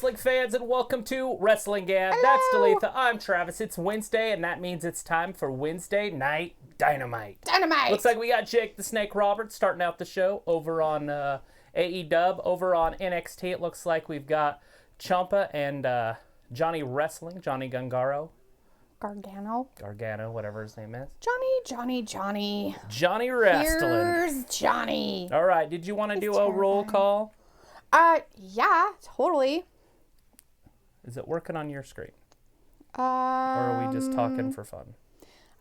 wrestling fans, and welcome to Wrestling Gab. Hello. That's Dalitha. I'm Travis. It's Wednesday, and that means it's time for Wednesday Night Dynamite. Looks like we got Jake the Snake Roberts starting out the show over on AEW. Over on NXT, it looks like we've got Ciampa and Johnny Wrestling, Johnny Gargano, whatever his name is. Johnny. Johnny Wrestling. Here's Johnny. All right, did you want to do a roll call? Yeah, totally. Is it working on your screen? Or are we just talking for fun?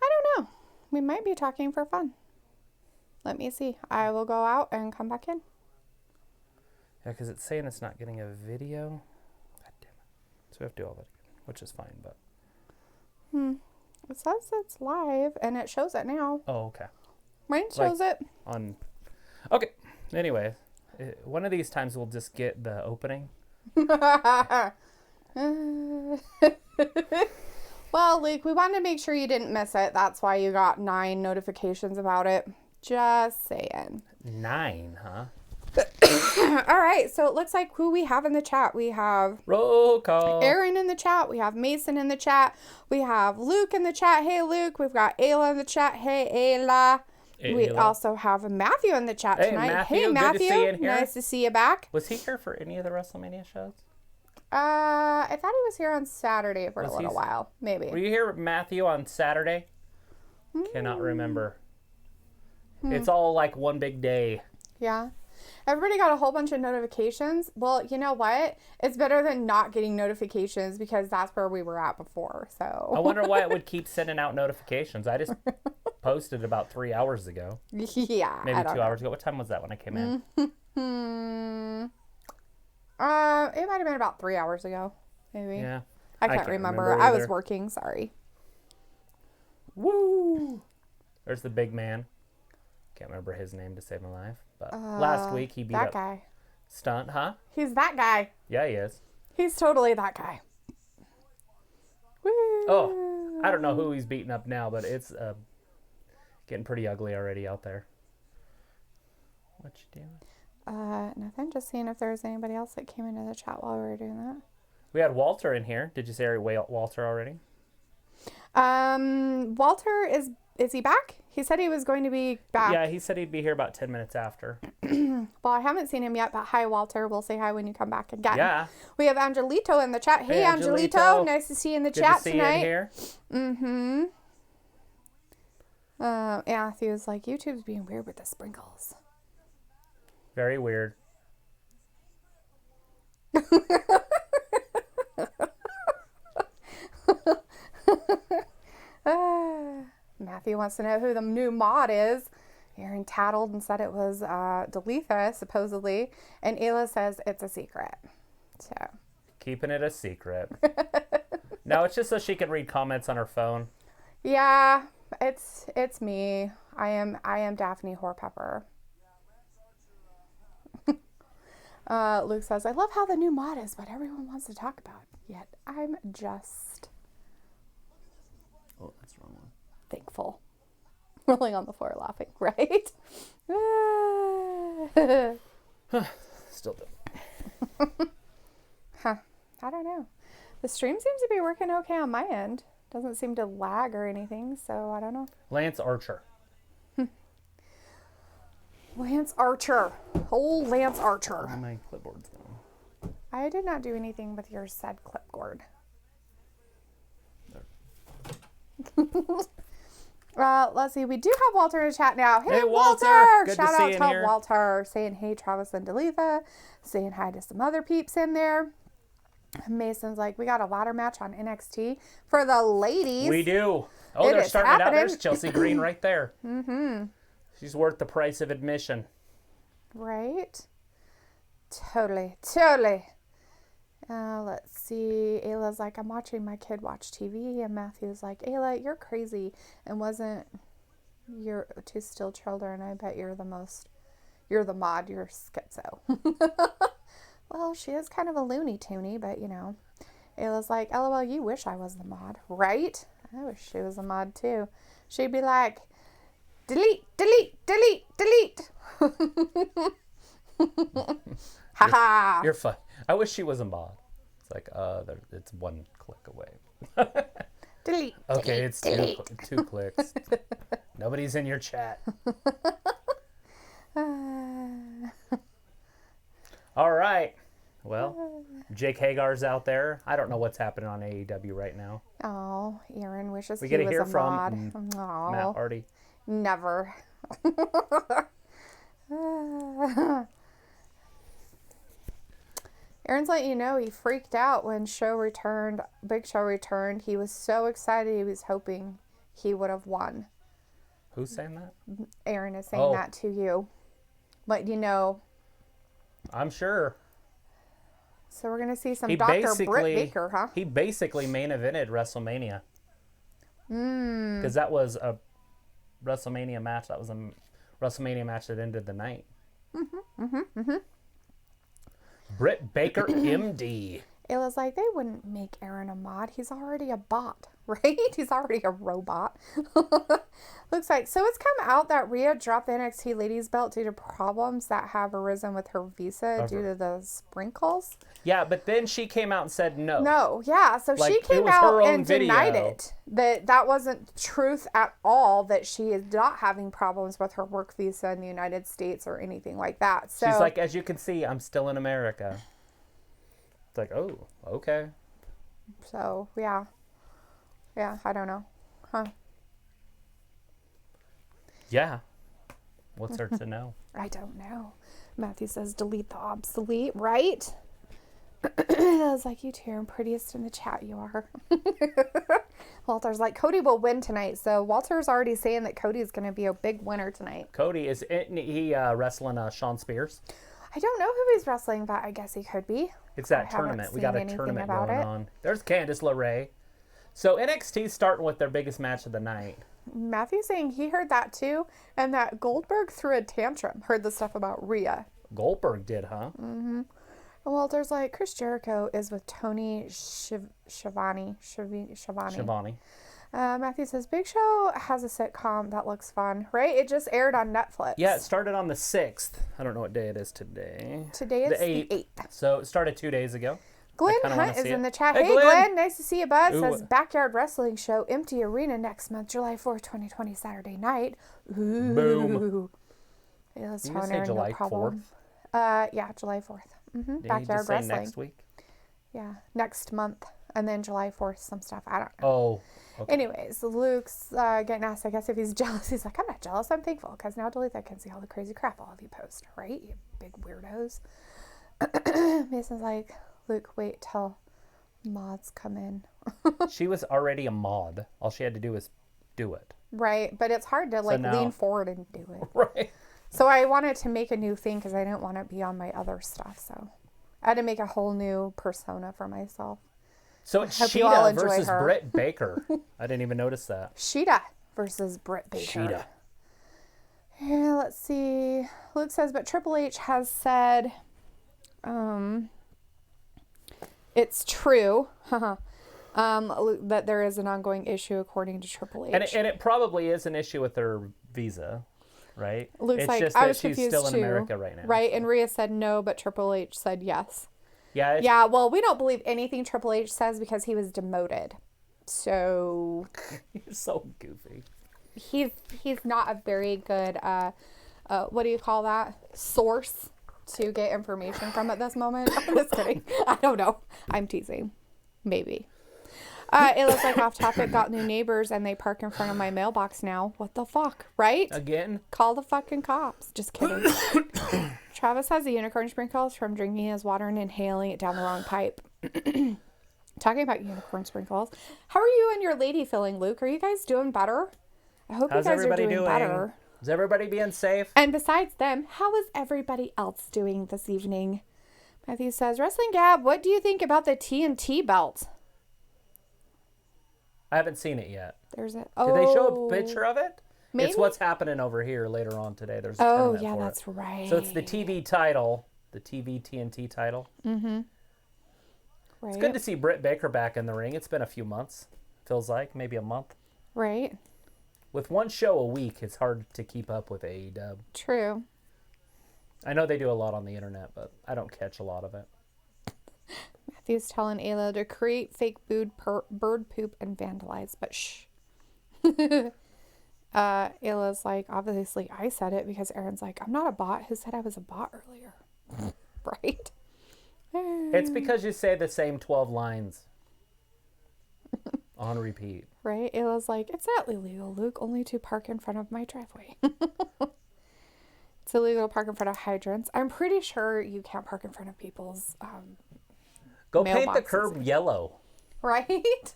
I don't know. We might be talking for fun. Let me see. I will go out and come back in. Yeah, because it's saying it's not getting a video. God damn it. So we have to do all that again, which is fine, but... It says it's live, and it shows it now. Oh, okay. Mine shows it. Okay. Anyway, one of these times we'll just get the opening. Well, Luke, we wanted to make sure you didn't miss it. That's why you got 9 notifications about it. Just saying. 9, huh? All right, so it looks like who we have in the chat. We have Roll call. Aaron in the chat. We have Mason in the chat. We have Luke in the chat. Hey, Luke. We've got Ayla in the chat. Hey, Ayla. We also have Matthew in the chat tonight. Hey, Matthew. Good to see you in here. Nice to see you back. Was he here for any of the WrestleMania shows? I thought he was here on Saturday for a little while. Maybe. Were you here, Matthew, on Saturday? Cannot remember. It's all like one big day. Yeah. Everybody got a whole bunch of notifications. Well, you know what? It's better than not getting notifications because that's where we were at before. So I wonder why it would keep sending out notifications. I just posted about 3 hours ago. Yeah. Maybe 2 hours ago. What time was that when I came in? It might have been about 3 hours ago. Maybe. Yeah. I can't remember. I was working. Sorry. Woo! There's the big man. Can't remember his name to save my life. But last week he beat that up guy. Stunt, huh? He's that guy. Yeah, he is. He's totally that guy. Woo. Oh, I don't know who he's beating up now, but it's getting pretty ugly already out there. What you doing? Nothing. Just seeing if there was anybody else that came into the chat while we were doing that. We had Walter in here. Did you say Walter already? Walter is he back? He said he was going to be back. Yeah, he said he'd be here about 10 minutes after. Well, I haven't seen him yet, but hi, Walter. We'll say hi when you come back again. Yeah. We have Angelito in the chat. Hey, Angelito. Nice to see you in the chat tonight. Good to see you in here. Matthew's like, YouTube's being weird with the sprinkles. Very weird. Matthew wants to know who the new mod is. Aaron tattled and said it was Dalitha, supposedly. And Ayla says it's a secret. So Keeping it a secret. No, it's just so she can read comments on her phone. Yeah, it's me. I am Daphne Horpepper. Luke says, I love how the new mod is what everyone wants to talk about. Yet I'm just... Oh, that's the wrong one. Thankful. Rolling on the floor laughing, right? Still do. Huh. I don't know. The stream seems to be working okay on my end. Doesn't seem to lag or anything, so I don't know. Lance Archer. Lance Archer. Oh, Lance Archer. Oh, my clipboard's gone. I did not do anything with your said clipboard. Let's see. We do have Walter in the chat now. Hey, Walter! Good Shout to see out you to in here. Walter. Saying hey, Travis and Dalitha. Saying hi to some other peeps in there. Mason's like, we got a ladder match on NXT for the ladies. We do. Oh, It they're is starting it out. happening. There's Chelsea Green right there. Mm-hmm. She's worth the price of admission. Right? Totally. Let's see. Ayla's like, I'm watching my kid watch TV. And Matthew's like, Ayla, you're crazy. And wasn't your 2 still children? I bet you're the mod. You're schizo. Well, she is kind of a Looney Toony, but you know. Ayla's like, LOL, you wish I was the mod, right? I wish she was a mod too. She'd be like, delete. Haha. You're fine. I wish she was a mod. It's like, it's one click away. Delete. Okay, delete, it's delete. two clicks. Nobody's in your chat. All right. Well, Jake Hagar's out there. I don't know what's happening on AEW right now. Oh, Aaron wishes We he get to was hear a from mod. Matt Hardy. Never. Aaron's letting you know he freaked out when Big Show returned. He was so excited, he was hoping he would have won. Who's saying that? Aaron is saying that to you. But you know. I'm sure. So we're going to see some Dr. Britt Baker, huh? He basically main evented WrestleMania. Because that was a WrestleMania match. That was a WrestleMania match that ended the night. Britt Baker, MD. It was like they wouldn't make Aaron a mod. He's already a bot, right? He's already a robot. Looks like. So it's come out that Rhea dropped the NXT Ladies belt due to problems that have arisen with her visa due to the sprinkles. Yeah, but then she came out and said no. No, yeah. So like, she came out and denied it. That wasn't truth at all, that she is not having problems with her work visa in the United States or anything like that. So she's like, as you can see, I'm still in America. It's like, oh, okay. So, yeah. Yeah, I don't know. Huh. Yeah. What's there to know? I don't know. Matthew says delete the obsolete, right? I was like, you two are prettiest in the chat, you are. Walter's like, Cody will win tonight. So Walter's already saying that Cody's going to be a big winner tonight. Cody, is he wrestling Sean Spears? I don't know who he's wrestling, but I guess he could be. It's that tournament. We got a tournament going on. There's Candice LeRae. So NXT's starting with their biggest match of the night. Matthew's saying he heard that too, and that Goldberg threw a tantrum. Heard the stuff about Rhea. Goldberg did, huh? Mm-hmm. And Walter's like, Chris Jericho is with Tony Schiavone. Matthew says, Big Show has a sitcom that looks fun, right? It just aired on Netflix. Yeah, it started on the 6th. I don't know what day it is today. Today is the 8th. So it started 2 days ago. Glenn Hunt is in the chat. Hey, Glenn. Nice to see you, bud. Says, Backyard Wrestling Show, Empty Arena next month, July 4th, 2020, Saturday night. Ooh. Boom. Yeah, let's you say July 4th? Yeah, July 4th. Mm-hmm. Backyard Wrestling. Next week? Yeah, next month. And then July 4th, some stuff. I don't know. Oh. Okay. Anyways, Luke's getting asked, I guess, if he's jealous. He's like, I'm not jealous. I'm thankful because now Delita can see all the crazy crap all of you post, right? You big weirdos. Mason's like, Luke, wait till mods come in. She was already a mod. All she had to do was do it. Right. But it's hard to lean forward and do it. Right. So I wanted to make a new thing because I didn't want to be on my other stuff. So I had to make a whole new persona for myself. So it's Sheeta versus Britt Baker. I didn't even notice that. Sheeta versus Britt Baker. Sheeta. Yeah, let's see. Luke says, but Triple H has said it's true that there is an ongoing issue according to Triple H. And it probably is an issue with her visa, right? Luke's it's like, just I that was she's confused still in too, America right now. Right, and Rhea said no, but Triple H said yes. Yeah, well, we don't believe anything Triple H says because he was demoted. So you're so goofy. He's not a very good what do you call that? Source to get information from at this moment. I'm just kidding. I don't know. I'm teasing. Maybe. It looks like Off Topic got new neighbors and they park in front of my mailbox now. What the fuck, right? Again? Call the fucking cops. Just kidding. Travis has the unicorn sprinkles from drinking his water and inhaling it down the wrong pipe. Talking about unicorn sprinkles. How are you and your lady feeling, Luke? Are you guys doing better? I hope you guys are doing better. Is everybody being safe? And besides them, how is everybody else doing this evening? Matthew says, Wrestling Gab, what do you think about the TNT belt? I haven't seen it yet. Did they show a picture of it? Maybe? It's what's happening over here later on today. There's a tournament for that's right. So it's the TV title, the TV TNT title. Mm-hmm. Right. It's good to see Britt Baker back in the ring. It's been a few months. Feels like maybe a month. Right. With one show a week, it's hard to keep up with AEW. True. I know they do a lot on the internet, but I don't catch a lot of it. Matthew's telling Ayla to create fake bird poop and vandalize, but shh. Ayla's like, obviously I said it, because Aaron's like, I'm not a bot. Who said I was a bot earlier? Right? It's because you say the same 12 lines on repeat. Right? Ayla's like, it's not illegal, Luke, only to park in front of my driveway. It's illegal to park in front of hydrants. I'm pretty sure you can't park in front of people's Go paint the mailboxes. curb yellow. Right?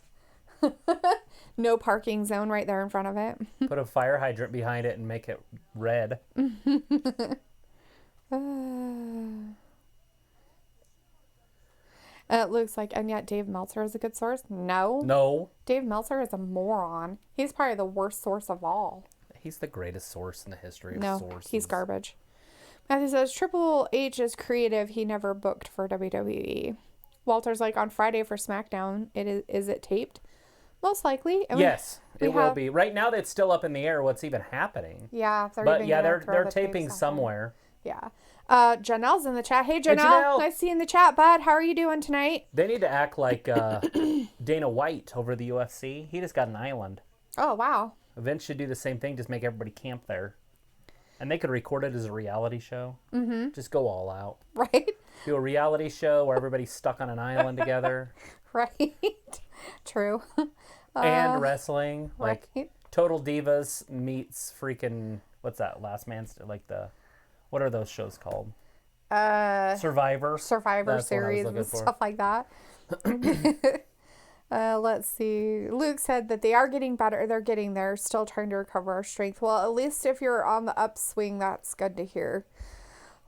No parking zone right there in front of it. Put a fire hydrant behind it and make it red. It looks like, and yet Dave Meltzer is a good source? No. No. Dave Meltzer is a moron. He's probably the worst source of all. He's the greatest source in the history of sources. No, he's garbage. Matthew says, Triple H is creative. He never booked for WWE. Walter's like, on Friday for SmackDown, is it taped? Most likely. And yes, it will be. Right now, it's still up in the air what's even happening. Yeah. They're taping somewhere. Yeah. Janelle's in the chat. Hey, Janelle. Nice to see you in the chat, bud. How are you doing tonight? They need to act like Dana White over the UFC. He just got an island. Oh, wow. Vince should do the same thing. Just make everybody camp there. And they could record it as a reality show. Mm-hmm. Just go all out. Right. Do a reality show where everybody's stuck on an island together. Right. True. And wrestling. Right. Like Total Divas meets freaking, what's that, Last Man, what are those shows called? Survivor That's Series and stuff like that. Let's see. Luke said that they are getting better. They're getting there. Still trying to recover our strength. Well, at least if you're on the upswing, that's good to hear.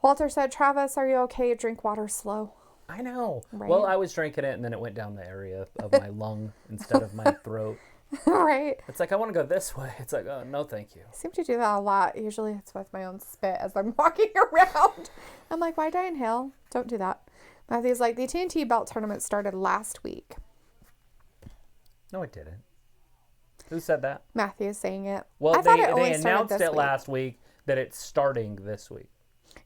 Walter said, Travis, are you okay? Drink water slow. I know. Right. Well, I was drinking it, and then it went down the area of my lung instead of my throat. Right. It's like, I want to go this way. It's like, oh, no, thank you. I seem to do that a lot. Usually it's with my own spit as I'm walking around. I'm like, why did I inhale? Don't do that. Matthew's like, the TNT belt tournament started last week. No, it didn't. Who said that? Matthew's saying it. Well, I thought they announced it week. last week that it's starting this week.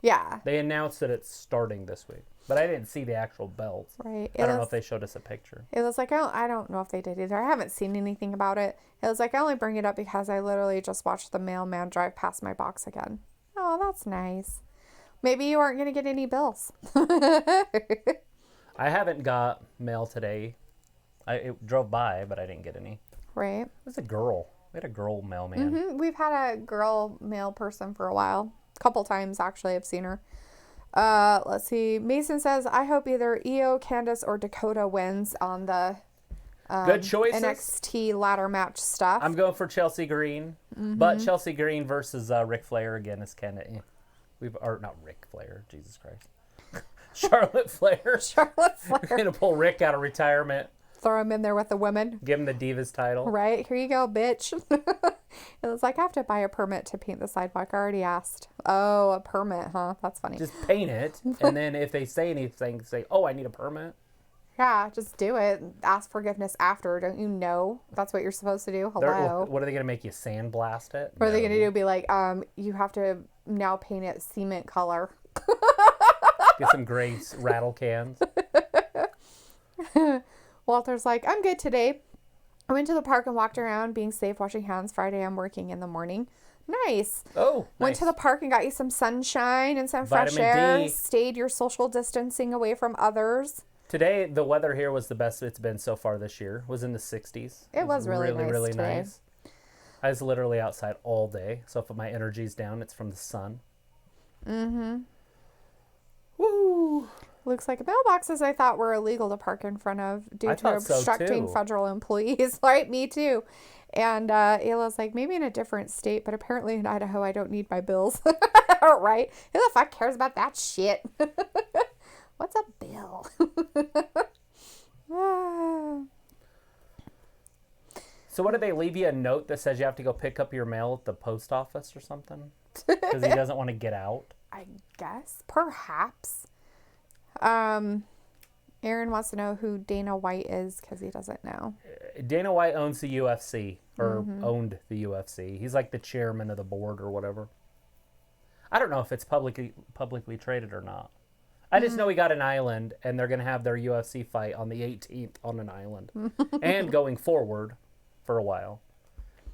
Yeah. They announced that it's starting this week. But I didn't see the actual belts. Right. I don't know if they showed us a picture. It was like, I don't know if they did either. I haven't seen anything about it. It was like, I only bring it up because I literally just watched the mailman drive past my box again. Oh, that's nice. Maybe you aren't going to get any bills. I haven't got mail today. It drove by, but I didn't get any. Right. It was a girl. We had a girl mailman. Mm-hmm. We've had a girl mail person for a while. A couple times, actually, I've seen her. Let's see. Mason says, I hope either Io, Candace, or Dakota wins on the good choices. NXT ladder match stuff. I'm going for Chelsea Green. Mm-hmm. But Chelsea Green versus Ric Flair again is kind of... not Ric Flair. Jesus Christ. Charlotte Flair. Charlotte Flair. We're going to pull Rick out of retirement. Throw him in there with the women. Give him the Divas title. Right. Here you go, bitch. It was like, I have to buy a permit to paint the sidewalk. I already asked. Oh, a permit, huh? That's funny. Just paint it. And then if they say anything, say, oh, I need a permit. Yeah, just do it. Ask forgiveness after. Don't you know? That's what you're supposed to do. Hello. What are they going to make you sandblast it? What are they going to do? Be like, you have to now paint it cement color. Get some gray rattle cans. Walter's like, I'm good today. I went to the park and walked around being safe, washing hands. Friday, I'm working in the morning. Nice. Oh, Went to the park and got you some sunshine and some fresh air. Stayed your social distancing away from others. Today, the weather here was the best it's been so far this year. It was in the 60s. It was really nice. I was literally outside all day. So if my energy's down, it's from the sun. Mm-hmm. Woo! Looks like mailboxes I thought were illegal to park in front of due to obstructing federal employees. Right, me too. And Ayla's like, maybe in a different state, but apparently in Idaho I don't need my bills. Right? Who the fuck cares about that shit? What's a bill? So what, did they leave you a note that says you have to go pick up your mail at the post office or something? Because he doesn't want to get out? I guess. Perhaps. Aaron wants to know who Dana White is because he doesn't know. Dana White owns the UFC, or owned the UFC. He's like the chairman of the board or whatever. I don't know if it's publicly traded or not. I just know he got an island, and they're going to have their UFC fight on the 18th on an island. And going forward for a while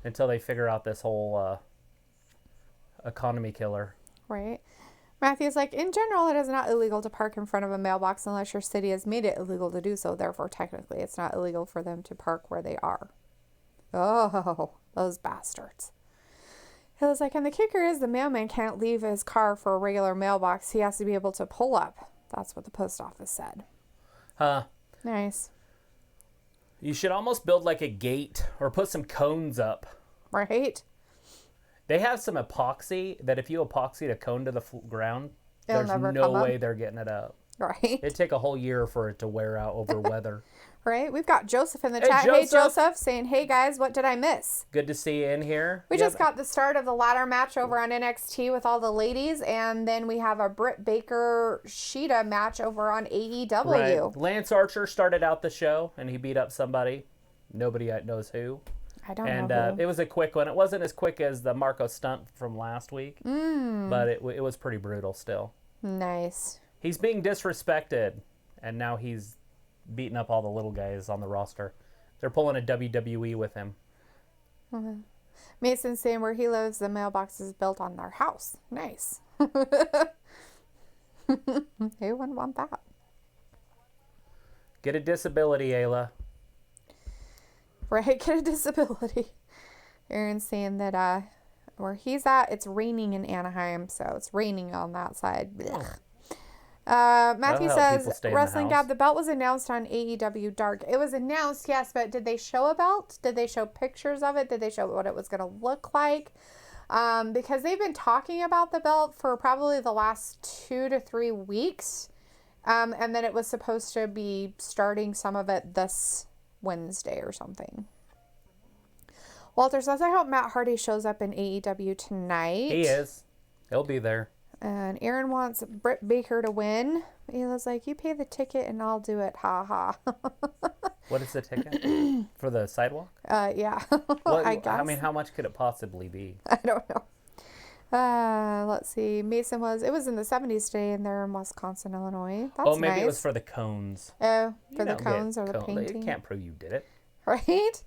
until they figure out this whole economy killer. Right. Matthew's like, in general, it is not illegal to park in front of a mailbox unless your city has made it illegal to do so. Therefore, technically, it's not illegal for them to park where they are. Oh, those bastards. He was like, and the kicker is the mailman can't leave his car for a regular mailbox. He has to be able to pull up. That's what the post office said. Huh. Nice. You should almost build like a gate or put some cones up. Right? They have some epoxy that if you epoxied a cone to the ground, It'll there's never no come up. way they're getting it up. Right? It'd take a whole year for it to wear out over weather. Right? We've got Joseph in the Hey, chat. Joseph. Hey, Joseph, saying, hey, guys, what did I miss? Good to see you in here. We just got the start of the ladder match over on NXT with all the ladies, and then we have a Britt Baker Sheeta match over on AEW. Right. Lance Archer started out the show, and he beat up somebody. Nobody knows who. I don't And know who. it was a quick one. It wasn't as quick as the Marco stunt from last week, but it was pretty brutal still. Nice. He's being disrespected, and now he's beating up all the little guys on the roster. They're pulling a WWE with him. Mm-hmm. Mason's saying where he lives, the mailbox is built on their house. Nice. Who wouldn't want that? Get a disability, Ayla. Right, get a disability. Aaron's saying that where he's at, it's raining in Anaheim, so it's raining on that side. Blech. Matthew says, Wrestling Gab, the belt was announced on AEW Dark. It was announced, yes, but did they show a belt? Did they show pictures of it? Did they show what it was going to look like? Because they've been talking about the belt for probably the last 2 to 3 weeks. And then it was supposed to be starting some of it this Wednesday or something. Walter says, I hope Matt Hardy shows up in AEW tonight. He is. He'll be there. And Aaron wants Britt Baker to win. Ayla's like, you pay the ticket and I'll do it. Ha ha. What is the ticket? For the sidewalk? Yeah. What, I guess. I mean, how much could it possibly be? I don't know. Let's see. Mason it was in the 70s today and they're in Wisconsin, Illinois. That's maybe nice. it was for the cones. Oh, for You the don't cones get or the painting. You can't prove you did it. Right?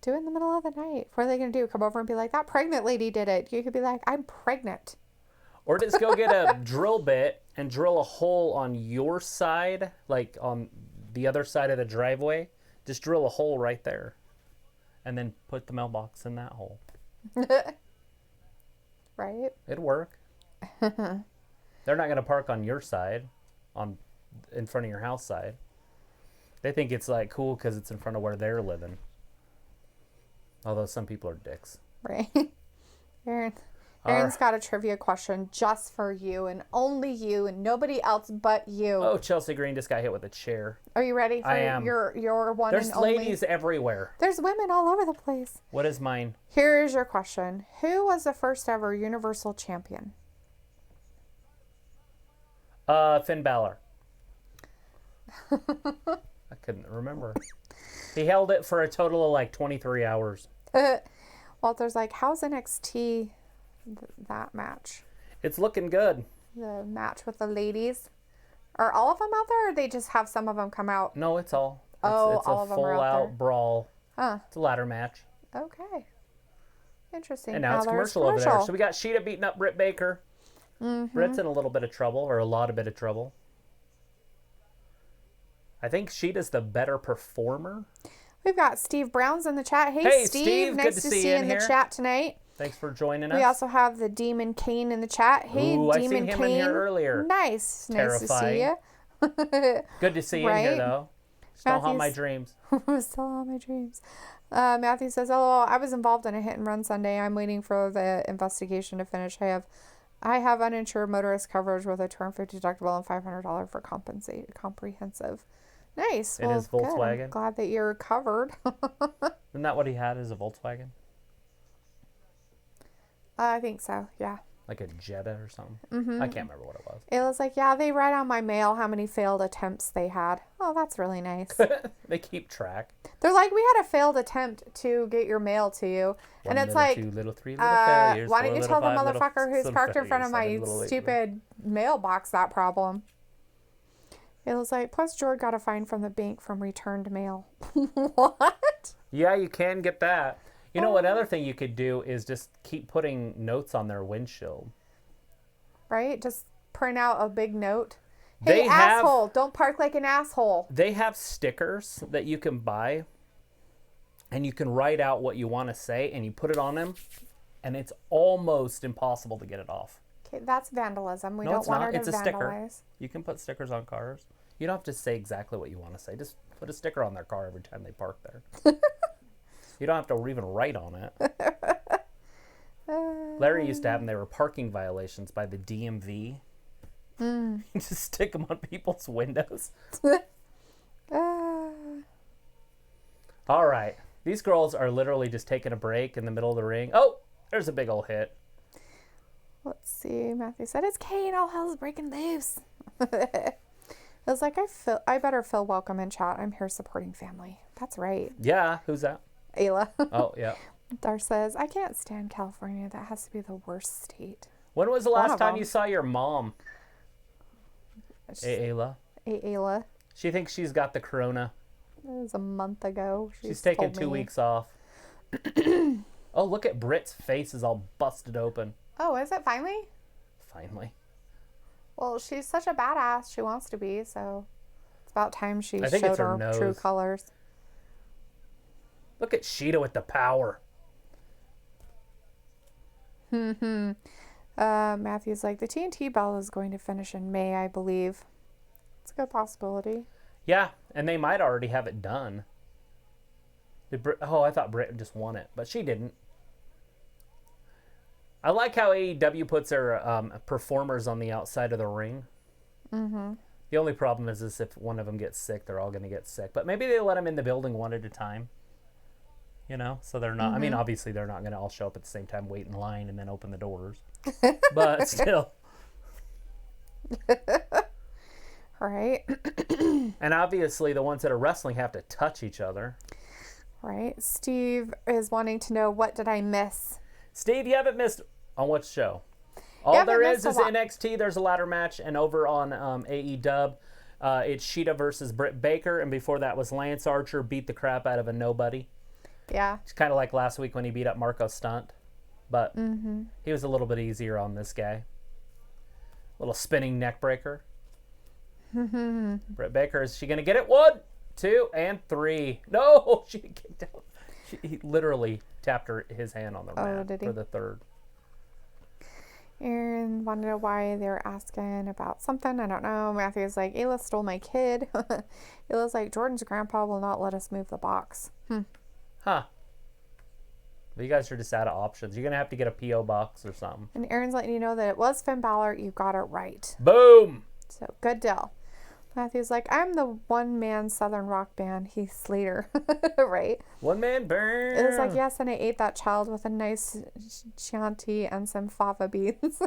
Do it in the middle of the night. What are they going to do? Come over and be like, that pregnant lady did it. You could be like, I'm pregnant. Or just go get a drill bit and drill a hole on your side, like on the other side of the driveway. Just drill a hole right there. And then put the mailbox in that hole. Right? It'd work. They're not going to park on your side, in front of your house side. They think it's like cool because it's in front of where they're living. Although some people are dicks. Right. Aaron's got a trivia question just for you and only you and nobody else but you. Oh, Chelsea Green just got hit with a chair. Are you ready for I am. your one There's and only? ladies everywhere. There's women all over the place. What is mine? Here's your question. Who was the first ever Universal Champion? Finn Balor. I couldn't remember. He held it for a total of like 23 hours. Walter's like, how's NXT that match? It's looking good. The match with the ladies. Are all of them out there or they just have some of them come out? No, it's all. It's all a of them are out full-out there. brawl. Huh. It's a ladder match. Okay. Interesting. And now it's there's commercial over there. So we got Sheeta beating up Britt Baker. Mm-hmm. Britt's in a little bit of trouble, or a lot of bit of trouble. I think Sheeta's the better performer. We've got Steve Brown's in the chat. Hey Steve. Good Nice to to see see you you in in here. the chat tonight. Thanks for joining us. We also have the Demon Kane in the chat. Hey, Ooh, I Demon seen him Kane. in here earlier. Nice. Nice to see you. Good to see you in here, though. Still haunt my dreams. Still on my dreams. Matthew says, "Oh, I was involved in a hit and run Sunday. I'm waiting for the investigation to finish. I have uninsured motorist coverage with a $250 deductible and $500 for comprehensive." Nice. In his Volkswagen. Good. Glad that you're covered. Isn't that what he had? Is a Volkswagen? I think so. Yeah. Like a Jetta or something. Mm-hmm. I can't remember what it was. It was like, yeah, they write on my mail how many failed attempts they had. Oh, that's really nice. They keep track. They're like, we had a failed attempt to get your mail to you. One and it's little, like, 2 little, 3 little failures. why don't you tell the five motherfucker who's little parked in front of failures, my 7 little, 8 stupid mailbox that problem? Ayla's like, plus George got a fine from the bank from returned mail. What? Yeah, you can get that. You know, another thing you could do is just keep putting notes on their windshield. Right? Just print out a big note. Hey, asshole, don't park like an asshole. They have stickers that you can buy, and you can write out what you want to say, and you put it on them, and it's almost impossible to get it off. Okay, that's vandalism. We No, don't it's want not. her to It's a vandalize. sticker. You can put stickers on cars. You don't have to say exactly what you want to say. Just put a sticker on their car every time they park there. You don't have to even write on it. Larry used to have them. They were parking violations by the DMV. Just stick them on people's windows. All right. These girls are literally just taking a break in the middle of the ring. Oh, there's a big old hit. Let's see. Matthew said, it's Kane. All hell's breaking loose. I was like, I better feel welcome in chat. I'm here supporting family. That's right. Yeah. Who's that? Ayla. Oh, yeah. Dar says, I can't stand California. That has to be the worst state. When was the last time you saw your mom? Ayla. Ayla. She thinks she's got the corona. It was a month ago. She's taken 2 weeks off. Oh, look at Britt's face is all busted open. Oh, is it finally? Finally. Well, she's such a badass. She wants to be, so it's about time she I think showed it's her her true nose. colors. Look at Sheeta with the power. Matthew's like, the TNT belt is going to finish in May, I believe. It's a good possibility. Yeah, and they might already have it done. I thought Britt just won it, but she didn't. I like how AEW puts their performers on the outside of the ring. Mm-hmm. The only problem is if one of them gets sick, they're all going to get sick. But maybe they let them in the building one at a time. You know, so they're not. I mean, obviously they're not going to all show up at the same time, wait in line, and then open the doors. But still. Right. And obviously the ones that are wrestling have to touch each other. Right. Steve is wanting to know, what did I miss? Steve, you haven't missed on what show? All there is NXT. There's a ladder match, and over on AEW, it's Sheeta versus Britt Baker, and before that was Lance Archer beat the crap out of a nobody. Yeah. It's kind of like last week when he beat up Marco Stunt, but he was a little bit easier on this guy. Little spinning neck breaker. Britt Baker, is she going to get it? 1, 2, and 3. No, she kicked out. He literally tapped his hand on the mat for the third. Aaron wanted to know why they were asking about something. I don't know. Matthew's like, Ayla stole my kid. Ayla's like, Jordan's grandpa will not let us move the box. Huh. But you guys are just out of options. You're going to have to get a P.O. box or something. And Aaron's letting you know that it was Finn Balor. You got it right. Boom! So, good deal. Matthew's like, I'm the one-man Southern rock band, Heath Slater. Right? One-man band. It was like, yes, and I ate that child with a nice Chianti and some fava beans.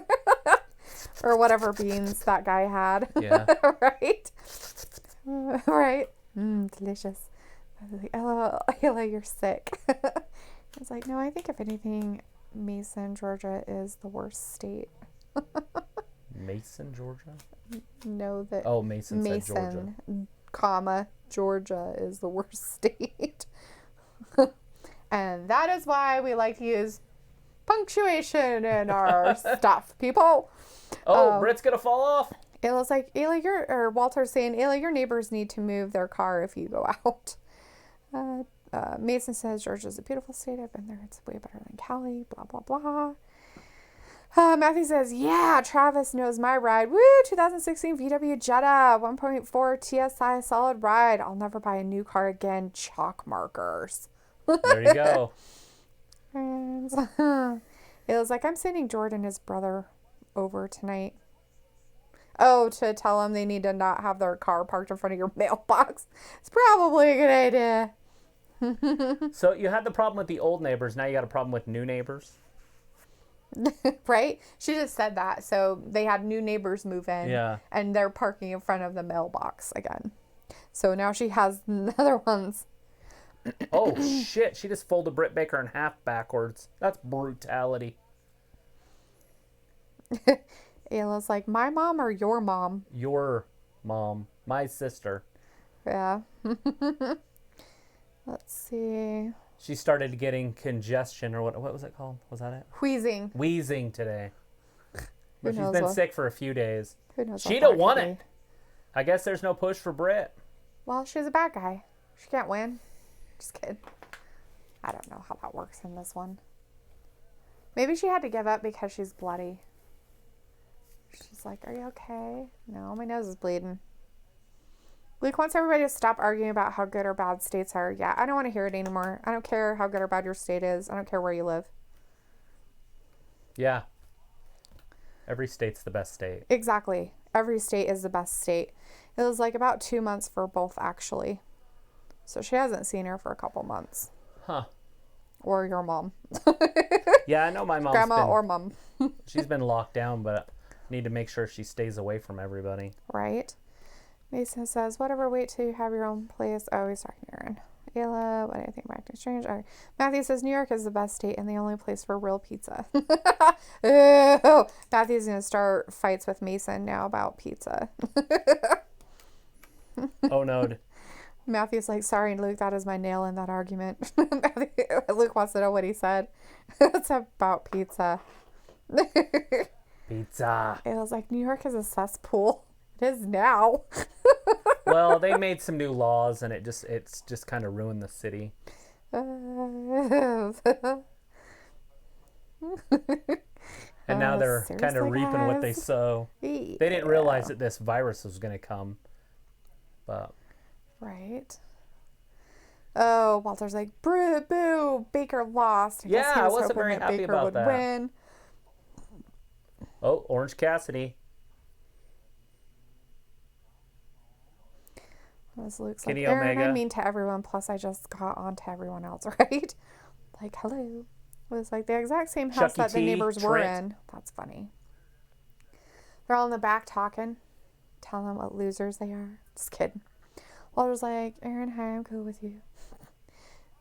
Or whatever beans that guy had. Yeah. Right? Right? Delicious. I was like, Ella, you're sick. I was like, no, I think if anything, Mason, Georgia is the worst state. Mason, Georgia? No, that Mason said Georgia. Comma, Georgia is the worst state. And that is why we like to use punctuation in our stuff, people. Britt's gonna fall off. Ayla's like, Walter's saying, Ayla, your neighbors need to move their car if you go out. Mason says, Georgia's a beautiful state. I've been there. It's way better than Cali, blah, blah, blah. Matthew says, yeah, Travis knows my ride. Woo, 2016 VW Jetta, 1.4 TSI solid ride. I'll never buy a new car again. Chalk markers. There you go. And it was like, I'm sending Jordan, his brother, over tonight. Oh, to tell them they need to not have their car parked in front of your mailbox. It's probably a good idea. So you had the problem with the old neighbors. Now you got a problem with new neighbors. Right? She just said that. So they had new neighbors move in. Yeah. And they're parking in front of the mailbox again. So now she has other ones. Oh, shit. She just folded Britt Baker in half backwards. That's brutality. Ayla's like, my mom or your mom? Your mom. My sister. Yeah. Let's see. She started getting congestion, or what was it called? Was that it? Wheezing. Wheezing today. But she's knows been what- sick for a few days. Who knows She what don't that want could it. be. I guess there's no push for Britt. Well, she's a bad guy. She can't win. Just kidding. I don't know how that works in this one. Maybe she had to give up because she's bloody. She's like, are you okay? No, my nose is bleeding. Luke wants everybody to stop arguing about how good or bad states are. Yeah, I don't want to hear it anymore. I don't care how good or bad your state is. I don't care where you live. Yeah. Every state's the best state. Exactly. Every state is the best state. It was like about 2 months for both, actually. So she hasn't seen her for a couple months. Huh. Or your mom. Yeah, I know my mom's Grandma or mom. She's been locked down, but need to make sure she stays away from everybody. Right. Mason says, whatever, wait till you have your own place. Oh, he's talking to Aaron. Ayla, what do you think of acting strange? All right. Matthew says, New York is the best state and the only place for real pizza. Ew. Matthew's going to start fights with Mason now about pizza. Oh, no. Matthew's like, sorry, Luke, that is my nail in that argument. Luke wants to know what he said. It's about pizza. Pizza. It was like, New York is a cesspool. It is now. Well, they made some new laws, and it's just kind of ruined the city. And now they're kind of reaping what they sow. Yeah. They didn't realize that this virus was going to come. But Right. Oh, Walter's like, boo, Baker lost. Yeah, guess he I was wasn't hoping very that happy Baker about would that. win. oh, Orange Cassidy. As Luke's Kenny like, Aaron, Omega. I mean to everyone, plus I just got on to everyone else, right? Like, hello. It was like the exact same house Chucky that the T, neighbors were Trent. in. That's funny. They're all in the back talking, telling them what losers they are. Just kidding. Walter's like, Aaron, hi, I'm cool with you.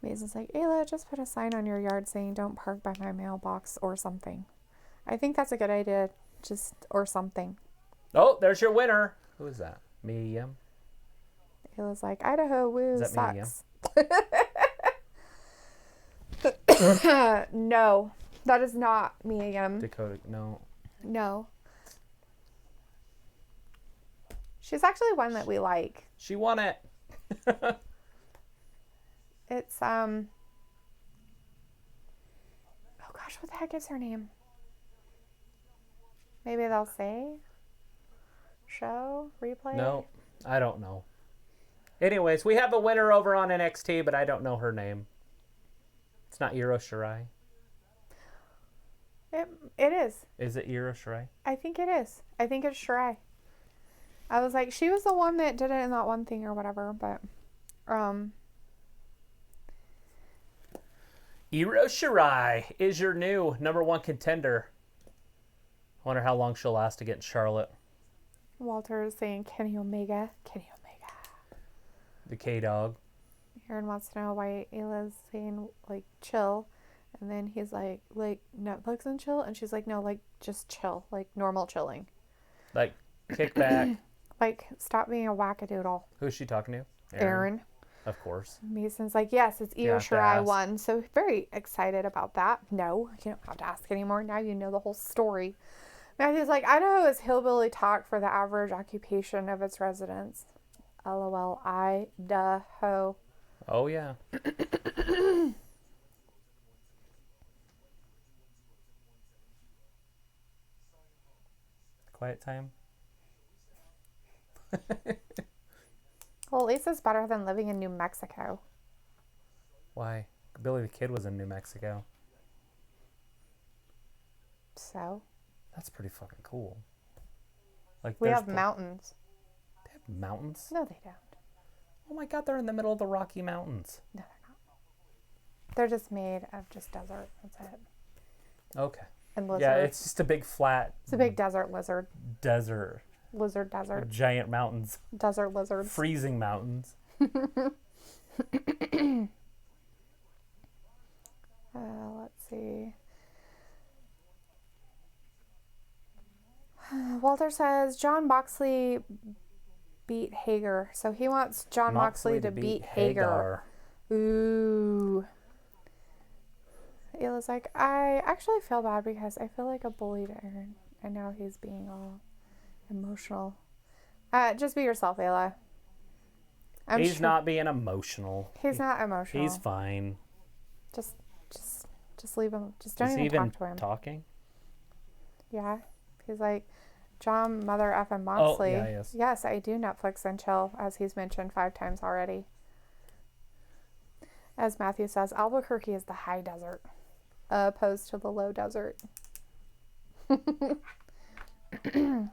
Mason's like, Ayla, just put a sign on your yard saying don't park by my mailbox or something. I think that's a good idea. Just, or something. Oh, there's your winner. Who is that? Medium. Ayla's like, Idaho, woo, Is that me, sucks. No, that is not me again. Dakota. No. No. She's actually one that we like. She won it. It's, oh gosh, what the heck is her name? Maybe they'll say? Show? Replay? No, I don't know. Anyways, we have a winner over on NXT, but I don't know her name. It's not Io Shirai. It is. Is it Io Shirai? I think it is. I think it's Shirai. I was like, she was the one that did it in that one thing or whatever, but, Io Shirai is your new #1 contender. I wonder how long she'll last to get in Charlotte. Walter is saying Kenny Omega. The K-Dog. Aaron wants to know why Ayla's saying, like, chill. And then he's like, Netflix and chill? And she's like, no, like, just chill. Like, normal chilling. Like, kick back. Like, stop being a wackadoodle. Who's she talking to? Aaron. Of course. Mason's like, yes, it's Io Shirai won. So very excited about that. No, you don't have to ask anymore. Now you know the whole story. Matthew's like, Idaho is hillbilly talk for the average occupation of its residents. LOL, Idaho. Oh, yeah. Quiet time. Well, at least it's better than living in New Mexico. Why? Billy the Kid was in New Mexico. So? That's pretty fucking cool. Like We have mountains. They have mountains? No, they don't. Oh my god, they're in the middle of the Rocky Mountains. No, they're not. They're just made of just desert. That's it. Okay. And lizards. Yeah, it's just a big flat It's a big desert lizard. desert. Lizard desert. Giant mountains. Desert lizards. Freezing mountains. Let's see. Walter says John Boxley beat Hager. So he wants John Moxley to beat Hager. Ooh. Ayla's like, I actually feel bad because I feel like a bully to Aaron. And now he's being all emotional. Just be yourself, Ayla. He's not being emotional. He's not emotional. He's fine. Just leave him. Just don't even talk to him. Talking? Yeah. He's like, John, mother effing Moxley. Oh, yeah, yes. Yes, I do Netflix and chill, as he's mentioned 5 times already. As Matthew says, Albuquerque is the high desert, opposed to the low desert.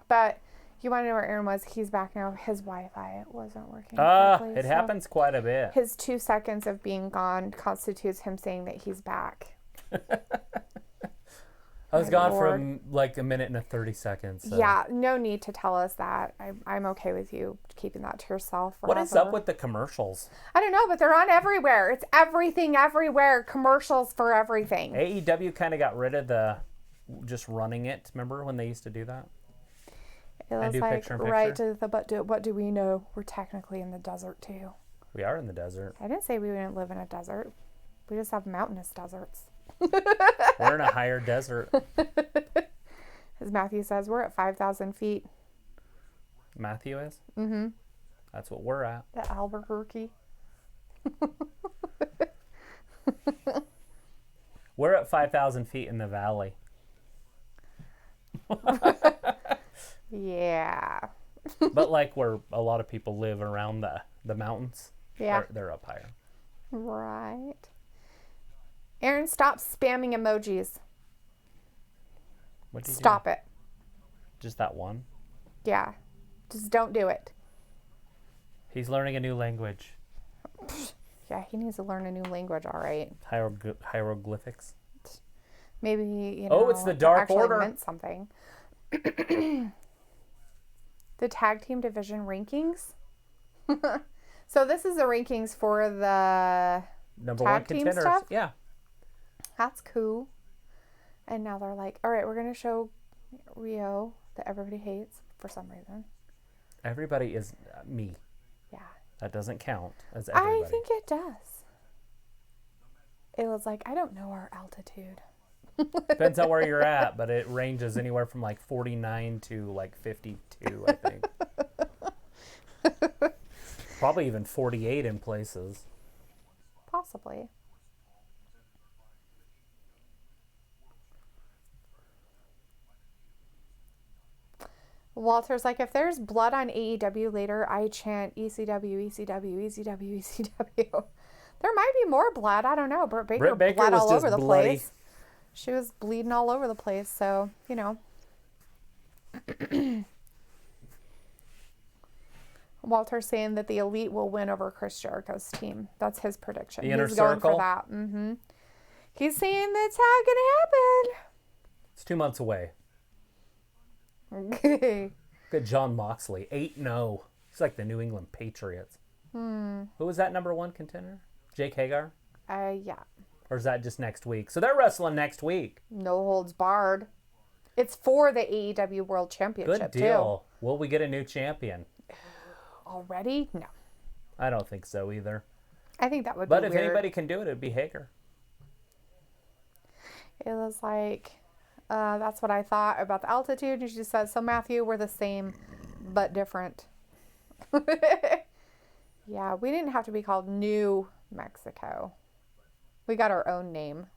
But you want to know where Aaron was? He's back now. His Wi-Fi wasn't working correctly. It happens quite a bit. His 2 seconds of being gone constitutes him saying that he's back. I was gone for like a minute and 30 seconds. So. Yeah, no need to tell us that. I'm okay with you keeping that to yourself forever. What is up with the commercials? I don't know, but they're on everywhere. It's everything everywhere. Commercials for everything. AEW kind of got rid of the just running it. Remember when they used to do that? It was like, picture right to the but what do we know? We're technically in the desert too. We are in the desert. I didn't say we didn't live in a desert. We just have mountainous deserts. We're in a higher desert. As Matthew says, we're at 5,000 feet. Matthew is? Mm-hmm. That's what we're at. The Albuquerque. We're at 5,000 feet in the valley. Yeah. But like where a lot of people live around the mountains. Yeah. They're up higher. Right. Aaron, stop spamming emojis. What did you Stop do? it. Just that one? Yeah. Just don't do it. He's learning a new language. Yeah, he needs to learn a new language, all right. Hieroglyphics. Maybe, it's the Dark Order. Meant something. The tag team division rankings. So this is the rankings for the number tag 1 team contenders. stuff? Yeah. That's cool. And now they're like, all right, we're going to show Rio that everybody hates for some reason. Everybody is me. Yeah. That doesn't count as everybody. I think it does. It was like, I don't know our altitude. Depends on where you're at, but it ranges anywhere from like 49 to like 52, I think. Probably even 48 in places. Possibly. Walter's like, if there's blood on AEW later, I chant ECW, ECW, ECW, ECW. There might be more blood. I don't know. Britt Baker bled all over the place. She was bleeding all over the place. So, Walter's saying that the Elite will win over Chris Jericho's team. That's his prediction. The Inner He's going Circle? for that. Mm-hmm. He's saying that's how it's going to happen. It's 2 months away. Okay. Good John Moxley, 8-0. He's like the New England Patriots. Who was that number 1 contender? Jake Hagar? Yeah. Or is that just next week? So they're wrestling next week. No holds barred. It's for the AEW World Championship, Good deal. Too. Will we get a new champion? Already? No. I don't think so either. I think that would be But weird. if anybody can do it, it'd be Hager. It was like, that's what I thought about the altitude. And she says, so Matthew, we're the same, but different. Yeah, we didn't have to be called New Mexico. We got our own name.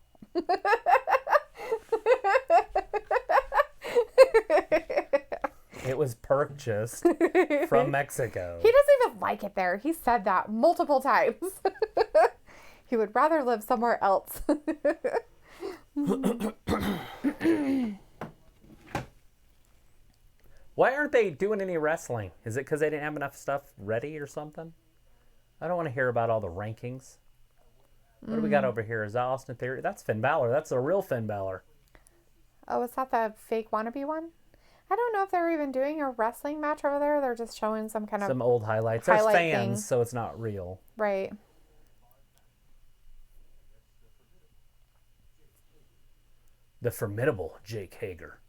It was purchased from Mexico. He doesn't even like it there. He said that multiple times. He would rather live somewhere else. Why aren't they doing any wrestling? Is it because they didn't have enough stuff ready or something? I don't want to hear about all the rankings. What do we got over here? Is that Austin Theory? That's Finn Balor. That's the real Finn Balor. Oh, is that the fake wannabe one? I don't know if they're even doing a wrestling match over there. They're just showing some kind of... Some old highlights. There's fans, thing. So it's not real. Right. The formidable Jake Hager.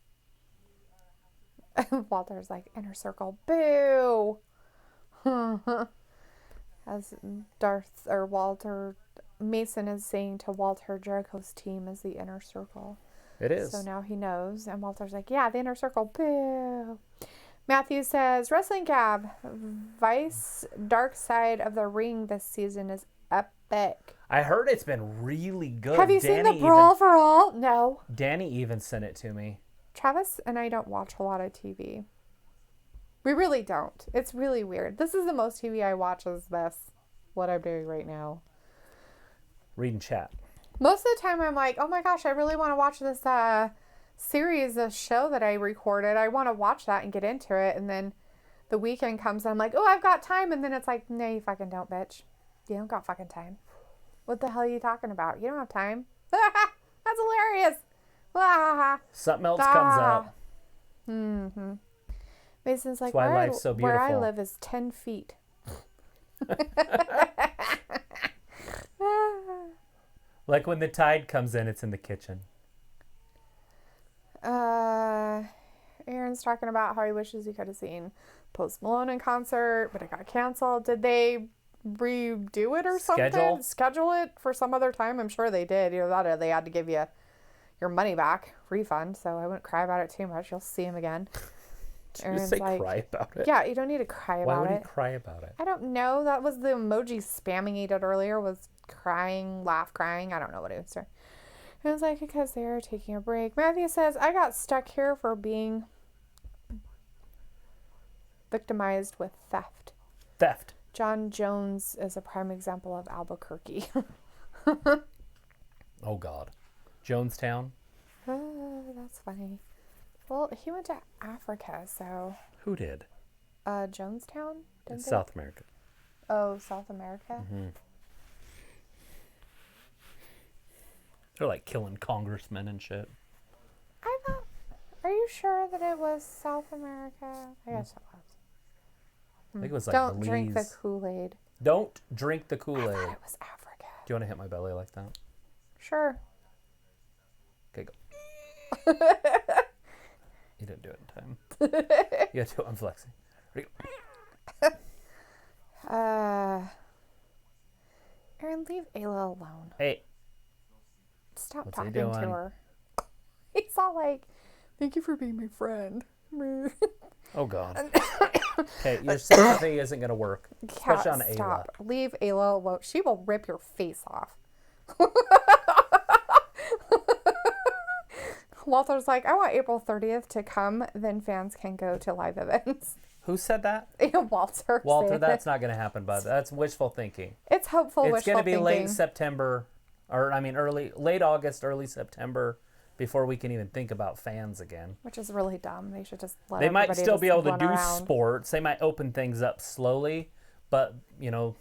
Walter's like, Inner Circle, boo. As Walter Mason is saying to Walter, Jericho's team is the Inner Circle. It is. So now he knows. And Walter's like, yeah, the Inner Circle. Boo. Matthew says, Wrestling Gab, Vice Dark Side of the Ring this season is epic. I heard it's been really good. Have you seen the Brawl for All? No. Danny even sent it to me. Travis and I don't watch a lot of TV. We really don't. It's really weird. This is the most TV I watch is this. What I'm doing right now. Reading chat. Most of the time I'm like, oh my gosh, I really want to watch this series, a show that I recorded. I want to watch that and get into it. And then the weekend comes and I'm like, oh, I've got time. And then it's like, no, you fucking don't, bitch. You don't got fucking time. What the hell are you talking about? You don't have time. That's hilarious. Something else comes up. Mm-hmm. Mason's like, why life's so where I beautiful. live is 10 feet. Like when the tide comes in, it's in the kitchen. Aaron's talking about how he wishes he could have seen Post Malone in concert, but it got canceled. Did they redo it or something? Schedule it for some other time? I'm sure they did. You know, they had to give you your money back, refund, so I wouldn't cry about it too much. You'll see him again. Aaron's like, cry about it? Yeah, you don't need to cry about it. Why would he cry about it? I don't know. That was the emoji spamming he did earlier, was crying, laugh crying. I don't know what it was. And I was like, because they're taking a break. Matthew says, I got stuck here for being victimized with theft. Theft. John Jones is a prime example of Albuquerque. Oh, God. Jonestown? That's funny. Well, he went to Africa, so... Who did? Jonestown? In South America. Oh, South America? Mm-hmm. They're like killing congressmen and shit. I thought... Are you sure that it was South America? I guess it was. I think it was like Don't Belize. drink the Kool-Aid. Don't drink the I Kool-Aid. thought it was Africa. Do you want to hit my belly like that? Sure. Okay, go. You didn't do it in time. You gotta do it. I'm flexing. Ready, go. Aaron, leave Ayla alone. Hey. Stop What's he talking to doing? her. He's all like, thank you for being my friend. Oh, God. Okay, your sympathy isn't going to work. Especially on Ayla. Stop. Leave Ayla alone. She will rip your face off. Walter's like, I want April 30th to come, then fans can go to live events. Who said that? Walter. Walter, that's not going to happen, bud. That's wishful thinking. It's hopeful It's wishful going to be thinking. late September, or I mean late August, early September, before we can even think about fans again. Which is really dumb. They should just let They might everybody still just be able to run do around. sports. They might open things up slowly, but, you know,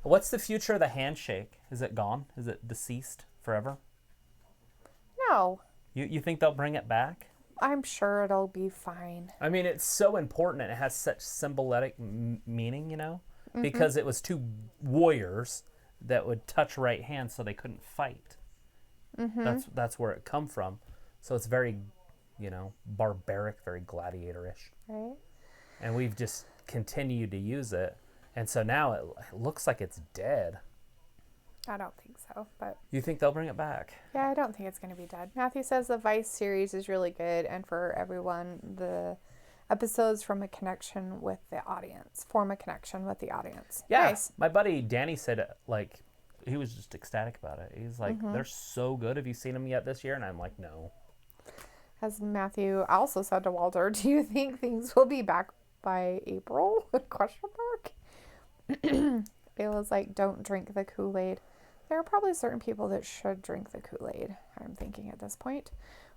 what's the future of the handshake? Is it gone? Is it deceased forever? No. You think they'll bring it back? I'm sure it'll be fine. I mean, it's so important and it has such symbolic meaning, you know, because it was two warriors that would touch right hands so they couldn't fight. That's where it come from. So it's very, you know, barbaric, very gladiatorish. Right? And we've just continued to use it. And so now it looks like it's dead. I don't think so, but You think they'll bring it back? yeah, I don't think it's going to be dead. Matthew says the Vice series is really good, and for everyone, the episodes form a connection with the audience. Yeah. Nice. My buddy Danny said, like, he was just ecstatic about it. He's like, they're so good. Have you seen them yet this year? And I'm like, no. As Matthew also said to Walter, do you think things will be back by April? Question mark. Bayla's like, don't drink the Kool-Aid. There are probably certain people that should drink the Kool-Aid, I'm thinking at this point.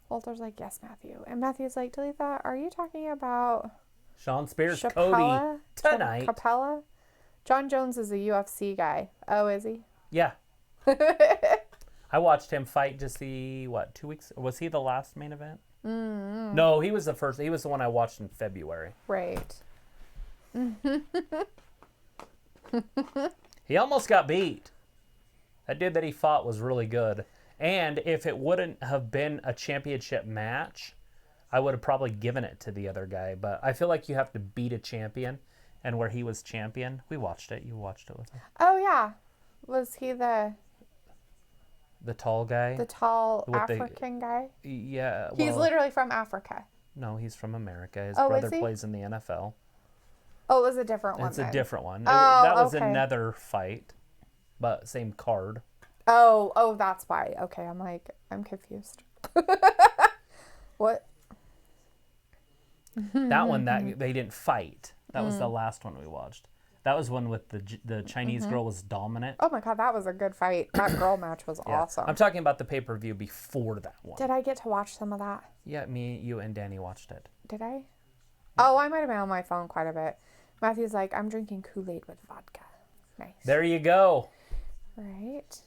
Walter's like, yes, Matthew. And Matthew's like, delete that. Are you talking about Sean Spears, Chappella? Cody, tonight. Capella? John Jones is a UFC guy. Oh, is he? Yeah. I watched him fight just 2 weeks. Was he the last main event? Mm-hmm. No, he was the first. He was the one I watched in February. Right. He almost got beat. That dude that he fought was really good. And if it wouldn't have been a championship match, I would have probably given it to the other guy. But I feel like you have to beat a champion and where he was champion. We watched it. You watched it with him. Oh, yeah. Was he the tall guy? The tall African guy? Yeah. Well, he's literally from Africa. No, he's from America. His Oh, brother is he? plays in the NFL. Oh, it was a different one. It's a different one. Oh, that was okay. another fight, but same card. Oh, that's why. Okay, I'm confused. What? That one, that they didn't fight. That was the last one we watched. That was one with the Chinese girl was dominant. Oh my God, that was a good fight. That girl match was awesome. I'm talking about the pay-per-view before that one. Did I get to watch some of that? Yeah, me, you, and Danny watched it. Did I? Oh, I might have been on my phone quite a bit. Matthew's like, I'm drinking Kool-Aid with vodka. Nice. There you go. Right.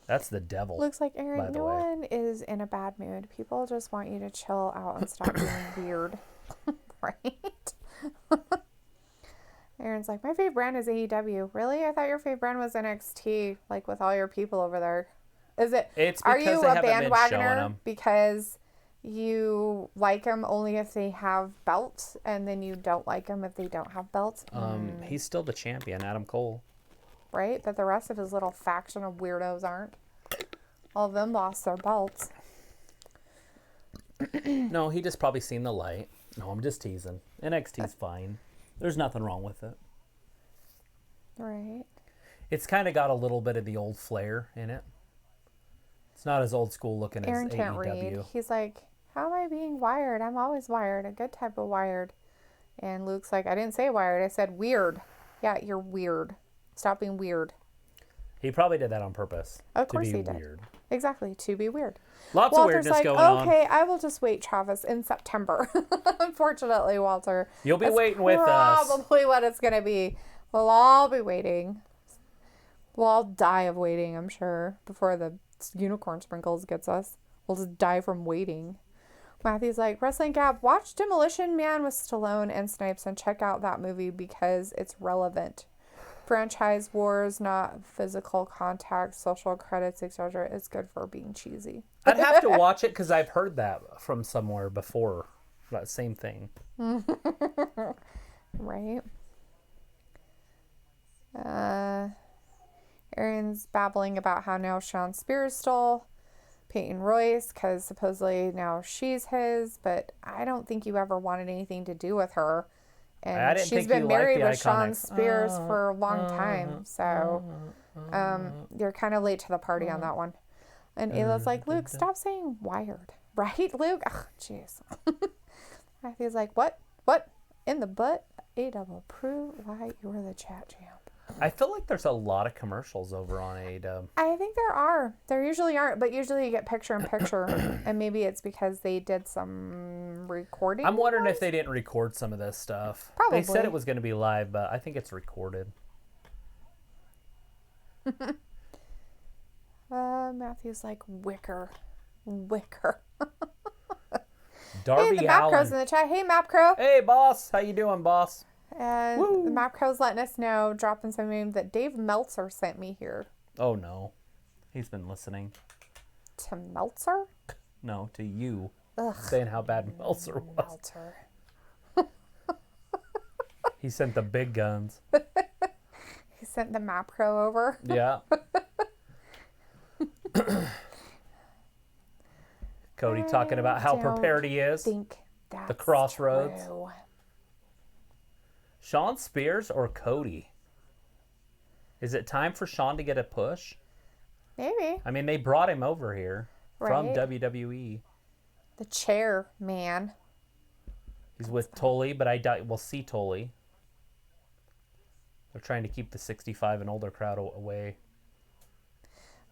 That's the devil. Looks like, Aaron, no one is in a bad mood. People just want you to chill out and stop being weird. Right? Aaron's like, my favorite brand is AEW. Really? I thought your favorite brand was NXT, like with all your people over there. Is it? It's are because you they a haven't been showing bandwagoner them. because you like them only if they have belts, and then you don't like them if they don't have belts? He's still the champion, Adam Cole. Right? But the rest of his little faction of weirdos aren't. All of them lost their belts. No, he just probably seen the light. No, I'm just teasing. NXT's fine. There's nothing wrong with it. Right. It's kind of got a little bit of the old flair in it. It's not as old school looking Aaron as can't AEW. read. He's like, how am I being wired? I'm always wired. A good type of wired. And Luke's like, I didn't say wired. I said weird. Yeah, you're weird. Stop being weird. He probably did that on purpose. Of course to be he did. weird. Exactly, to be weird. Lots Walter's of weirdness like, going on. okay, I will just wait, Travis, in September. Unfortunately, Walter. You'll be that's waiting with us. Probably what it's going to be. We'll all be waiting. We'll all die of waiting, I'm sure, before the unicorn sprinkles gets us. We'll just die from waiting. Matthew's like, Wrestling Gap, watch Demolition Man with Stallone and Snipes and check out that movie because it's relevant. Franchise wars, not physical contact, social credits, etc. It's good for being cheesy. I'd have to watch it because I've heard that from somewhere before. That same thing. Right. Aaron's babbling about how now Sean Spears stole Peyton Royce because supposedly now she's his, but I don't think you ever wanted anything to do with her. And she's been married with Sean Spears for a long time, so you're kind of late to the party on that one. And Ayla's like, Luke, stop saying wired. Right, Luke? Ugh, jeez. Matthew's like, what? What? In the butt? AEW, prove why you're the chat champ. I feel like there's a lot of commercials over on AEW. I think there are. There usually aren't, but usually you get picture in picture, and maybe it's because they did some recording. I'm wondering if they didn't record some of this stuff. Probably. They said it was going to be live, but I think it's recorded. Matthew's like, Wicker. Darby hey, the Allin. Mapcrow's in the chat. Hey, Mapcrow. Hey, boss. How you doing, boss? And Woo. the Mapcrow's letting us know, dropping some name that Dave Meltzer sent me here. Oh, no. He's been listening. To Meltzer? No, to you. Ugh. Saying how bad Meltzer was. Meltzer. He sent the big guns. He sent the Mapcrow over. Yeah. Cody talking about how prepared he is. Think that's The crossroads. true. Sean Spears or Cody? Is it time for Sean to get a push? Maybe. I mean, they brought him over here from Right. WWE. The chair man. He's with Tully, but I doubt we'll see Tully. They're trying to keep the 65 and older crowd away.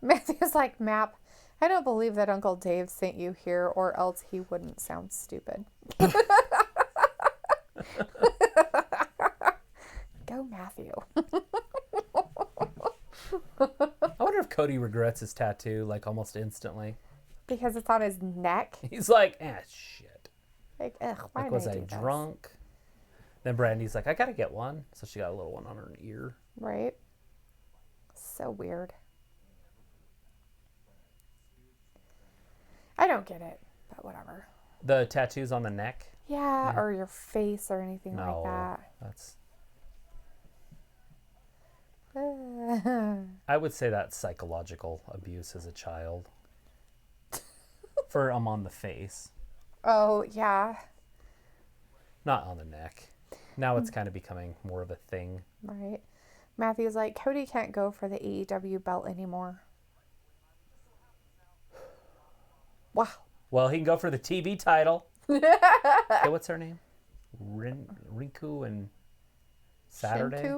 Matthew's like, Map, I don't believe that Uncle Dave sent you here, or else he wouldn't sound stupid. Go, Matthew. I wonder if Cody regrets his tattoo, like, almost instantly. Because it's on his neck. He's like, shit. Like, ugh, why Like, did was I I do this? drunk? Then Brandy's like, I gotta get one. So she got a little one on her ear. Right? So weird. I don't get it, but whatever. The tattoos on the neck? Yeah, or your face or anything like No, that. that's I would say that's psychological abuse as a child. For on the face. Oh, yeah. Not on the neck. Now it's kind of becoming more of a thing. Right. Matthew's like, Cody can't go for the AEW belt anymore. Wow. Well, he can go for the TV title. Hey, what's her name? Rinku and Saturday?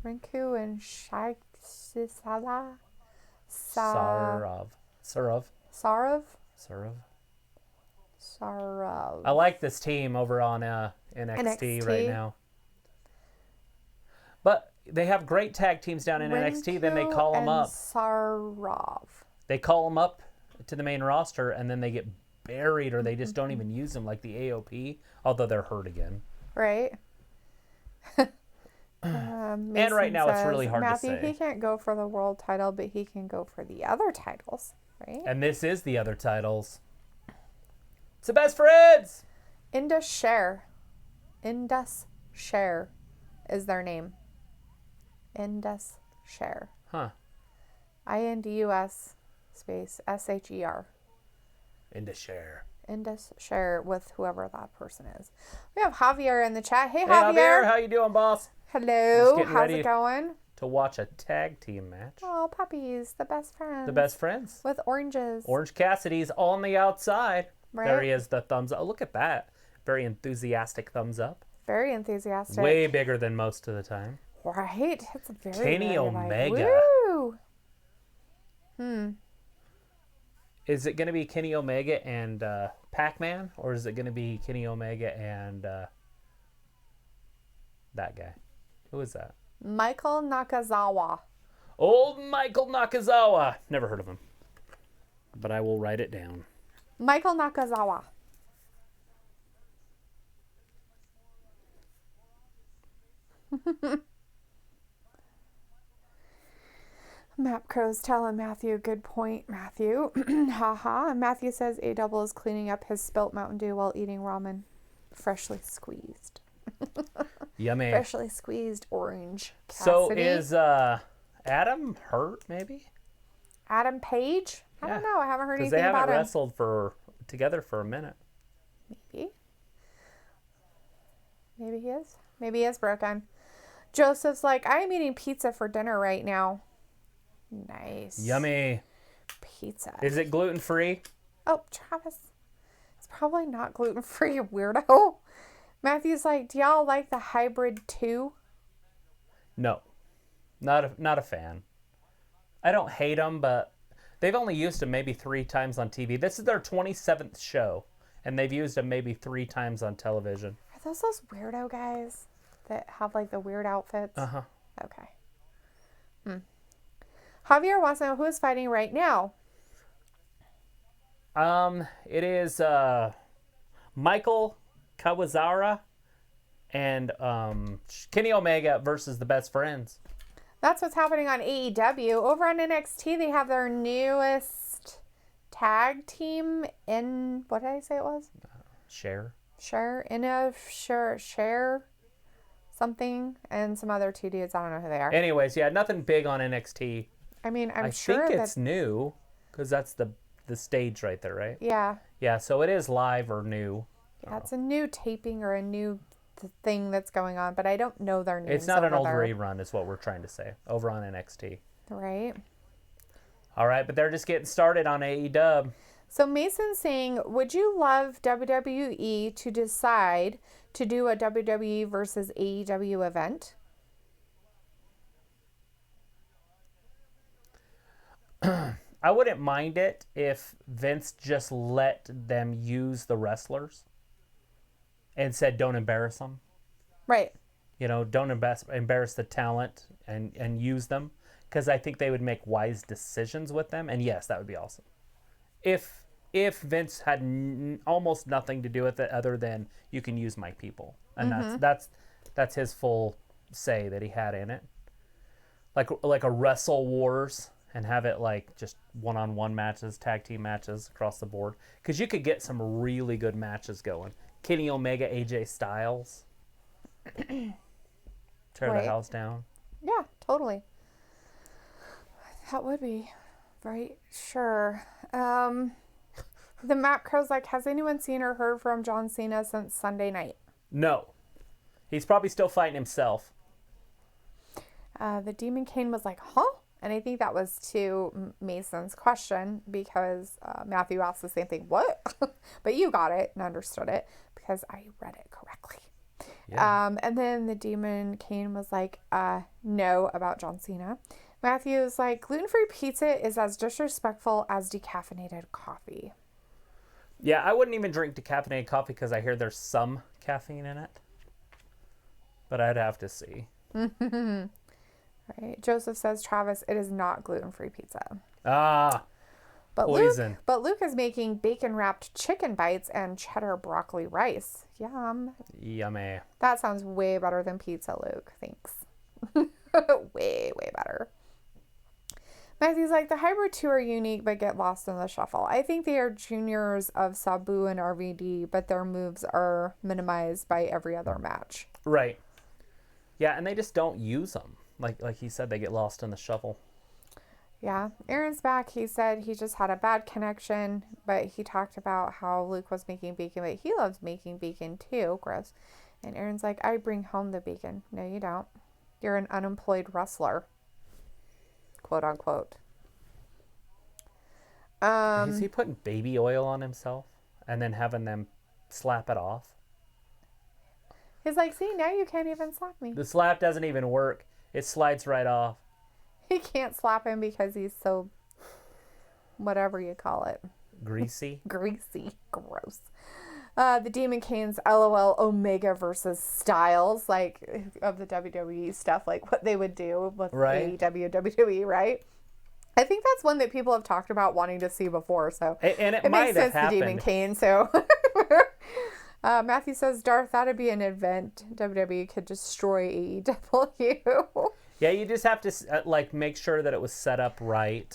Rinku and Shala? Sarav. I like this team over on NXT right now. But they have great tag teams down in NXT. Then they call them up. They call them up to the main roster, and then they get buried, or they just don't even use them, like the AOP. Although they're hurt again. Right. And right now it's really hard to say. Matthew, he can't go for the world title, but he can go for the other titles, right? And this is the other titles. It's the best friends. Indus Sher is their name. Indus Sher. Huh. INDUS space SHER. Indus Sher with whoever that person is. We have Javier in the chat. Hey, Javier. How you doing, boss? Hello. How's it going? To watch a tag team match. Oh, puppies. The best friends. The best friends. With oranges. Orange Cassidy's on the outside. Right. There he is, the thumbs up. Oh, look at that. Very enthusiastic thumbs up. Very enthusiastic. Way bigger than most of the time. Right? It's a very Kenny Omega. Woo! Is it going to be Kenny Omega and Pac-Man? Or is it going to be Kenny Omega and that guy? Who is that? Michael Nakazawa. Old Michael Nakazawa. Never heard of him. But I will write it down. Michael Nakazawa. Map Crow's telling Matthew, good point, Matthew. Haha. Matthew says A-Double is cleaning up his spilt Mountain Dew while eating ramen. Freshly squeezed. Yummy. Freshly squeezed orange. Cassidy. So is Adam hurt, maybe? Adam Page? I don't know. I haven't heard anything about him. Because they haven't wrestled together for a minute. Maybe. Maybe he is. Maybe he is broken. Joseph's like, I'm eating pizza for dinner right now. Nice. Yummy. Pizza. Is it gluten-free? Oh, Travis. It's probably not gluten-free, you weirdo. Matthew's like, do y'all like the hybrid too? No. Not a fan. I don't hate them, but they've only used them maybe 3 times on TV. This is their 27th show, and they've used them maybe 3 times on television. Are those weirdo guys that have like the weird outfits? Uh-huh. Okay. Javier wants to know who is fighting right now. It is Michael Kawazara and Kenny Omega versus the Best Friends. That's what's happening on AEW. Over on NXT, they have their newest tag team in, what did I say it was? Share something, and some other 2 dudes. I don't know who they are. Anyways, yeah, nothing big on NXT. I mean, I think it's new because that's the stage right there, right? Yeah. Yeah, so it is live or new. Yeah, it's a new taping or a new thing that's going on, but I don't know their names. It's not an old rerun, is what we're trying to say, over on NXT. Right. All right, but they're just getting started on AEW. So Mason's saying, would you love WWE to decide to do a WWE versus AEW event? I wouldn't mind it if Vince just let them use the wrestlers and said, don't embarrass them. Right. You know, don't embarrass the talent and use them, because I think they would make wise decisions with them. And yes, that would be awesome. If Vince had almost nothing to do with it other than you can use my people. And that's his full say that he had in it. Like a Wrestle Wars, and have it like just one-on-one matches, tag team matches across the board. Because you could get some really good matches going. Kenny Omega, AJ Styles. Tear the house down. Yeah, totally. That would be. Right? Sure. The Matt Crow's like, has anyone seen or heard from John Cena since Sunday night? No. He's probably still fighting himself. The Demon King was like, huh? And I think that was to Mason's question because Matthew asked the same thing. What? But you got it and understood it because I read it correctly. Yeah. And then the Demon King was like, no, about John Cena. Matthew's like, gluten-free pizza is as disrespectful as decaffeinated coffee. Yeah, I wouldn't even drink decaffeinated coffee because I hear there's some caffeine in it. But I'd have to see. Right. Joseph says, Travis, it is not gluten-free pizza. Ah, but poison. Luke is making bacon-wrapped chicken bites and cheddar broccoli rice. Yum. Yummy. That sounds way better than pizza, Luke. Thanks. Way, way better. Matthew's like, the hybrid two are unique but get lost in the shuffle. I think they are juniors of Sabu and RVD, but their moves are minimized by every other match. Right. Yeah, and they just don't use them. Like he said, they get lost in the shuffle. Yeah. Aaron's back. He said he just had a bad connection, but he talked about how Luke was making bacon, but he loves making bacon too. Gross. And Aaron's like, I bring home the bacon. No, you don't. You're an unemployed wrestler. Quote unquote. Is he putting baby oil on himself and then having them slap it off? He's like, see, now you can't even slap me. The slap doesn't even work. It slides right off. He can't slap him because he's so, whatever you call it. Greasy? Greasy. Gross. The Demon Kings, LOL, Omega versus Styles, like, of the WWE stuff, like what they would do with AEW, WWE, right? I think that's one that people have talked about wanting to see before, so and it makes might have sense, happened. The Demon King, so... Matthew says, Darth, that'd be an event WWE could destroy AEW. Yeah, you just have to make sure that it was set up right.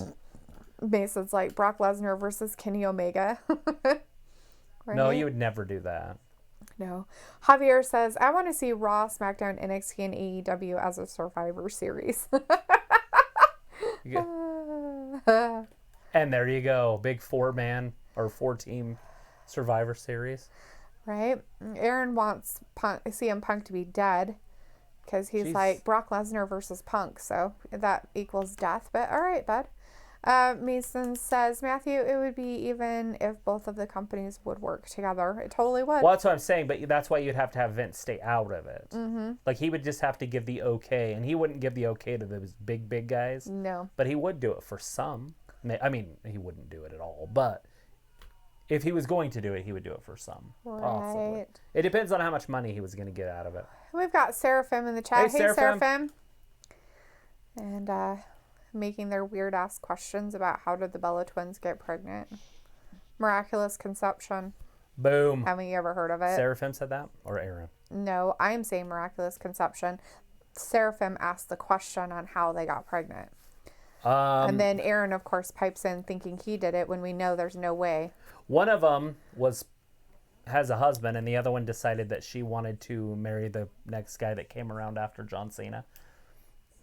Mason's like Brock Lesnar versus Kenny Omega. Right? No, you would never do that. No. Javier says, I want to see Raw, SmackDown, NXT, and AEW as a Survivor Series. And there you go. Big 4-man or 4-team Survivor Series. Right? Aaron wants CM Punk to be dead because he's like Brock Lesnar versus Punk. So that equals death. But all right, bud. Mason says, Matthew, it would be even if both of the companies would work together. It totally would. Well, that's what I'm saying, but that's why you'd have to have Vince stay out of it. Mm-hmm. Like, he would just have to give the okay, and he wouldn't give the okay to those big guys. No. But he would do it for some. I mean, he wouldn't do it at all, but if he was going to do it, he would do it for some. Right. Possibly. It depends on how much money he was going to get out of it. We've got Seraphim in the chat. Hey Seraphim. And, making their weird-ass questions about how did the Bella twins get pregnant. Miraculous conception. Boom. Haven't you ever heard of it? Seraphim said that? Or Aaron? No, I'm saying miraculous conception. Seraphim asked the question on how they got pregnant. And then Aaron, of course, pipes in thinking he did it when we know there's no way. One of them has a husband, and the other one decided that she wanted to marry the next guy that came around after John Cena.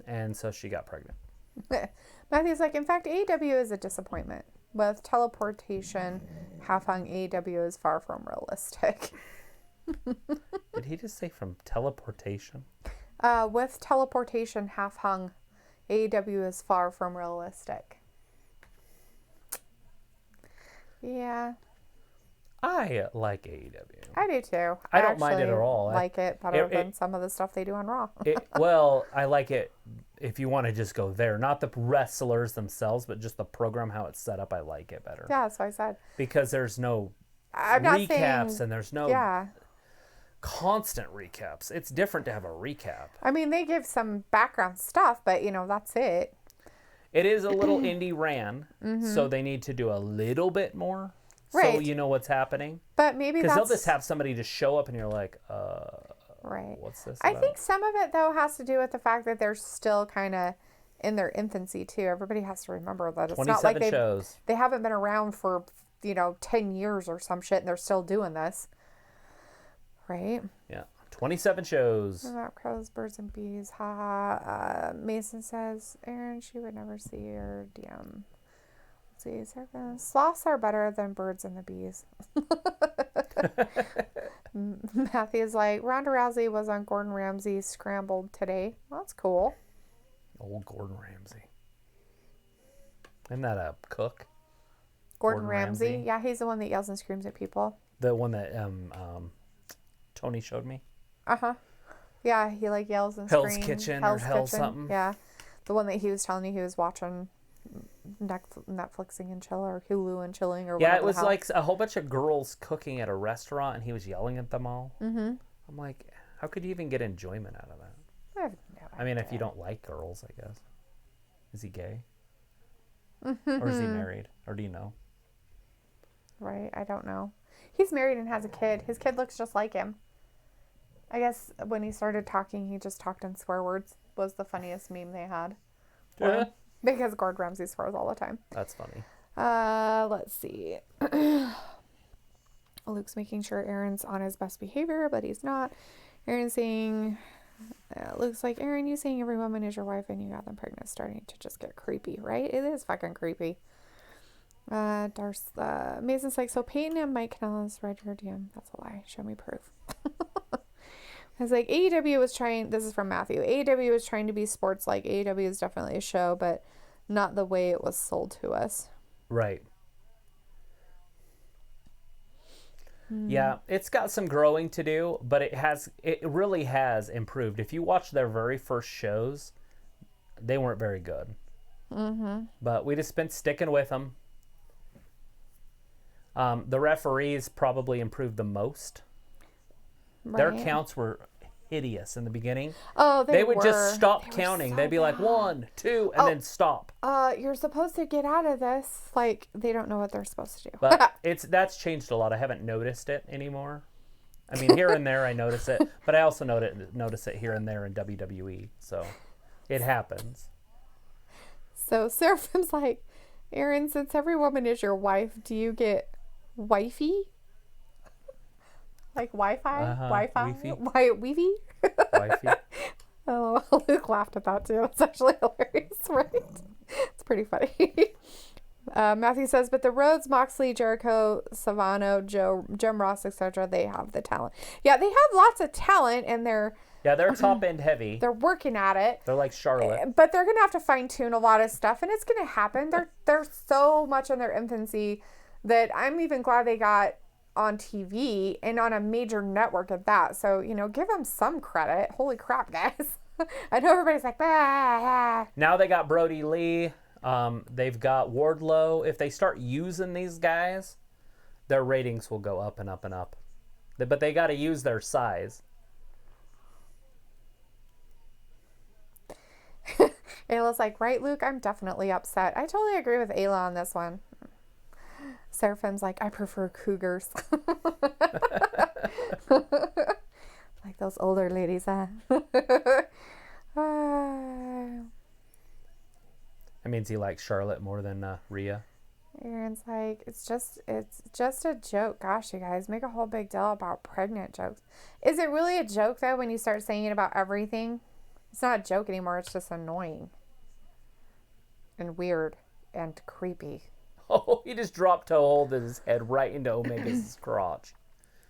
And so she got pregnant. Matthew's like, in fact, AEW is a disappointment. With teleportation, half-hung AEW is far from realistic. Did he just say from teleportation? With teleportation, half-hung, AEW is far from realistic. Yeah. I like AEW. I do too. I don't mind it at all. I like it better than some of the stuff they do on Raw. Well, I like it if you want to just go there. Not the wrestlers themselves, but just the program, how it's set up. I like it better. Yeah, that's what I said. Because there's no recaps and there's no constant recaps. It's different to have a recap. I mean, they give some background stuff, but, that's it. It is a little indie ran, so they need to do a little bit more. Right. So you know what's happening. But maybe because they'll just have somebody just show up and you're like, right. What's this about? I think some of it, though, has to do with the fact that they're still kind of in their infancy, too. Everybody has to remember that. It's not like they haven't been around for, 10 years or some shit, and they're still doing this. Right? Yeah. 27 shows. About crows, birds, and bees. Ha ha. Mason says, Aaron, she would never see her DM. Let's see. Sloths are better than birds and the bees. Matthew's like, Ronda Rousey was on Gordon Ramsay's Scrambled today. Well, that's cool. Old Gordon Ramsay. Isn't that a cook? Gordon Ramsay? Yeah, he's the one that yells and screams at people. The one that Tony showed me? Uh-huh. Yeah, he like yells and Hell's screams. Kitchen or Hell something. Yeah. The one that he was telling you he was watching Netflixing and chill or Hulu and chilling or whatever. Yeah, it was like a whole bunch of girls cooking at a restaurant and he was yelling at them all. Mm-hmm. I'm like, how could you even get enjoyment out of that? I have no idea. I mean, if you don't like girls, I guess. Is he gay? Or is he married? Or do you know? Right, I don't know. He's married and has a kid. His kid looks just like him. I guess when he started talking, he just talked in swear words. Was the funniest meme they had. Yeah. Because Gordon Ramsay swears all the time. That's funny. Let's see. Luke's making sure Aaron's on his best behavior, but he's not. Aaron's saying, Luke's like, Aaron, you saying every woman is your wife and you got them pregnant, starting to just get creepy, right? It is fucking creepy. Mason's like, so Peyton and Mike Kanellis read your DM. That's a lie. Show me proof. I was like, AEW was trying, this is from Matthew, AEW was trying to be sports like. AEW is definitely a show, but not the way it was sold to us. Right. Yeah, it's got some growing to do, but it really has improved. If you watch their very first shows, they weren't very good. Mm-hmm. But we just been sticking with them. The referees probably improved the most. Right. Their counts were hideous in the beginning. Oh, they would just stop counting. So they'd be like 1, 2, and then stop. You're supposed to get out of this. Like, they don't know what they're supposed to do. But that's changed a lot. I haven't noticed it anymore. I mean, here and there I notice it, but I also notice it here and there in WWE. So it happens. So Seraphim's like, Aaron, since every woman is your wife, do you get wifey? Like Wi-Fi? Wi-Fi? Weefy? Wifey. Oh, Luke laughed at that too. It's actually hilarious, right? It's pretty funny. Matthew says, but the Rhodes, Moxley, Jericho, Savano, Jim Ross, etc., they have the talent. Yeah, they have lots of talent, and they're top end heavy. They're working at it. They're like Charlotte. But they're going to have to fine tune a lot of stuff, and it's going to happen. They're so much in their infancy that I'm even glad they got on TV and on a major network at that. So, give them some credit. Holy crap, guys. I know everybody's like, bah. Now they got Brody Lee. They've got Wardlow. If they start using these guys, their ratings will go up and up and up. But they got to use their size. Ayla's like, right, Luke? I'm definitely upset. I totally agree with Ayla on this one. Seraphim's like, I prefer cougars. Like those older ladies, huh? That means he likes Charlotte more than Rhea. Aaron's like, it's just a joke. Gosh, you guys, make a whole big deal about pregnant jokes. Is it really a joke, though, when you start saying it about everything? It's not a joke anymore. It's just annoying and weird and creepy. Oh, he just dropped to hold his head right into Omega's crotch.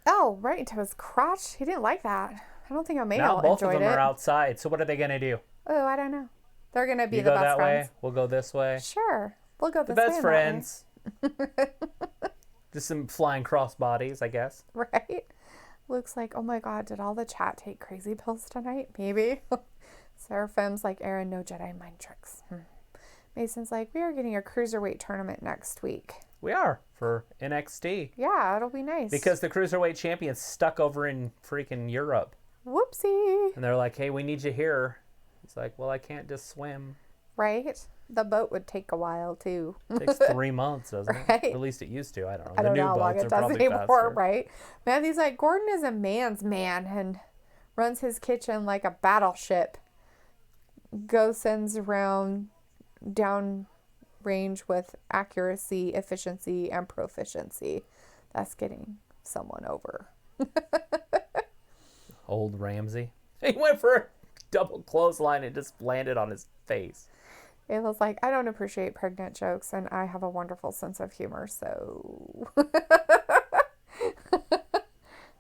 Oh, right into his crotch? He didn't like that. I don't think Omega now enjoyed it. Both of them are outside, so what are they going to do? Oh, I don't know. They're going to be you the go best that friends. way, we'll go this way. Sure. We'll go this the way. best friends. Just some flying cross bodies, I guess. Right? Luke's like, oh my God, did all the chat take crazy pills tonight? Maybe. Seraphim's like, Aaron, no Jedi mind tricks. Mason's like, we are getting a cruiserweight tournament next week. We are, for NXT. Yeah, it'll be nice. Because the cruiserweight champion's stuck over in freaking Europe. Whoopsie. And they're like, hey, we need you here. He's like, well, I can't just swim. Right? The boat would take a while, too. It takes 3 months, doesn't it? Right? At least it used to. I don't know. I don't know new how long boats it are does probably anymore, faster. right? Matthew's like, Gordon is a man's man and runs his kitchen like a battleship. Go sends around down range with accuracy, efficiency, and proficiency. That's getting someone over. Old Ramsey. He went for a double clothesline and just landed on his face. Ayla's like, I don't appreciate pregnant jokes, and I have a wonderful sense of humor, so...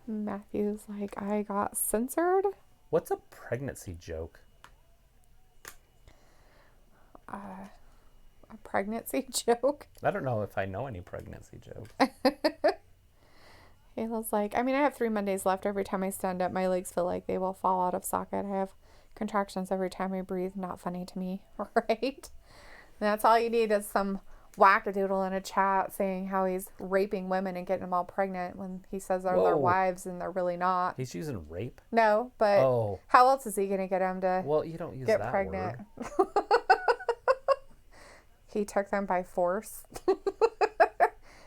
Matthew's like, I got censored? What's a pregnancy joke? A pregnancy joke? I don't know if I know any pregnancy jokes. Ayla's like, I mean, I have 3 Mondays left. Every time I stand up, my legs feel like they will fall out of socket. I have contractions every time I breathe. Not funny to me, right? And that's all you need is some wackadoodle in a chat saying how he's raping women and getting them all pregnant when he says they're their wives and they're really not. He's using rape? No, but how else is he going to get them to you don't use get that pregnant? word. He took them by force.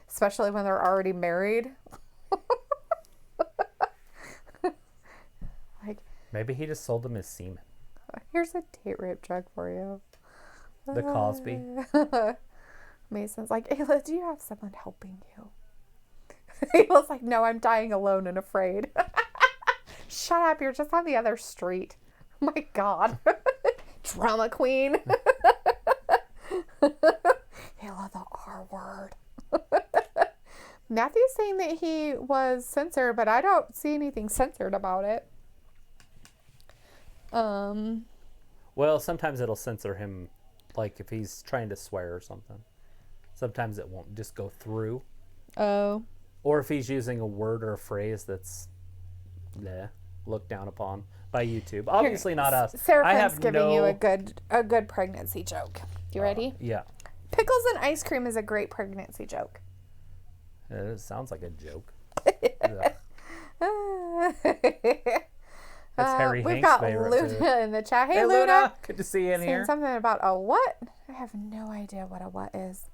Especially when they're already married. Like, maybe he just sold them his semen. Here's a date rape joke for you. The Cosby. Mason's like, Ayla, do you have someone helping you? Ayla's like, no, I'm dying alone and afraid. Shut up, you're just on the other street. Oh my God. Drama queen. Ayla, the R word. Matthew's saying that he was censored, but I don't see anything censored about it. Well, sometimes it'll censor him, like if he's trying to swear or something. Sometimes it won't just go through. Oh. Or if he's using a word or a phrase that's looked down upon by YouTube. Obviously not us. Seraphim's giving you a good pregnancy joke. You ready? Yeah. Pickles and ice cream is a great pregnancy joke. It sounds like a joke. That's Harry We've Hank's got favorite Luna too. in the chat. Hey, Luna. Good to see you in here. Saying something about a what? I have no idea what a what is.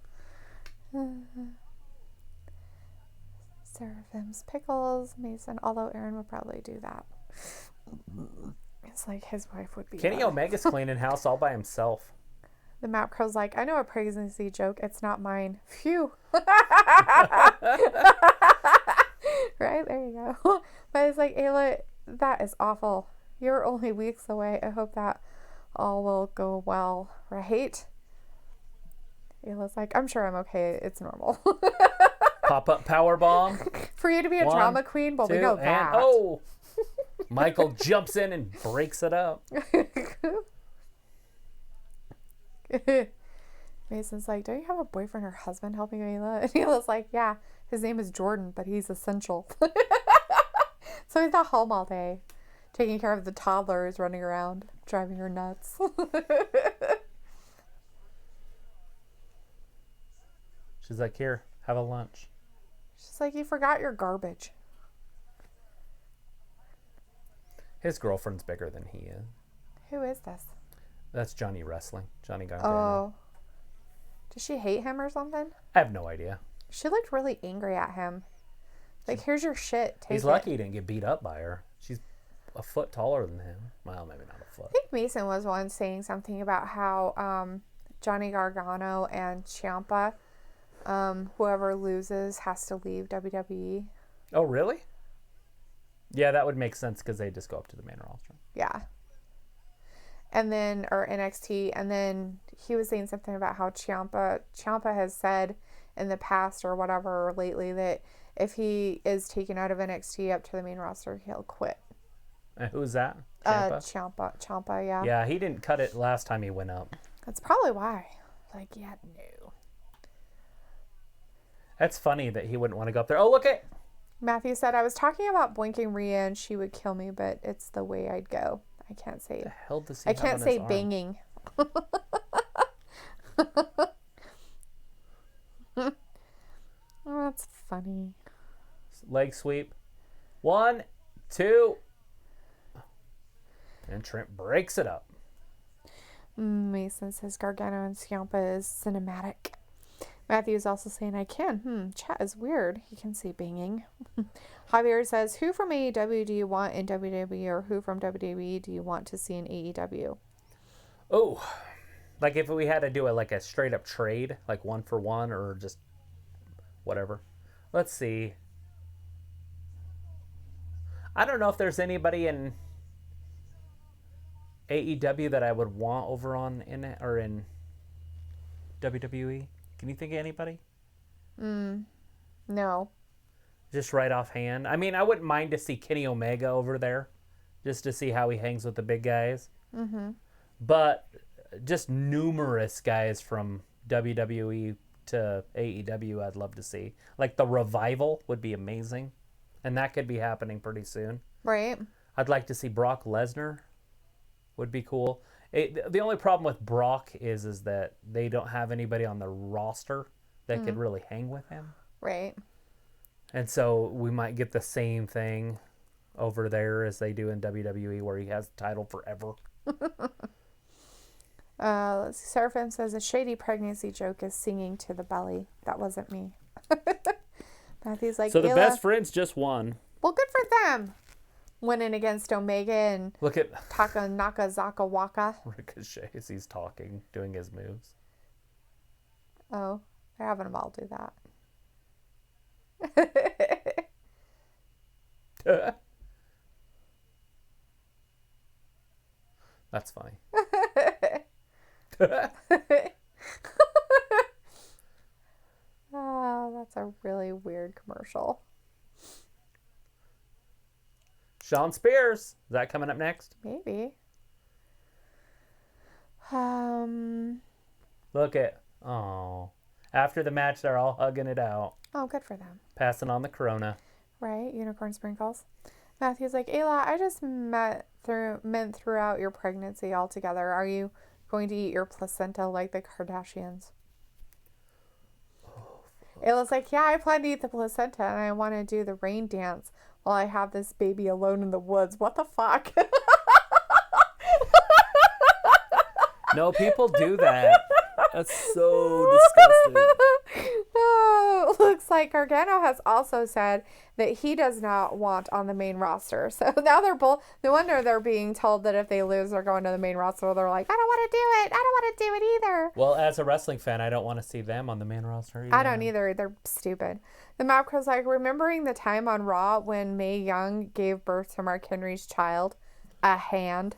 Seraphim's pickles, Mason, although Aaron would probably do that. It's like his wife would be. Kenny Omega's cleaning house all by himself. The Map Crow's like, I know a pregnancy joke. It's not mine. Phew. Right? There you go. But it's like, Ayla, that is awful. You're only weeks away. I hope that all will go well, right? Ayla's like, I'm sure I'm okay. It's normal. Pop-up power bomb. For you to be a drama queen, well, we know that. And, Michael jumps in and breaks it up. Mason's like, don't you have a boyfriend or husband helping Ayla? And Ayla's like, yeah, his name is Jordan, but he's essential. So he's at home all day, taking care of the toddlers running around, driving her nuts. She's like, here, have a lunch. She's like, you forgot your garbage. His girlfriend's bigger than he is. Who is this? That's Johnny Wrestling. Johnny Gargano. Oh. Does she hate him or something? I have no idea. She looked really angry at him. Like, here's your shit. Take He's lucky he didn't get beat up by her. She's a foot taller than him. Well, maybe not a foot. I think Mason was once saying something about how Johnny Gargano and Ciampa, whoever loses has to leave WWE. Oh, really? Yeah, that would make sense because they just go up to the main roster. Yeah. And then, or NXT, and then he was saying something about how Ciampa has said in the past or whatever, or lately, that if he is taken out of NXT up to the main roster, he'll quit. Who's that? Ciampa, yeah. Yeah, he didn't cut it last time he went up. That's probably why. Like, yeah, no. That's funny that he wouldn't want to go up there. Oh, look at... Matthew said, I was talking about boinking Rhea and she would kill me, but it's the way I'd go. I can't say. What the hell does he I have can't on say his arm? banging. Oh, that's funny. Leg sweep. 1, 2. And Trent breaks it up. Mason says Gargano and Ciampa is cinematic. Matthew's also saying, I can. Chat is weird. He can say banging. Javier says, who from AEW do you want in WWE, or who from WWE do you want to see in AEW? Oh, like if we had to do a straight up trade, like 1 for 1 or just whatever. Let's see. I don't know if there's anybody in AEW that I would want over on in WWE. Can you think of anybody? No. Just right offhand. I mean, I wouldn't mind to see Kenny Omega over there, just to see how he hangs with the big guys. Mm-hmm. But just numerous guys from WWE to AEW I'd love to see. Like the Revival would be amazing. And that could be happening pretty soon. Right. I'd like to see Brock Lesnar. Would be cool. The only problem with Brock is that they don't have anybody on the roster that could really hang with him. Right. And so we might get the same thing over there as they do in WWE, where he has the title forever. Let's see. Seraphim says a shady pregnancy joke is singing to the belly. That wasn't me. Matthew's like, so the best friends just won. Well, good for them. Winning against Omega and Look at Taka Naka Zaka Waka. Ricochet as he's talking, doing his moves. Oh, they're having them all do that. That's funny. Oh, that's a really weird commercial. Sean Spears. Is that coming up next? Maybe. Look at, after the match, they're all hugging it out. Oh, good for them. Passing on the Corona. Right, unicorn sprinkles. Matthew's like, Ayla, I just meant throughout your pregnancy altogether. Are you going to eat your placenta like the Kardashians? Ayla's like, yeah, I plan to eat the placenta and I want to do the rain dance while I have this baby alone in the woods. What the fuck? No, people do that. That's so disgusting. Oh, looks like Gargano has also said that he does not want on the main roster. So now they're both, no wonder they're being told that if they lose, they're going to the main roster. They're like, I don't want to do it. I don't want to do it either. Well, as a wrestling fan, I don't want to see them on the main roster either. I don't either. They're stupid. The map crew's like, remembering the time on Raw when Mae Young gave birth to Mark Henry's child? A hand.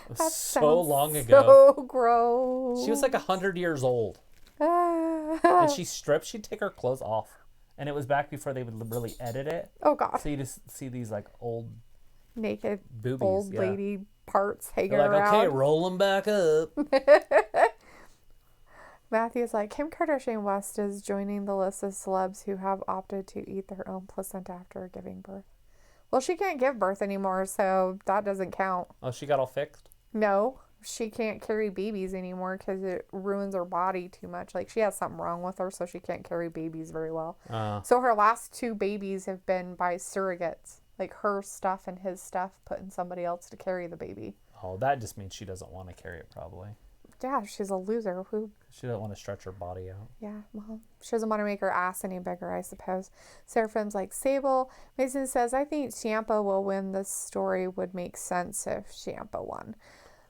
That so long ago. So gross. She was like 100 years old. And she stripped. She'd take her clothes off. And it was back before they would really edit it. Oh, God. So you just see these like old naked boobies, old lady parts hanging They're like, around. okay, roll them back up. Matthew's like, Kim Kardashian West is joining the list of celebs who have opted to eat their own placenta after giving birth. Well, she can't give birth anymore, so that doesn't count. Oh, she got all fixed? No, she can't carry babies anymore because it ruins her body too much. Like, she has something wrong with her, so she can't carry babies very well. So her last 2 babies have been by surrogates. Like, her stuff and his stuff put in somebody else to carry the baby. Oh, that just means she doesn't want to carry it, probably. Yeah, she's a loser. She doesn't want to stretch her body out. Yeah, well, she doesn't want to make her ass any bigger, I suppose. Seraphim's like, Sable. Mason says, I think Ciampa will win. This story would make sense if Ciampa won.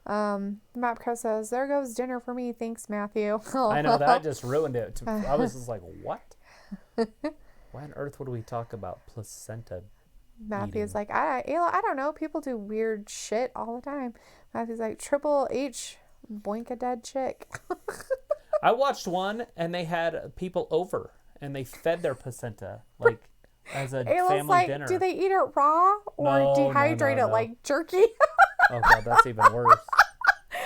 Mapco says, there goes dinner for me. Thanks, Matthew. I know, that just ruined it. I was just like, what? Why on earth would we talk about placenta Matthew's eating? like, I don't know. People do weird shit all the time. Matthew's like, Triple H, boink a dead chick. I watched one, and they had people over, and they fed their placenta, like, as a family like, dinner. Do they eat it raw or dehydrate it like jerky? Oh, God, that's even worse.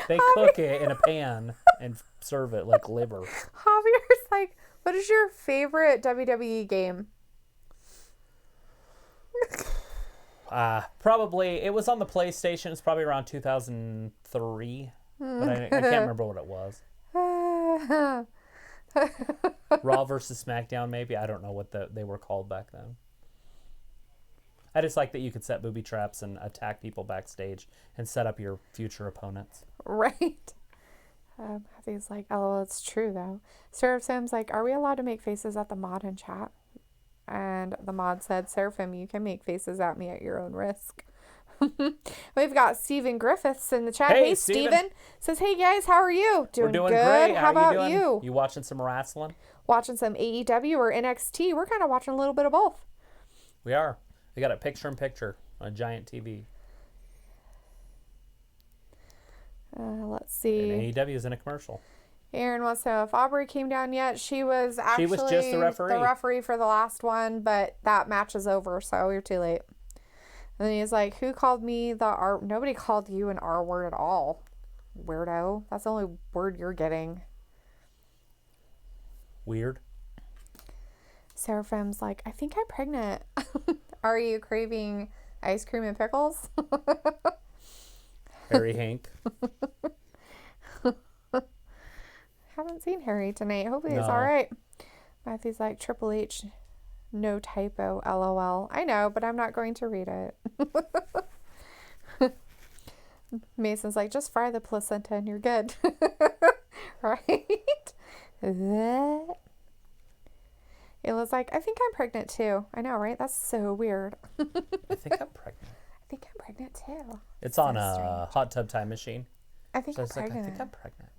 They cook it in a pan and serve it like liver. Javier's like, what is your favorite WWE game? Probably, it was on the PlayStation. It's probably around 2003. But I can't remember what it was. Raw versus SmackDown, maybe. I don't know what they were called back then. I just like that you could set booby traps and attack people backstage and set up your future opponents. Right. He's like, oh, it's true, though. Seraphim's like, are we allowed to make faces at the mod in chat? And the mod said, Seraphim, you can make faces at me at your own risk. We've got Stephen Griffiths in the chat. Hey, Stephen. Says, hey, guys, how are you? We're doing good. Great. How about you? You watching some wrestling? Watching some AEW or NXT? We're kind of watching a little bit of both. We are. They got a picture-in-picture on a giant TV. Let's see. And AEW is in a commercial. Aaron wants to know if Aubrey came down yet. She was actually just the referee for the last one, but that match is over, so you're too late. And then he's like, who called me the R? Nobody called you an R word at all, weirdo. That's the only word you're getting. Weird. Seraphim's like, I think I'm pregnant. Are you craving ice cream and pickles? Harry Hank. Haven't seen Harry tonight. Hopefully he's all right. Matthew's like, Triple H, no typo, LOL. I know, but I'm not going to read it. Mason's like, just fry the placenta and you're good. Right? Ayla's like, I think I'm pregnant too. I know, right? That's so weird. I think I'm pregnant. I think I'm pregnant too. It's on a hot tub time machine. I think So I'm it's like, pregnant. I think I'm pregnant.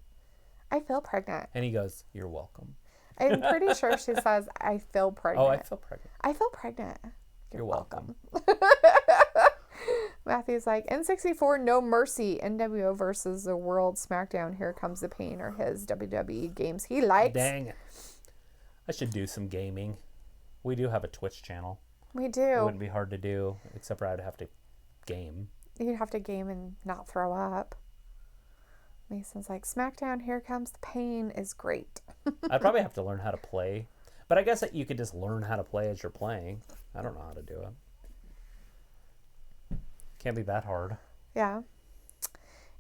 I feel pregnant. And he goes, you're welcome. I'm pretty sure she says, I feel pregnant. Oh, I feel pregnant. I feel pregnant. You're welcome. Matthew's like, N64, No Mercy, NWO versus the World SmackDown, Here Comes the Pain are his WWE games he likes. Dang it. I should do some gaming. We do have a Twitch channel. We It do. wouldn't be hard to do, except for I'd have to game. You'd have to game and not throw up. Mason's like, SmackDown, Here Comes the Pain is great. I'd probably have to learn how to play. But I guess that you could just learn how to play as you're playing. I don't know how to do it. Can't be that hard. Yeah.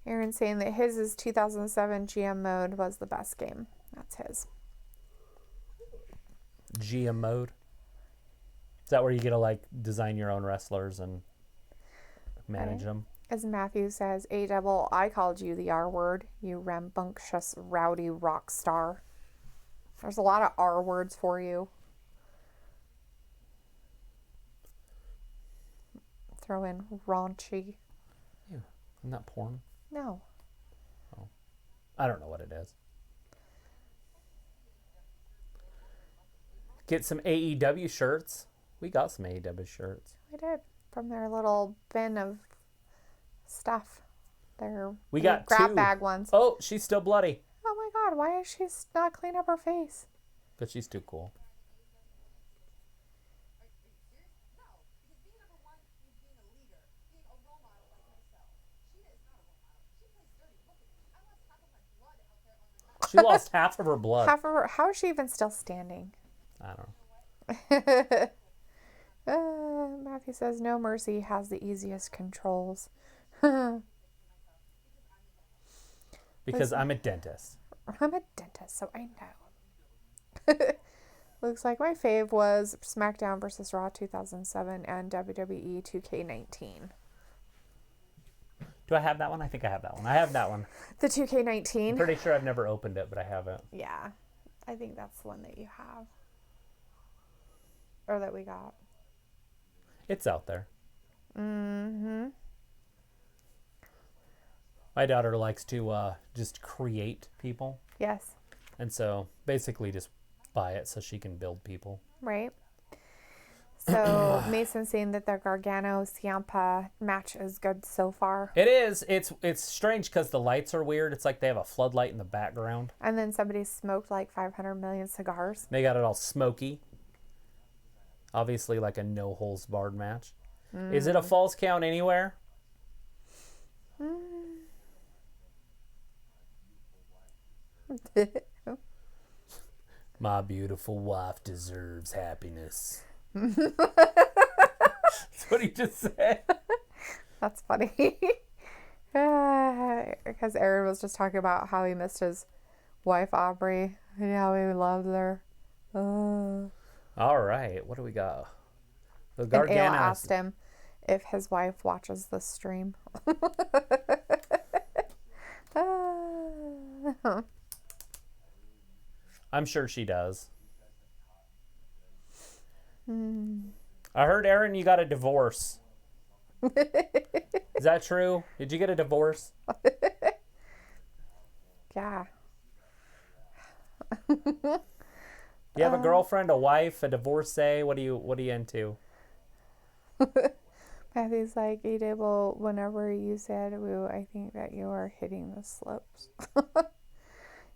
Aaron's saying that his is 2007 GM mode was the best game. That's his. GM mode? Is that where you get to like design your own wrestlers and manage them? As Matthew says, A-double, I called you the R word, you rambunctious, rowdy rock star. There's a lot of R words for you. Throw in raunchy. Yeah. Isn't that porn? No. Oh. I don't know what it is. Get some AEW shirts. We got some AEW shirts. We did. From their little bin of stuff. Their We got grab two. bag ones. Oh, she's still bloody. Oh my god, why is she not clean up her face? Because she's too cool. She lost half of her blood. Half of her, how is she even still standing? I don't know. Matthew says, No Mercy has the easiest controls. Because I'm a dentist. I'm a dentist, so I know. Looks like my fave was SmackDown vs. Raw 2007 and WWE 2K19. Do I have that one? I think I have that one. I have that one. The 2K19? I'm pretty sure I've never opened it, but I haven't. Yeah. I think that's the one that you have. Or that we got. It's out there. Mm-hmm. My daughter likes to just create people. Yes. And so basically just buy it so she can build people. Right. So Mason's saying that the Gargano Ciampa match is good so far. It is. It's strange because the lights are weird. It's like they have a floodlight in the background. And then somebody smoked like 500 million cigars. They got it all smoky. Obviously like a no holds barred match. Is it a false count anywhere? My beautiful wife deserves happiness. That's what he just said. That's funny. Because Aaron was just talking about how he missed his wife Aubrey and how he loved her. All right, what do we got? The And Gargano Ayla asked him if his wife watches this stream. I'm sure she does. I heard, Aaron, you got a divorce. Is that true? Did you get a divorce? Yeah. Do you have a girlfriend, a wife, a divorcee? What are you into? Matthew's like, A-Double, whenever you said woo, I think that you are hitting the slopes.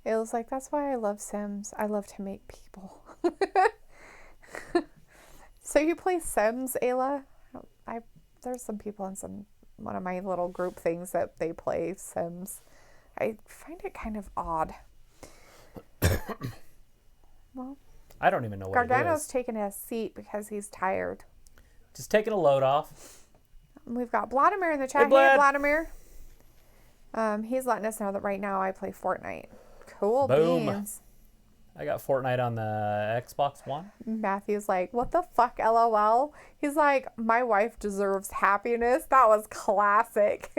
It was like, that's why I love Sims. I love to make people. So you play Sims, Ayla? There's some people in one of my little group things that they play Sims. I find it kind of odd. Well, I don't even know what Gargano's it is. taking a seat because he's tired. Just taking a load off. We've got Vladimir in the chat. Hey, Hey, Vladimir. He's letting us know that right now I play Fortnite. Cool Boom. beans. I got Fortnite on the Xbox One. Matthew's like, what the fuck, LOL? He's like, my wife deserves happiness. That was classic.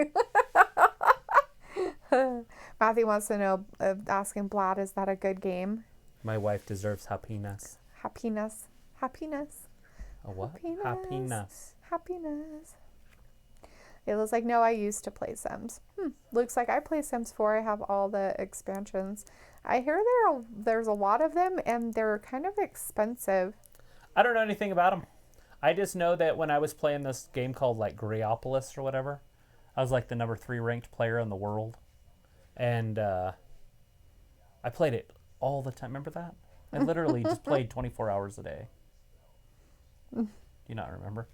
Matthew wants to know, asking Vlad, is that a good game? My wife deserves happiness. Happiness. Happiness. A what? Happiness. Happiness. It was like, no, I used to play Sims. Looks like I play Sims 4. I have all the expansions. I hear there's a lot of them, and they're kind of expensive. I don't know anything about them. I just know that when I was playing this game called like Greopolis or whatever, I was like the number 3 ranked player in the world. And I played it all the time. Remember that? I literally just played 24 hours a day. Do you not remember?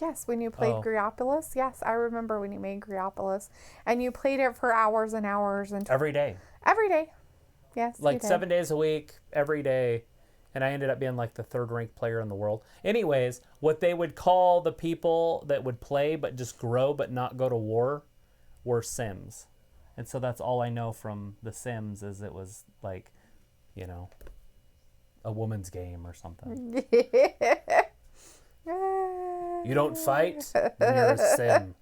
Yes, when you played Greopolis. Yes, I remember when you made Greopolis. And you played it for hours and hours. Every day. Every day. Yes, like 7 days a week, every day. And I ended up being like the 3rd ranked player in the world. Anyways, what they would call the people that would play but just grow but not go to war were Sims. And so that's all I know from The Sims is it was like, you know, a woman's game or something. You don't fight, then you're a Sim.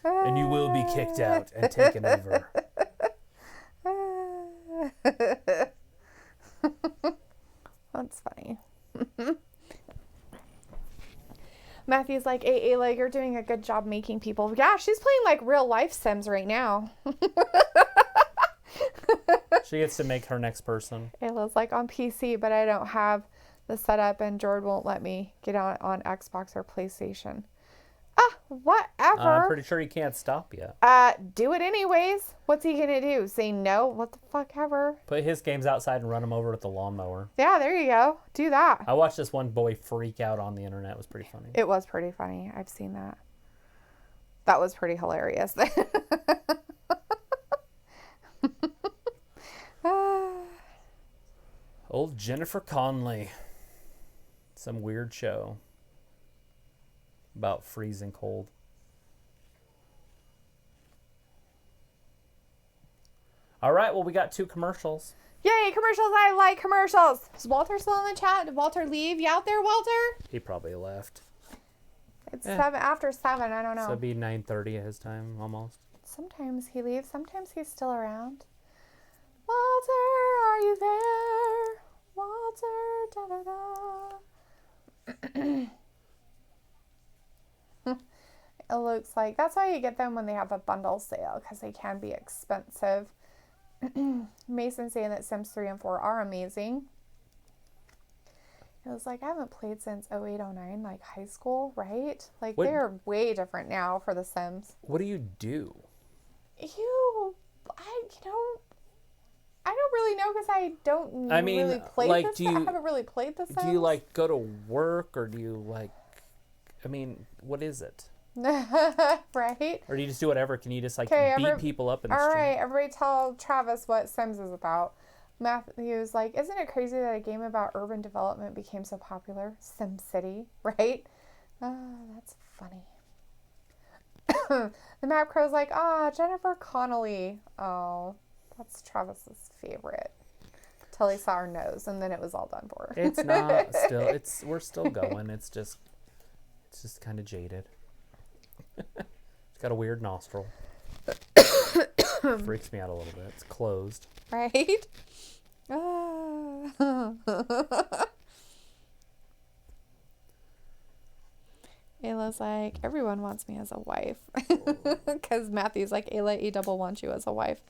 And you will be kicked out and taken over. That's funny. Matthew's like, hey, Ayla, you're doing a good job making people. Yeah, she's playing like real life Sims right now. She gets to make her next person. Ayla's like, on PC, but I don't have the setup, and George won't let me get on Xbox or PlayStation. Whatever. I'm pretty sure he can't stop you. Do it anyways. What's he gonna do? Say no? What the fuck ever? Put his games outside and run him over with the lawnmower. Yeah, there you go. Do that. I watched this one boy freak out on the internet. It was pretty funny. It was pretty funny. I've seen that. That was pretty hilarious. Old Jennifer Connelly. Some weird show about freezing cold. All right, well, we got 2 commercials. Yay, commercials. I like commercials. Is Walter still in the chat? Did Walter leave? You out there, Walter? He probably left. It's 7 I don't know. So it'd be 9:30 at his time, almost. Sometimes he leaves. Sometimes he's still around. Walter, are you there? Walter, da-da-da. It looks like that's why you get them when they have a bundle sale, because they can be expensive. Mason saying that Sims 3 and 4 are amazing. It was like, I haven't played since 0809, like high school, right? Like, they're way different now for the Sims. What do you do? I don't really know, because I don't really play this. I haven't really played the Sims. Do you, like, go to work, or do you, like, what is it? Right? Or do you just do whatever? Can you just, like, beat people up in the street? All right, everybody tell Travis what Sims is about. Matthew's like, isn't it crazy that a game about urban development became so popular? Sim City, right? That's funny. The Map Crow's like, Jennifer Connelly. Oh, that's Travis's favorite. Till he saw her nose, and then it was all done for her. It's not still. We're still going. It's just kind of jaded. It's got a weird nostril. Freaks me out a little bit. It's closed. Right? Ayla's like, everyone wants me as a wife. Because Matthew's like, Ayla, A-Double wants you as a wife.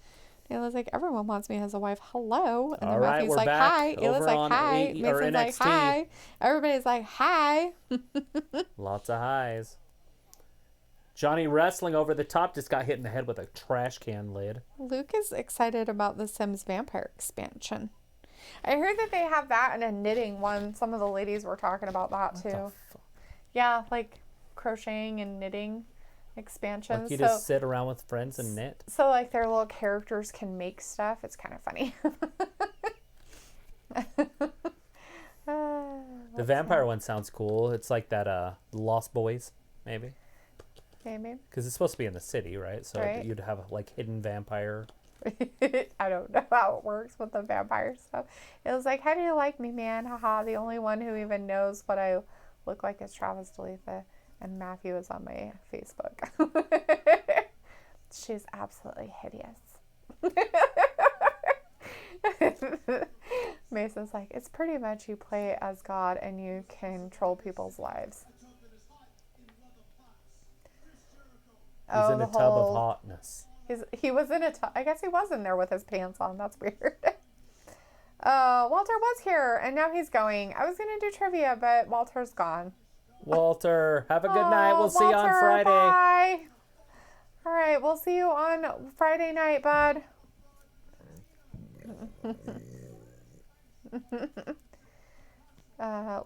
Ayla's like, everyone wants me as a wife. Hello. And then Matthew's like, hi. Ayla's like, hi. Mason's like, hi. Everybody's like, hi. Lots of highs. Johnny wrestling over the top, just got hit in the head with a trash can lid. Luke is excited about the Sims Vampire expansion. I heard that they have that and a knitting one. Some of the ladies were talking about that too. Yeah, like crocheting and knitting expansions. Like you just sit around with friends and knit? So like their little characters can make stuff. It's kind of funny. The vampire one sounds cool. It's like that Lost Boys, maybe. Maybe. Because it's supposed to be in the city, right? So you'd have like hidden vampire. I don't know how it works with the vampire stuff. It was like, how do you like me, man? Haha. The only one who even knows what I look like is Travis Dalitha. And Matthew is on my Facebook. She's absolutely hideous. Mason's like, it's pretty much you play as God and you control people's lives. He's in a tub of hotness. He was in a tub. I guess he was in there with his pants on. That's weird. Walter was here and now he's going. I was going to do trivia, but Walter's gone. Walter, have a good night. We'll see you on Friday. Bye. All right, we'll see you on Friday night, bud.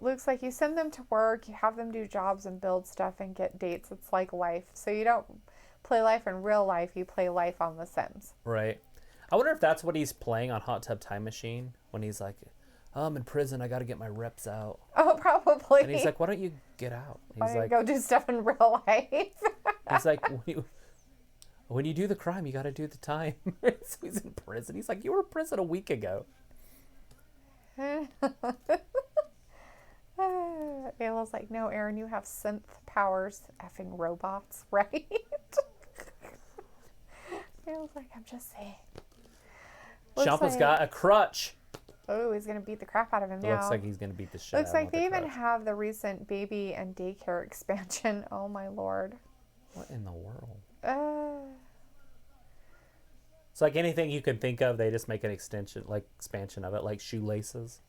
Luke's like, you send them to work, you have them do jobs and build stuff and get dates. It's like life. So you don't play life in real life, you play life on The Sims. Right. I wonder if that's what he's playing on Hot Tub Time Machine when he's like, oh, I'm in prison, I got to get my reps out. Oh, probably. And he's like, why don't you get out? He's like, go do stuff in real life. He's like, when you do the crime, you got to do the time. So he's in prison. He's like, you were in prison a week ago. Ayla's like, no, Aaron, you have synth powers, effing robots, right? Ayla's like, I'm just saying. Champa's got a crutch. Oh, he's going to beat the crap out of him now. Looks like he's going to beat the shit out of him. Looks like they even have the recent baby and daycare expansion. Oh, my Lord. What in the world? It's like anything you can think of, they just make an expansion of it, like shoelaces.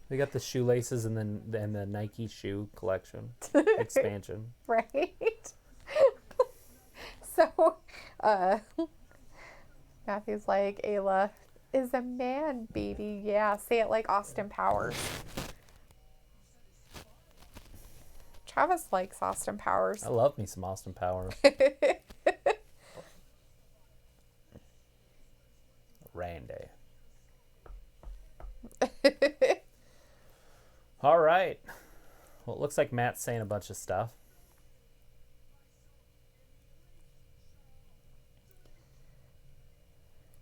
They got the shoelaces and then the Nike shoe collection expansion. Right. So, Matthew's like, Ayla is a man, baby. Yeah, say it like Austin Powers. Travis likes Austin Powers. I love me some Austin Powers. Randy. All right. Well, it looks like Matt's saying a bunch of stuff.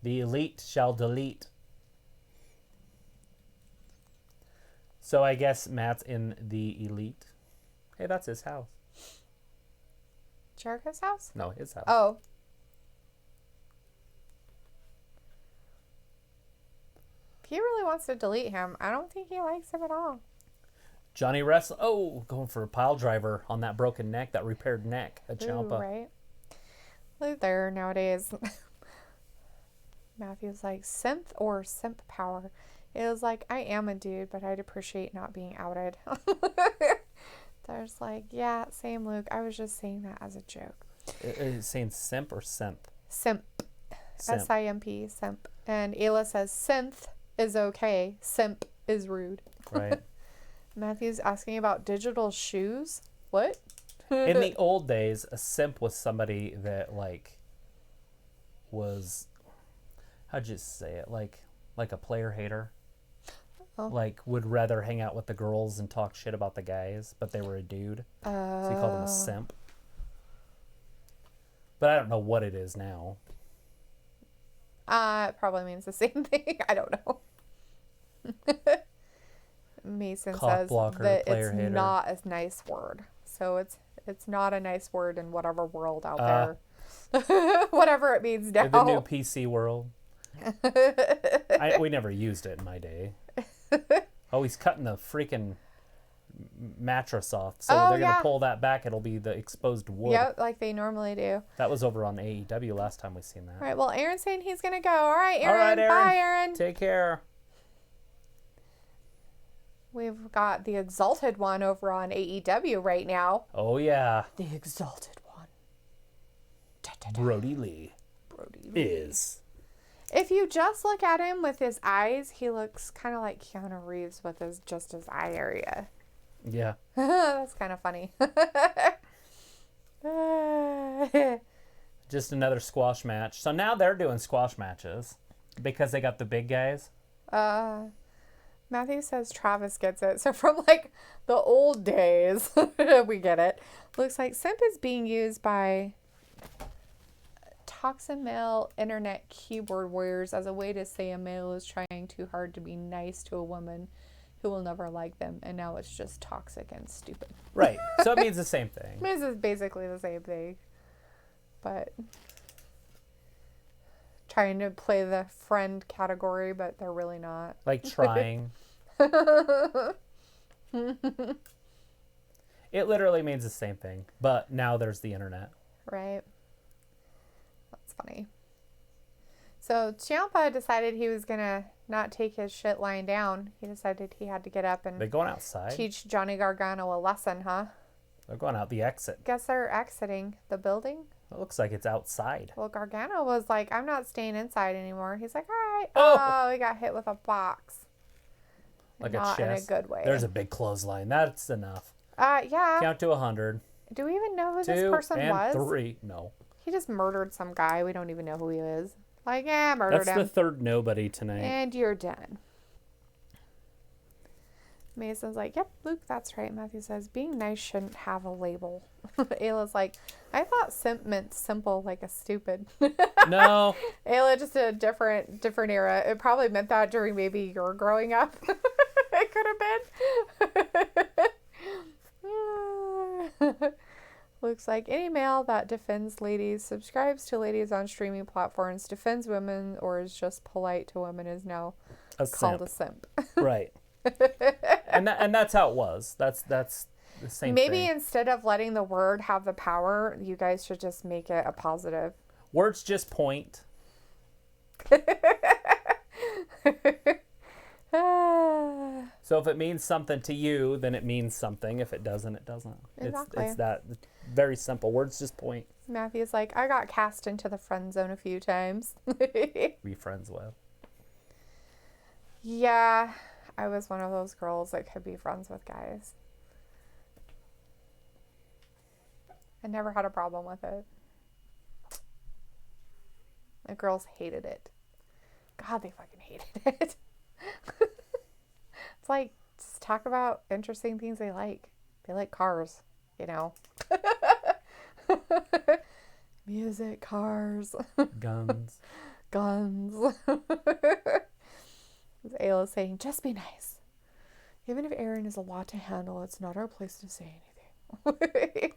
The elite shall delete. So I guess Matt's in the elite. Hey, that's his house. Jericho's house? No, his house. Oh. If he really wants to delete him, I don't think he likes him at all. Johnny Wrestling. Oh, going for a pile driver on that broken neck, that repaired neck. A Ciampa. Right. Look there nowadays. Matthew's like, synth or simp power? It was like, I am a dude, but I'd appreciate not being outed. There's like, yeah, same, Luke. I was just saying that as a joke. Is it saying simp or simp? Simp. S-I-M-P, simp. And Ayla says, synth is okay. Simp is rude. Right. Matthew's asking about digital shoes. What? In the old days, a simp was somebody that, like, was... How'd you say it? Like a player hater. Oh. Like, would rather hang out with the girls and talk shit about the guys, but they were a dude. So he called him a simp. But I don't know what it is now. It probably means the same thing. I don't know. Mason says that it's hater. Not a nice word. So it's not a nice word in whatever world out there. Whatever it means now. The new PC world. We never used it in my day. Oh, he's cutting the freaking mattress off. So they're going to pull that back. It'll be the exposed wood. Yep, like they normally do. That was over on AEW last time we seen that. All right, well, Aaron's saying he's going to go. All right, Aaron. All right, Aaron. Bye, Aaron. Take care. We've got the Exalted One over on AEW right now. Oh, yeah. The Exalted One. Brody Lee. Is. If you just look at him with his eyes, he looks kind of like Keanu Reeves with his eye area. Yeah. That's kind of funny. Just another squash match. So now they're doing squash matches because they got the big guys. Matthew says Travis gets it. So from like the old days, we get it. Looks like simp is being used by toxic male internet keyboard warriors as a way to say a male is trying too hard to be nice to a woman who will never like them, and now it's just toxic and stupid. Right. So it means the same thing. It means it's basically the same thing. But trying to play the friend category, but they're really not. Like trying. It literally means the same thing, but now there's the internet. Right. That's funny. So Ciampa decided he was going to not take his shit lying down. He decided he had to get up and They're going outside. teach Johnny Gargano a lesson, huh? They're going out the exit. Guess they're exiting the building. It looks like it's outside. Well, Gargano was like, I'm not staying inside anymore. He's like, all right. Oh, he got hit with a box. like Not a chest. in a good way. There's a big clothesline. That's enough. Yeah. Count to 100. Do we even know who 2 this person and was? 3. No. He just murdered some guy. We don't even know who he is. Like, murdered That's him. the third nobody tonight. And you're done. Mason's like, yep, Luke, that's right. Matthew says, being nice shouldn't have a label. Ayla's like, I thought simp meant simple, like a stupid. No. Ayla, just a different era. It probably meant that during maybe your growing up. It could have been. Looks like any male that defends ladies, subscribes to ladies on streaming platforms, defends women, or is just polite to women is now called a simp. Right. And that's how it was. That's the same Maybe thing. instead of letting the word have the power, you guys should just make it a positive. Words just point. So if it means something to you, then it means something. If it doesn't, it doesn't. Exactly. It's that very simple. Words just point. Matthew's like, I got cast into the friend zone a few times. Be friends with. Yeah, I was one of those girls that could be friends with guys. I never had a problem with it. The girls hated it. God, they fucking hated it. It's like, just talk about interesting things they like. They like cars, you know. Music, cars. Guns. Guns. Ayla saying, just be nice. Even if Aaron is a lot to handle, it's not our place to say anything.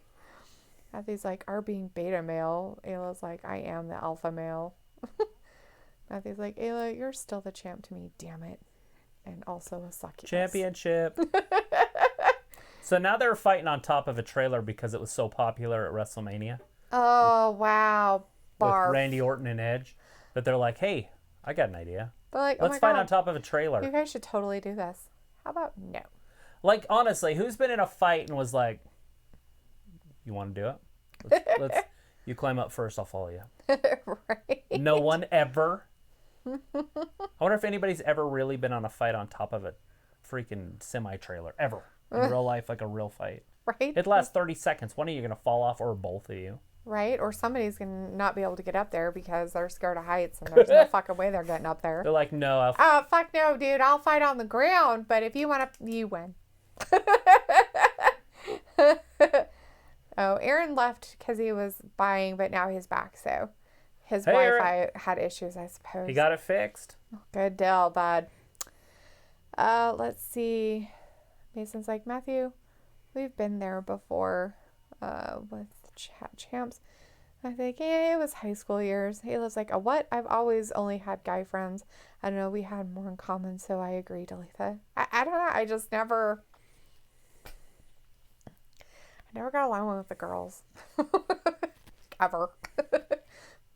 Matthew's like, are being beta male. Ayla's like, I am the alpha male. Matthew's like, Ayla, you're still the champ to me, damn it. And also a succubus. Championship. So now they're fighting on top of a trailer because it was so popular at WrestleMania. Oh, wow. Barf. With Randy Orton and Edge. But they're like, hey, I got an idea. They're like, Let's fight on top of a trailer. You guys should totally do this. How about no? Like, honestly, who's been in a fight and was like, you want to do it? Let's you climb up first, I'll follow you. Right. No one ever. I wonder if anybody's ever really been on a fight on top of a freaking semi-trailer. Ever. In real life, like a real fight. Right. It lasts 30 seconds. One of you going to fall off or both of you. Right? Or somebody's going to not be able to get up there because they're scared of heights and there's no fucking way they're getting up there. They're like, no. Fuck no, dude. I'll fight on the ground, but if you want to, you win. Oh, Aaron left because he was buying, but now he's back, so his Wi-Fi had issues, I suppose. He got it fixed. Good deal, bud. Let's see. Mason's like, Matthew, we've been there before with champs. I think, yeah, it was high school years. Ayla's like, a what? I've always only had guy friends. I don't know, we had more in common, so I agree, Dalitha. I don't know, I just never got along with the girls. Ever.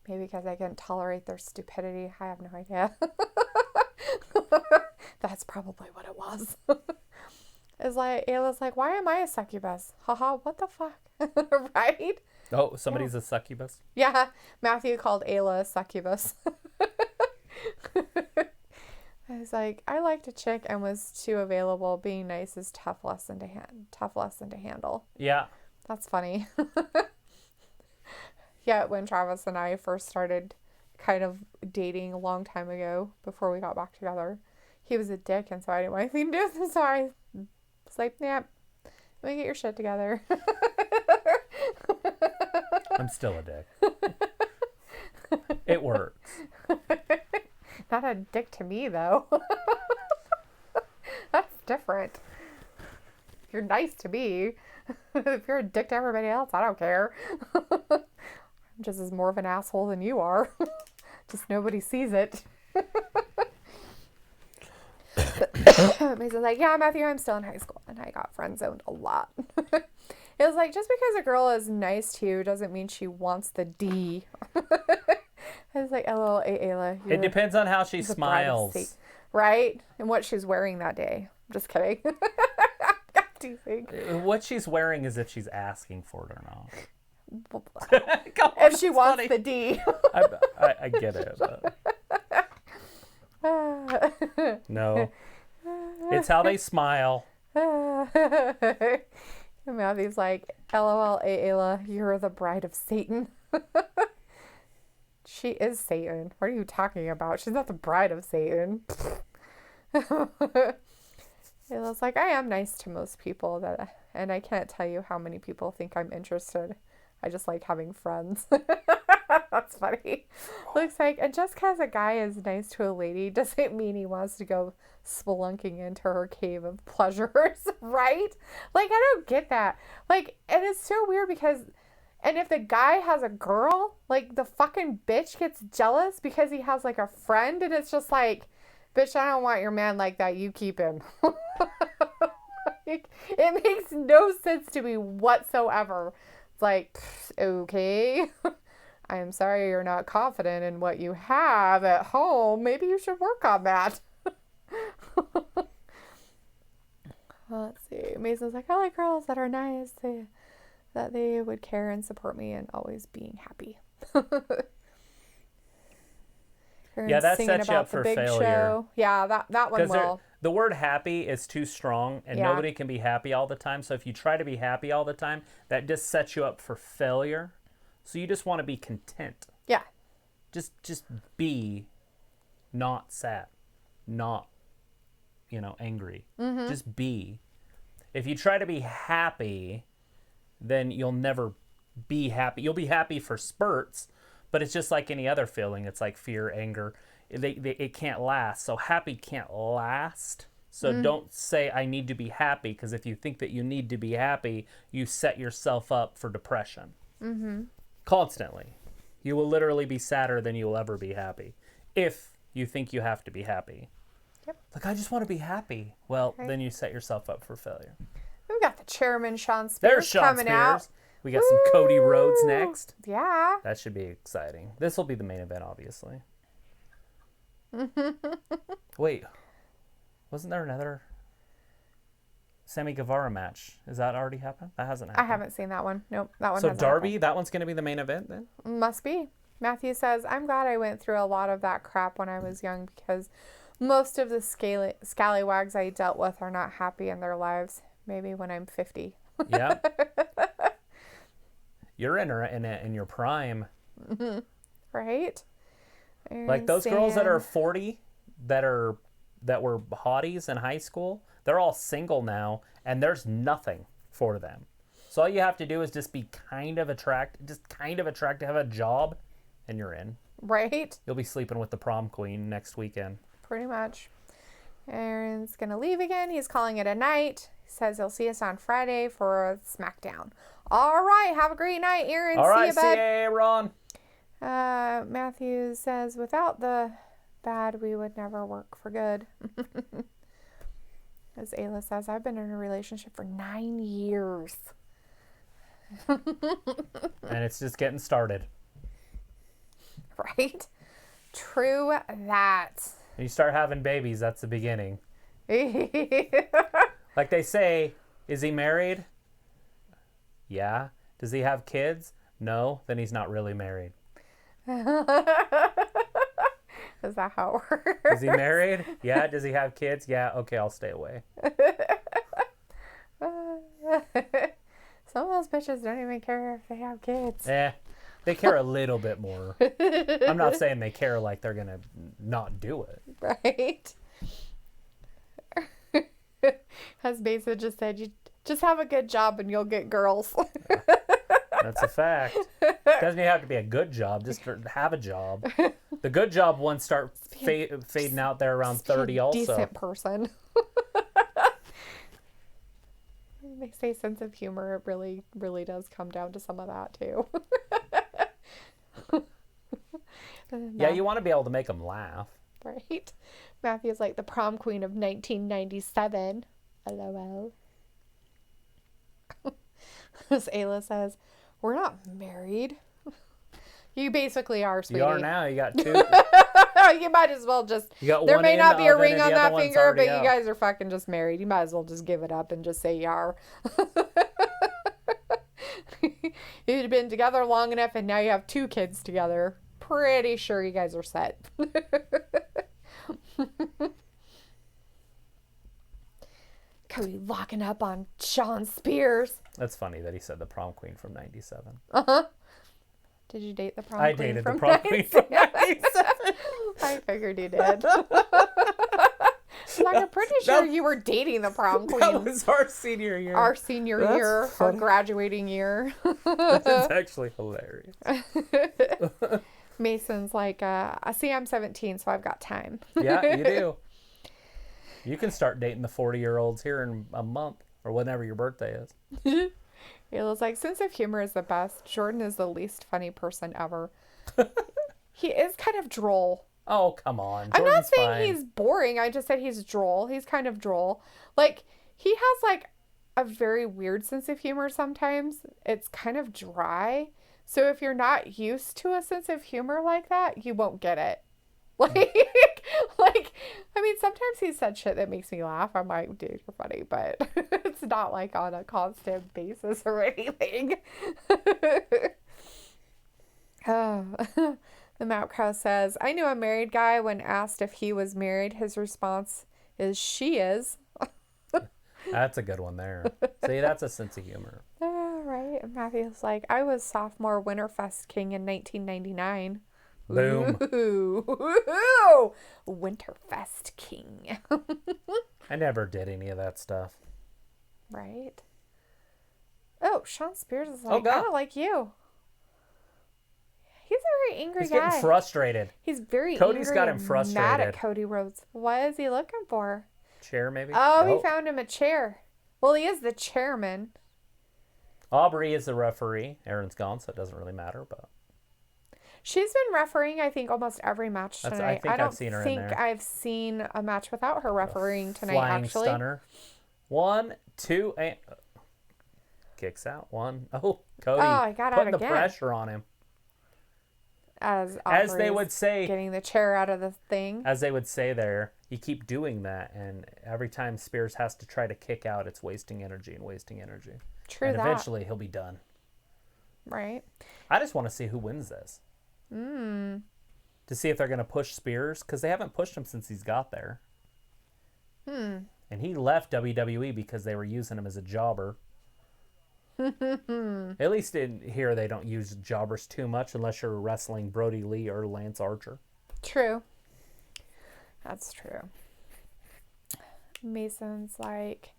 Maybe because I couldn't tolerate their stupidity. I have no idea. That's probably what it was. Is like, Ayla's like, why am I a succubus? Haha, what the fuck? Right? Oh, somebody's a succubus? Yeah, Matthew called Ayla a succubus. I was like, I liked a chick and was too available. Being nice is tough lesson to handle. Yeah. That's funny. Yeah, when Travis and I first started kind of dating a long time ago, before we got back together, he was a dick, and so I didn't want anything to do with him, so I was like, yeah, let me get your shit together. I'm still a dick. It works. Not a dick to me, though. That's different. You're nice to me. If you're a dick to everybody else, I don't care. I'm just as more of an asshole than you are. Just nobody sees it. Mason's like, yeah, Matthew, I'm still in high school, and I got friend zoned a lot. It was like, just because a girl is nice to you doesn't mean she wants the D. I was like, LOL, Ayla. It depends on how she smiles. Right? And what she's wearing that day. Just kidding. Do you think? What she's wearing is if she's asking for it or not. If she wants the D. I get it. But... No. It's how they smile. Matthew's like, LOL, Ayla, you're the bride of Satan. She is Satan. What are you talking about? She's not the bride of Satan. Ayla's like, I am nice to most people, and I can't tell you how many people think I'm interested. I just like having friends. That's funny. Looks like, and just because a guy is nice to a lady doesn't mean he wants to go spelunking into her cave of pleasures, right? Like, I don't get that. Like, and it's so weird because, and if the guy has a girl, like, the fucking bitch gets jealous because he has, like, a friend, and it's just like, bitch, I don't want your man like that. You keep him. Like, it makes no sense to me whatsoever. It's like, okay, I am sorry you're not confident in what you have at home. Maybe you should work on that. Well, let's see. Mason's like, I like girls that are nice, that they would care and support me and always being happy. Yeah, that sets you up for failure. Show. Yeah, that one will. The word happy is too strong, and nobody can be happy all the time. So if you try to be happy all the time, that just sets you up for failure. So you just want to be content. Yeah. Just be not sad, not, angry. Mm-hmm. Just be. If you try to be happy, then you'll never be happy. You'll be happy for spurts, but it's just like any other feeling. It's like fear, anger. It can't last. So happy can't last. So don't say I need to be happy, because if you think that you need to be happy, you set yourself up for depression. Mm-hmm. Constantly. You will literally be sadder than you will ever be happy if you think you have to be happy. Yep. Like, I just want to be happy. Well, then you set yourself up for failure. We got the chairman, Sean Spears, There's Sean coming Spears. out. We got some Cody Rhodes next. Yeah. That should be exciting. This will be the main event, obviously. Wait. Wasn't there another Sammy Guevara match? Has that already happened? That hasn't happened. I haven't seen that one. Nope, that one So hasn't Darby, happened. that one's going to be the main event then? Must be. Matthew says, I'm glad I went through a lot of that crap when I was young, because most of the scallywags I dealt with are not happy in their lives. Maybe when I'm 50. Yeah. You're in your prime. Mm-hmm. Right? Like those girls that are 40 that were hotties in high school, they're all single now, and there's nothing for them. So all you have to do is just be kind of attractive, have a job, and you're in. Right? You'll be sleeping with the prom queen next weekend. Pretty much. Aaron's going to leave again. He's calling it a night. He says he'll see us on Friday for SmackDown. All right. Have a great night, Aaron. All right. See you, bud. See you, Aaron. Matthew says, without the bad, we would never work for good. As Ayla says, I've been in a relationship for 9 years. And it's just getting started. Right? True that. When you start having babies, that's the beginning. Like Like they say, is he married? Yeah. Does he have kids? No. Then he's not really married. Is that how it works? Is he married? Yeah. Does he have kids? Yeah. Okay, I'll stay away. Some of those bitches don't even care if they have kids. They care a little bit more. I'm not saying they care like they're going to not do it. Right? As Mesa just said, you just have a good job and you'll get girls. That's a fact. Doesn't even have to be a good job. Just have a job. The good job ones start fading out there around 30 also. Decent person. They say sense of humor. It really, really does come down to some of that too. Yeah, you want to be able to make them laugh. Right? Matthew's like the prom queen of 1997. LOL. As Ayla says, we're not married. You basically are, sweetie. You are now. You got two. You might as well just... There may not be a ring on that finger, but out. you guys are fucking just married. You might as well just give it up and just say you are. You'd been together long enough and now you have 2 kids together. Pretty sure you guys are set. Cody locking up on Sean Spears. That's funny that he said the prom queen from 97. Uh-huh. Did you date the prom queen? I dated from the prom queen from 97. I figured you did. I'm pretty sure you were dating the prom queen. That was our senior year. Our senior year, our graduating year. That's actually hilarious. Mason's like, see, I'm 17, so I've got time. Yeah, you do. You can start dating the 40-year-olds here in a month or whenever your birthday is. Ayla's like, sense of humor is the best. Jordan is the least funny person ever. He is kind of droll. Oh, come on. I'm not saying he's boring. I just said he's droll. He's kind of droll. Like, he has, like, a very weird sense of humor sometimes. It's kind of dry. So if you're not used to a sense of humor like that, you won't get it. Like, I mean, sometimes he said shit that makes me laugh. I'm like, dude, you're funny. But it's not, like, on a constant basis or anything. The Map Crow says, I knew a married guy when asked if he was married. His response is, she is. That's a good one there. See, that's a sense of humor. Right. And Matthew's like, I was sophomore Winterfest king in 1999. Boom. Ooh. Winterfest king. I never did any of that stuff. Right. Oh, Sean Spears is like, oh, God. I don't like you. He's a very angry guy. He's getting frustrated. He's very Cody's angry got him and frustrated. mad at Cody Rhodes. What is he looking for? Chair, maybe? Oh, he found him a chair. Well, he is the chairman. Aubrey is the referee. Aaron's gone, so it doesn't really matter. But she's been refereeing, I think, almost every match tonight. I don't think I've seen a match without her refereeing tonight, flying actually. Stunner. 1, 2, and... Kicks out. 1. Oh, Cody. Oh, I got out putting again. the pressure on him. As they would say, getting the chair out of the thing. As they would say there, you keep doing that, and every time Spears has to try to kick out, it's wasting energy and wasting energy. True and that. Eventually, he'll be done. Right. I just want to see who wins this. To see if they're going to push Spears, because they haven't pushed him since he's got there. And he left WWE because they were using him as a jobber. At least in here, they don't use jobbers too much unless you're wrestling Brody Lee or Lance Archer. True. That's true. Mason's like,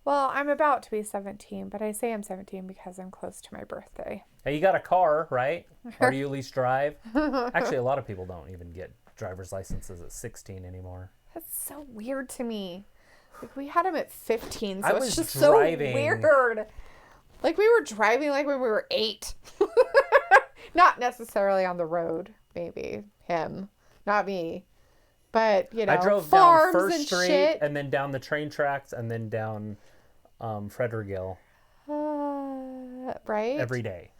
well, I'm about to be 17, but I say I'm 17 because I'm close to my birthday. Hey, you got a car, right? Or do you at least drive? Actually, a lot of people don't even get driver's licenses at 16 anymore. That's so weird to me. Like, we had them at 15, so it's just driving. so weird. Like, we were driving like when we were 8. Not necessarily on the road, maybe. Him. Not me. But, you know, I drove farms down First and Street shit. and then down the train tracks and then down Frederickville. Right? Every day.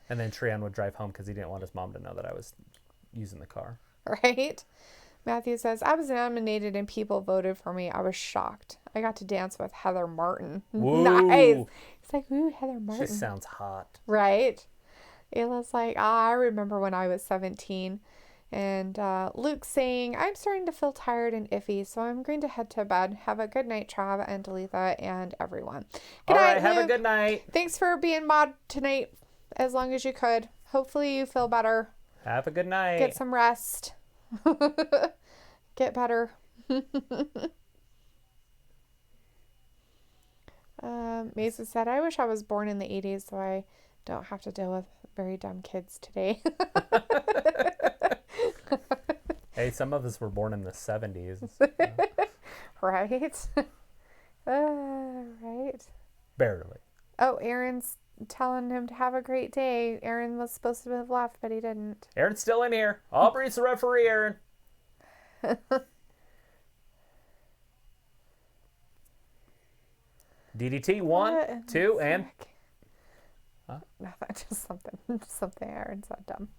And then Trian would drive home because he didn't want his mom to know that I was using the car. Right? Matthew says, I was nominated and people voted for me. I was shocked. I got to dance with Heather Martin. Nice. It's like, ooh, Heather Martin. She sounds hot. Right? Ayla's like, I remember when I was 17. And Luke's saying, I'm starting to feel tired and iffy, so I'm going to head to bed. Have a good night, Trav and Dalitha and everyone. Good night, have Luke. a good night. Thanks for being mod tonight as long as you could. Hopefully you feel better. Have a good night. Get some rest. Get better. Mesa said, I wish I was born in the 80s so I don't have to deal with very dumb kids today. Hey, some of us were born in the 70s. Right? Right. Barely. Oh, Aaron's telling him to have a great day. Aaron was supposed to have left, but he didn't. Aaron's still in here. Aubrey's the referee, Aaron. DDT 1, 2, and... Huh? Nothing, just something Aaron said dumb.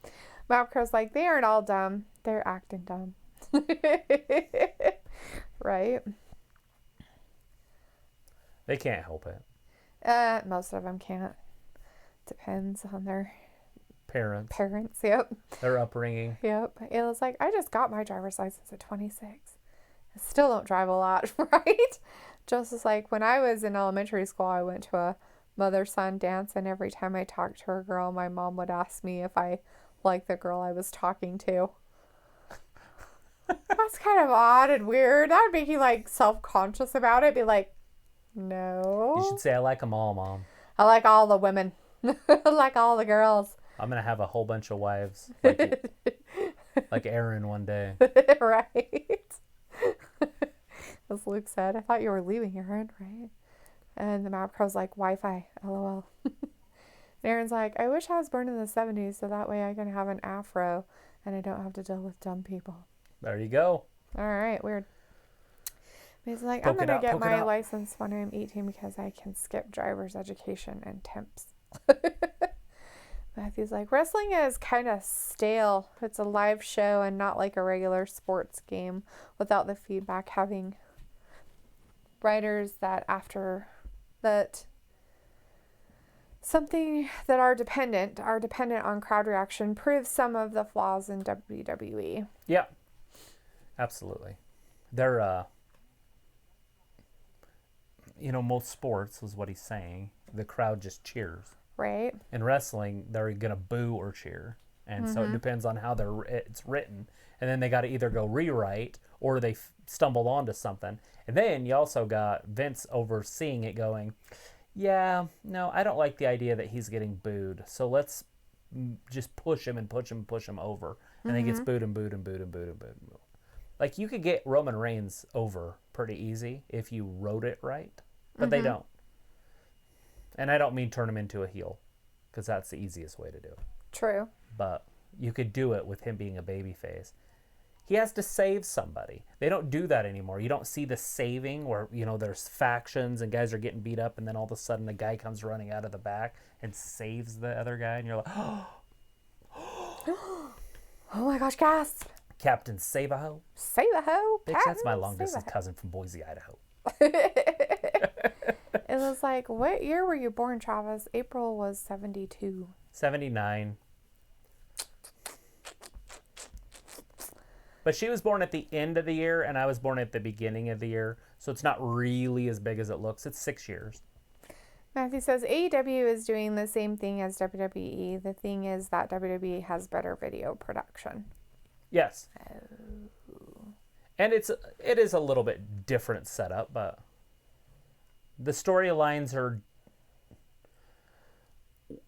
Mapcrow's like, they aren't all dumb. They're acting dumb. Right? They can't help it. Most of them can't. Depends on their parents. Yep. Their upbringing. Yep. Ayla's like, I just got my driver's license at 26. I still don't drive a lot, right? Joseph's like, when I was in elementary school, I went to a mother-son dance, and every time I talked to a girl, my mom would ask me if I liked the girl I was talking to. That's kind of odd and weird. That would make you, like, self-conscious about it. Be like, no. You should say, I like them all, Mom. I like all the women. I like all the girls. I'm going to have a whole bunch of wives. Like Aaron one day. Right. As Luke said, I thought you were leaving, Aaron, right? And the map crow's like, Wi-Fi, LOL. Aaron's like, I wish I was born in the 70s so that way I can have an afro and I don't have to deal with dumb people. There you go. All right, weird. He's like, I'm going to get my license when I'm 18 because I can skip driver's education and temps. Matthew's like, wrestling is kind of stale. It's a live show and not like a regular sports game without the feedback. Having writers that something that are dependent on crowd reaction proves some of the flaws in WWE. Yeah, absolutely. They're, most sports is what he's saying. The crowd just cheers. Right. In wrestling, they're going to boo or cheer. And so it depends on how it's written. And then they got to either go rewrite or they stumbled onto something. And then you also got Vince overseeing it going, yeah, no, I don't like the idea that he's getting booed. So let's just push him and push him over. And he gets booed and booed and booed and booed and booed and booed. Like, you could get Roman Reigns over pretty easy if you wrote it right. But they don't. And I don't mean turn him into a heel, because that's the easiest way to do it. True. But you could do it with him being a babyface. He has to save somebody. They don't do that anymore. You don't see the saving where, there's factions and guys are getting beat up, and then all of a sudden a guy comes running out of the back and saves the other guy, and you're like, oh my gosh, gasp. Captain Save-A-Ho. Save-A-Ho. Bitch, that's my long-distance cousin from Boise, Idaho. It was like, what year were you born, Travis? April was 72. 79. But she was born at the end of the year, and I was born at the beginning of the year. So it's not really as big as it looks. It's 6 years. Matthew says, AEW is doing the same thing as WWE. The thing is that WWE has better video production. Yes. Oh. And it is a little bit different setup, but the storylines are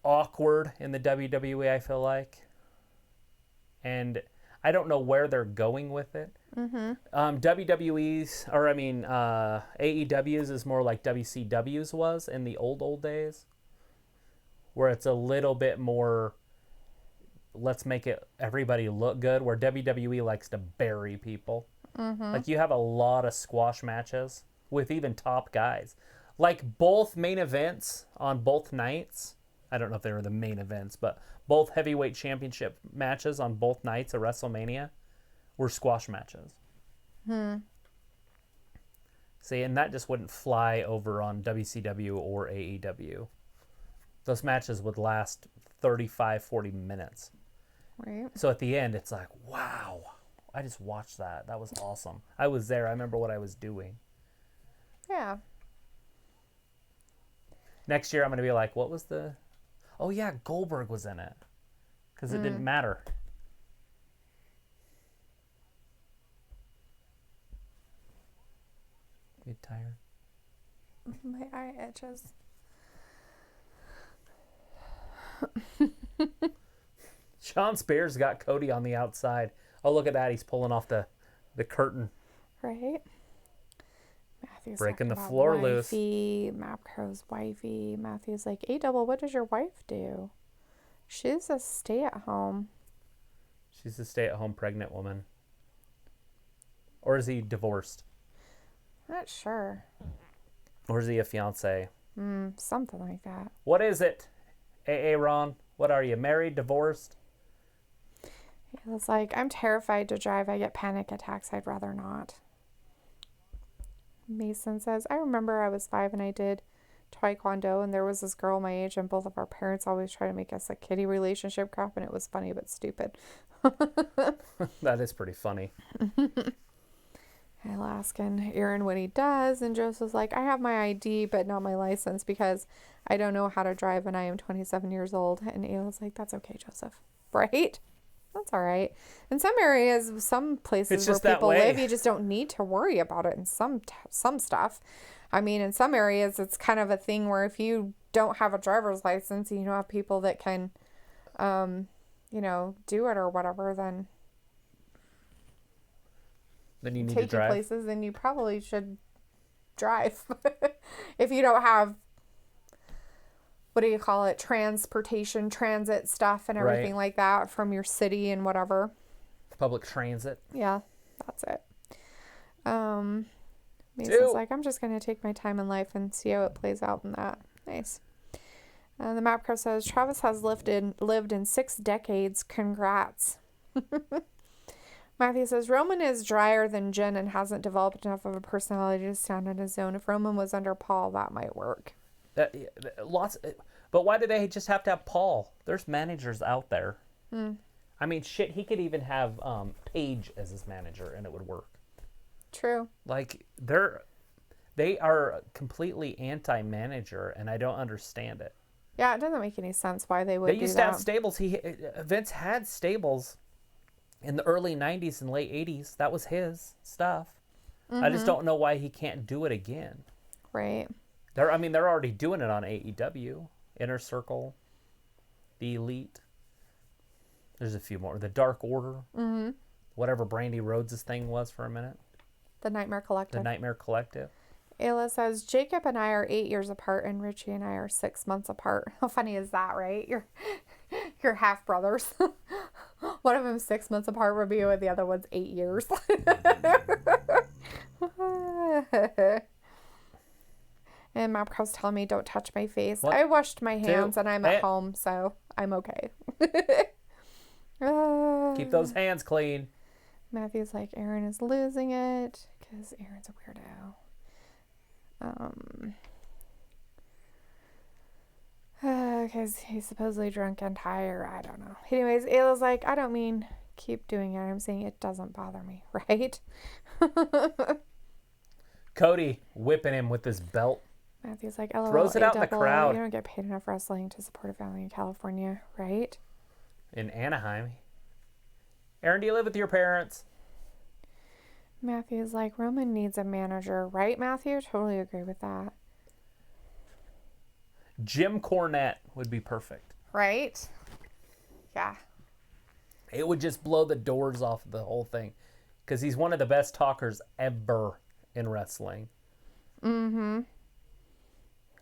awkward in the WWE, I feel like. And I don't know where they're going with it. WWE's, AEW's is more like WCW's was in the old days, where it's a little bit more, let's make it everybody look good, where WWE likes to bury people. Like, you have a lot of squash matches with even top guys. Like, both main events on both nights, I don't know if they were the main events, but both heavyweight championship matches on both nights of WrestleMania were squash matches. See, and that just wouldn't fly over on WCW or AEW. Those matches would last 35, 40 minutes. Right. So at the end, it's like, wow, I just watched that. That was awesome. I was there. I remember what I was doing. Yeah. Next year, I'm going to be like, what was the... Oh, yeah, Goldberg was in it. Because it didn't matter. You tired? My eye itches. Sean Spears got Cody on the outside. Oh, look at that. He's pulling off the curtain. Right. Matthew's Breaking the about floor wifey, Mapco's wifey. Matthew's like, A-Double, what does your wife do? She's a stay-at-home. She's a stay-at-home pregnant woman. Or is he divorced? Not sure. Or is he a fiance? Something like that. What is it? Ron? What are you, married, divorced? He was like, I'm terrified to drive. I get panic attacks. I'd rather not. Mason says, I remember I was 5 and I did Taekwondo, and there was this girl my age, and both of our parents always try to make us a kiddie relationship crap, and it was funny but stupid. That is pretty funny. I'll ask Aaron what he does, and Joseph's like, I have my ID but not my license because I don't know how to drive and I am 27 years old. And Ayla's like, that's okay, Joseph. Right? That's all right. In some areas, some places where people live, you just don't need to worry about it in some stuff. I mean, in some areas, it's kind of a thing where if you don't have a driver's license and you don't have people that can, do it or whatever, then you need take to drive. You places, then you probably should drive. If you don't have, what do you call it, transit stuff and everything like that from your city and whatever. Public transit. Yeah, that's it. Mason's like, I'm just going to take my time in life and see how it plays out in that. Nice. The map crow says, Travis has lived in 6 decades. Congrats. Matthew says, Roman is drier than Jen and hasn't developed enough of a personality to stand on his own. If Roman was under Paul, that might work. But why do they just have to have Paul? There's managers out there. I mean, shit, he could even have Paige as his manager and it would work. True. Like, they are completely anti-manager, and I don't understand it. Yeah, it doesn't make any sense why they would do that. They used to have stables. Vince had stables in the early 90s and late 80s. That was his stuff. I just don't know why he can't do it again. Right. They're already doing it on AEW. Inner Circle, The Elite. There's a few more. The Dark Order. Mm-hmm. Whatever Brandy Rhodes' thing was for a minute. The Nightmare Collective. The Nightmare Collective. Ayla says, Jacob and I are 8 years apart and Richie and I are 6 months apart. How funny is that, right? You're half brothers. One of them 6 months apart from you and the other one's 8 years. And Mapco's telling me don't touch my face. What? I washed my hands and I'm at home, so I'm okay. Keep those hands clean. Matthew's like, Aaron is losing it because Aaron's a weirdo. Because he's supposedly drunk and tired. I don't know. Anyways, Ayla's like, I don't mean keep doing it. I'm saying it doesn't bother me, right? Cody whipping him with his belt. Matthew's like, LOL, throws it out in the crowd. You don't get paid enough wrestling to support a family in California, right? In Anaheim. Aaron, do you live with your parents? Matthew's like, Roman needs a manager, right, Matthew? Totally agree with that. Jim Cornette would be perfect. Right? Yeah. It would just blow the doors off the whole thing. Because he's one of the best talkers ever in wrestling. Mm-hmm.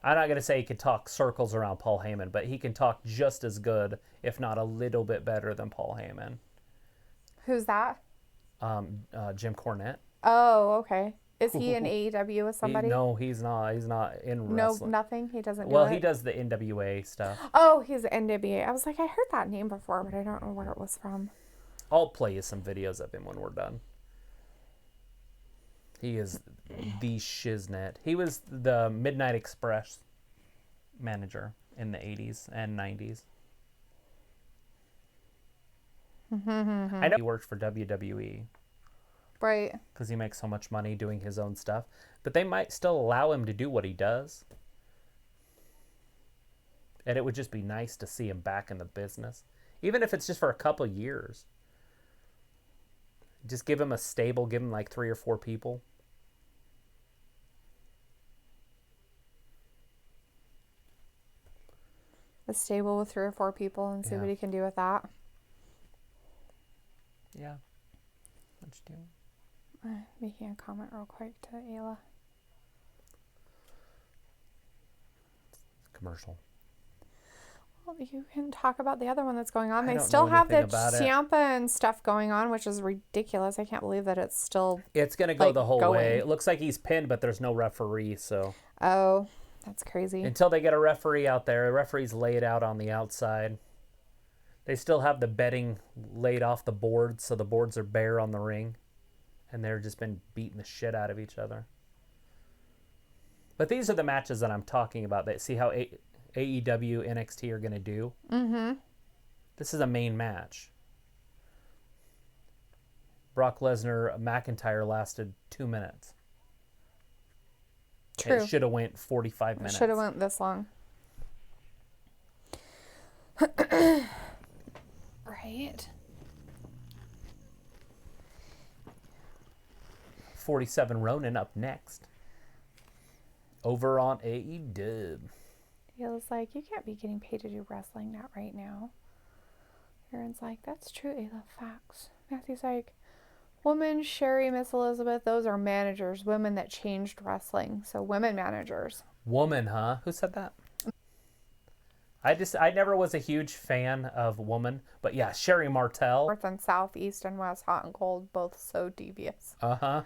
I'm not going to say he can talk circles around Paul Heyman, but he can talk just as good, if not a little bit better than Paul Heyman. Who's that? Jim Cornette. Oh, okay. Is he in AEW with somebody? No, he's not. He's not in wrestling. No, nothing? He doesn't do Well, it? he does the NWA stuff. Oh, he's the NWA. I was like, I heard that name before, but I don't know where it was from. I'll play you some videos of him when we're done. He is the shiznit. He was the Midnight Express manager in the 80s and 90s. I know he worked for WWE. Right. Because he makes so much money doing his own stuff. But they might still allow him to do what he does. And it would just be nice to see him back in the business. Even if it's just for a couple years. Just give him a stable, give him like 3 or 4 people. A stable with 3 or 4 people and see what he can do with that. Yeah. What you doing? Making a comment real quick to Ayla. Commercial. Well, you can talk about the other one that's going on. I They don't still know have the anything about it. Ciampa and stuff going on, which is ridiculous. I can't believe that it's still. It's going to go like, the whole going. way. It looks like he's pinned, but there's no referee, so. Oh, that's crazy. Until they get a referee out there. The referee's laid out on the outside. They still have the bedding laid off the boards, so the boards are bare on the ring. And they've just been beating the shit out of each other. But these are the matches that I'm talking about. That see how AEW, NXT are going to do? Mm-hmm. This is a main match. Brock Lesnar, McIntyre lasted 2 minutes. True. It should have went 45 minutes. Should have went this long. Right. 47 Ronin up next. Over on AEW. Ayla's like, you can't be getting paid to do wrestling, not right now. Aaron's like, that's true, Ayla, facts. Matthew's like, woman, Sherry, Miss Elizabeth, those are managers, women that changed wrestling. So women managers. Woman, huh? Who said that? I never was a huge fan of woman, but yeah, Sherry Martel. North and south, east and west, hot and cold, both so devious. Uh-huh.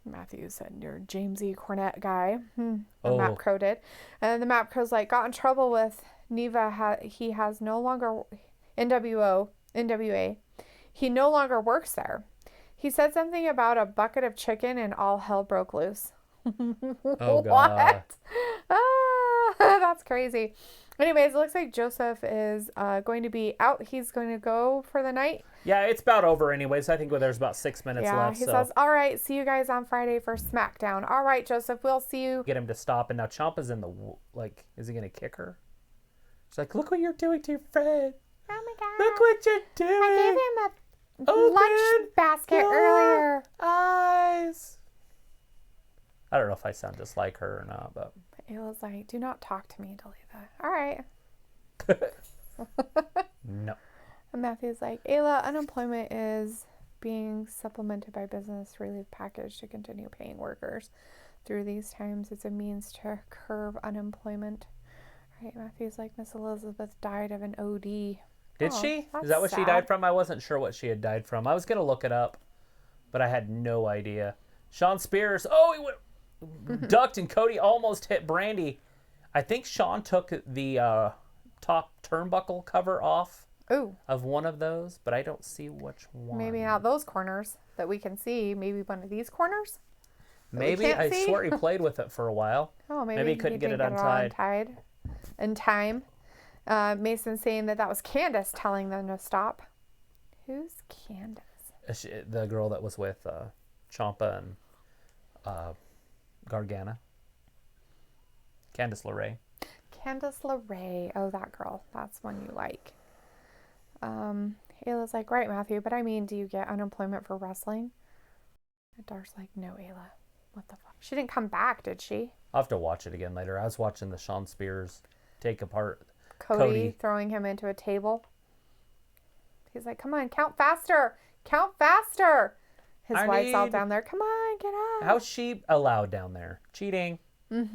Matthew said, you're James E. Cornette guy. The Oh. Map Crow did. And the Map Crow's like, got in trouble with Neva. He has no longer, NWA. He no longer works there. He said something about a bucket of chicken and all hell broke loose. Oh, God. What? Ah, that's crazy. Anyways, it looks like Joseph is going to be out. He's going to go for the night. Yeah, it's about over anyways. I think there's about 6 minutes left. He says, all right, see you guys on Friday for SmackDown. All right, Joseph, we'll see you. Get him to stop, and now Ciampa's in the, like, is he going to kick her? She's like, look what you're doing to your friend. Oh, my God. Look what you're doing. I gave him a Open lunch basket earlier. Eyes. I don't know if I sound just like her or not, but. Ayla's like, do not talk to me until that. All right. No. And Matthew's like, Ayla, unemployment is being supplemented by business relief package to continue paying workers through these times. It's a means to curb unemployment. All right, Matthew's like, Miss Elizabeth died of an OD. Did she? Is that what she died from? I wasn't sure what she had died from. I was going to look it up, but I had no idea. Sean Spears. Oh, he went, ducked, and Cody almost hit Brandy. I think Sean took the top turnbuckle cover off of one of those, but I don't see which one. Maybe not those corners that we can see. Maybe one of these corners? Maybe. I swear he played with it for a while. Oh, maybe he couldn't get it untied. In time. Mason saying that was Candace telling them to stop. Who's Candace? The girl that was with Ciampa and Gargano. Candice LeRae. Candice LeRae. Oh, that girl. That's one you like. Ayla's like, right, Matthew, but I mean, do you get unemployment for wrestling? And Dar's like, no, Ayla. What the fuck? She didn't come back, did she? I'll have to watch it again later. I was watching the Sean Spears take apart Cody throwing him into a table. He's like, come on, count faster. Count faster. His wife's all down there. Come on, get up. How's she allowed down there? Cheating. Like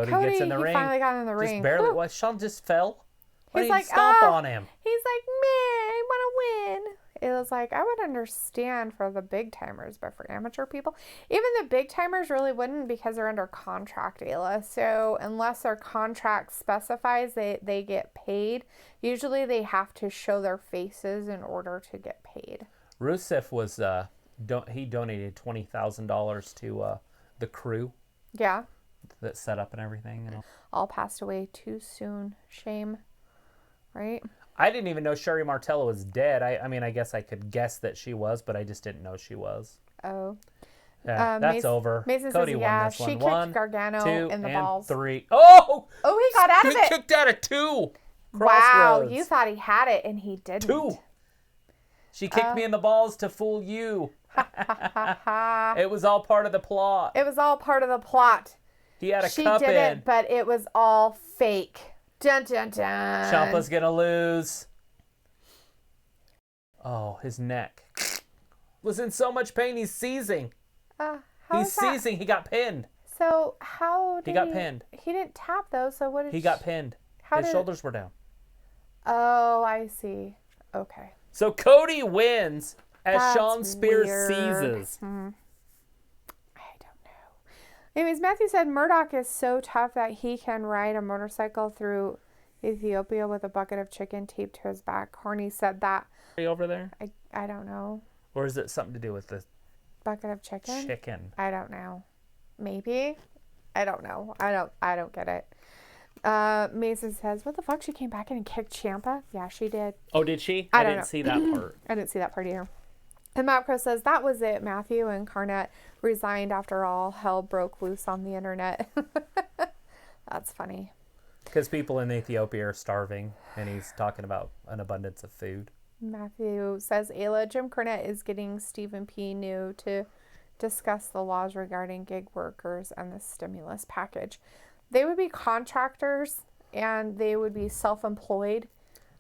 Cody gets in the ring. Finally got in the ring. Just barely. What? Sean just fell. He's like, stomp on him. He's like, man, I want to win. it was like, I would understand for the big timers, but for amateur people, even the big timers really wouldn't, because they're under contract, Ayla. So unless their contract specifies they get paid, usually they have to show their faces in order to get paid. Rusev was, he donated $20,000 to the crew. Yeah. That set up and everything. All passed away too soon. Shame. Right? I didn't even know Sherry Martello was dead. I mean, I guess I could guess that she was, but I just didn't know she was. Oh. Yeah, that's over. Mason Cody says, won this she one. kicked 1, Gargano 2, in the and balls. 3. Oh! Oh, he got out of it. He kicked out of 2. Wow, Crossroads. you thought he had it, and he didn't. 2. She kicked me in the balls to fool you. It was all part of the plot. It was all part of the plot. He had a she cup did in. it, but it was all fake. Dun, dun, dun. Ciampa's gonna lose. Oh, his neck was in so much pain. He's seizing. He's seizing. He got pinned. So how did he got pinned? He didn't tap though. So what did he got pinned? His shoulders were down. Oh, I see. Okay. So Cody wins as That's Sean Spears weird. seizes. I don't know. Anyways, Matthew said Murdoch is so tough that he can ride a motorcycle through Ethiopia with a bucket of chicken taped to his back. Horny said that. Are you over there? I don't know. Or is it something to do with the bucket of chicken? Chicken. I don't know. Maybe. I don't know. I don't get it. Mason says, what the fuck? She came back in and kicked Ciampa? Yeah, she did. Oh, did she? I didn't see that part. I didn't see that part either. And Matt Crow says, that was it. Matthew and Carnett resigned after all hell broke loose on the internet. That's funny. Because people in Ethiopia are starving, and he's talking about an abundance of food. Matthew says, Ayla, Jim Cornette is getting Stephen P. New to discuss the laws regarding gig workers and the stimulus package. They would be contractors, and they would be self-employed.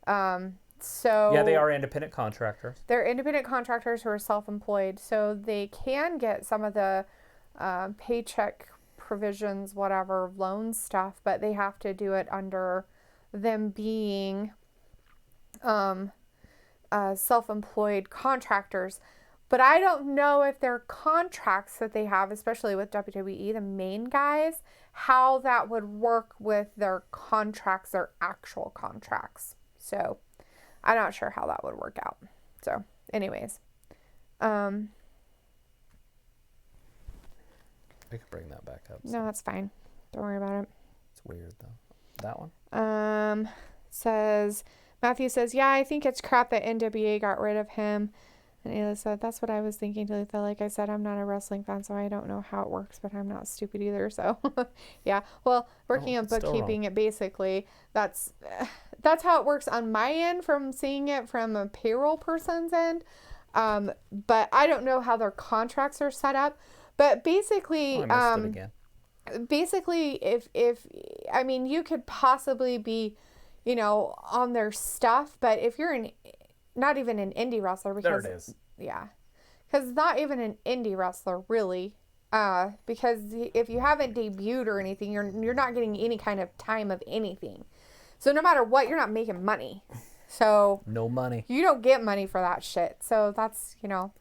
Yeah, they are independent contractors. They're independent contractors who are self-employed, so they can get some of the paycheck provisions, whatever, loan stuff, but they have to do it under them being self-employed contractors. But I don't know if their contracts that they have, especially with WWE, the main guys, how that would work with their contracts, their actual contracts. So I'm not sure how that would work out. So anyways, I could bring that back up. No, that's fine. Don't worry about it. It's weird though. That one? Matthew says, yeah, I think it's crap that NWA got rid of him. And Ayla said, that's what I was thinking, Talitha. Like I said, I'm not a wrestling fan, so I don't know how it works, but I'm not stupid either. So, yeah. Well, working on bookkeeping, it basically, that's how it works on my end from seeing it from a payroll person's end. But I don't know how their contracts are set up. But basically, I missed it again. Basically, if I mean, you could possibly be, on their stuff, but if you're not even an indie wrestler, because there it is. Yeah, because not even an indie wrestler really, because if you haven't debuted or anything, you're not getting any kind of time of anything. So no matter what, you're not making money. So no money. You don't get money for that shit. So that's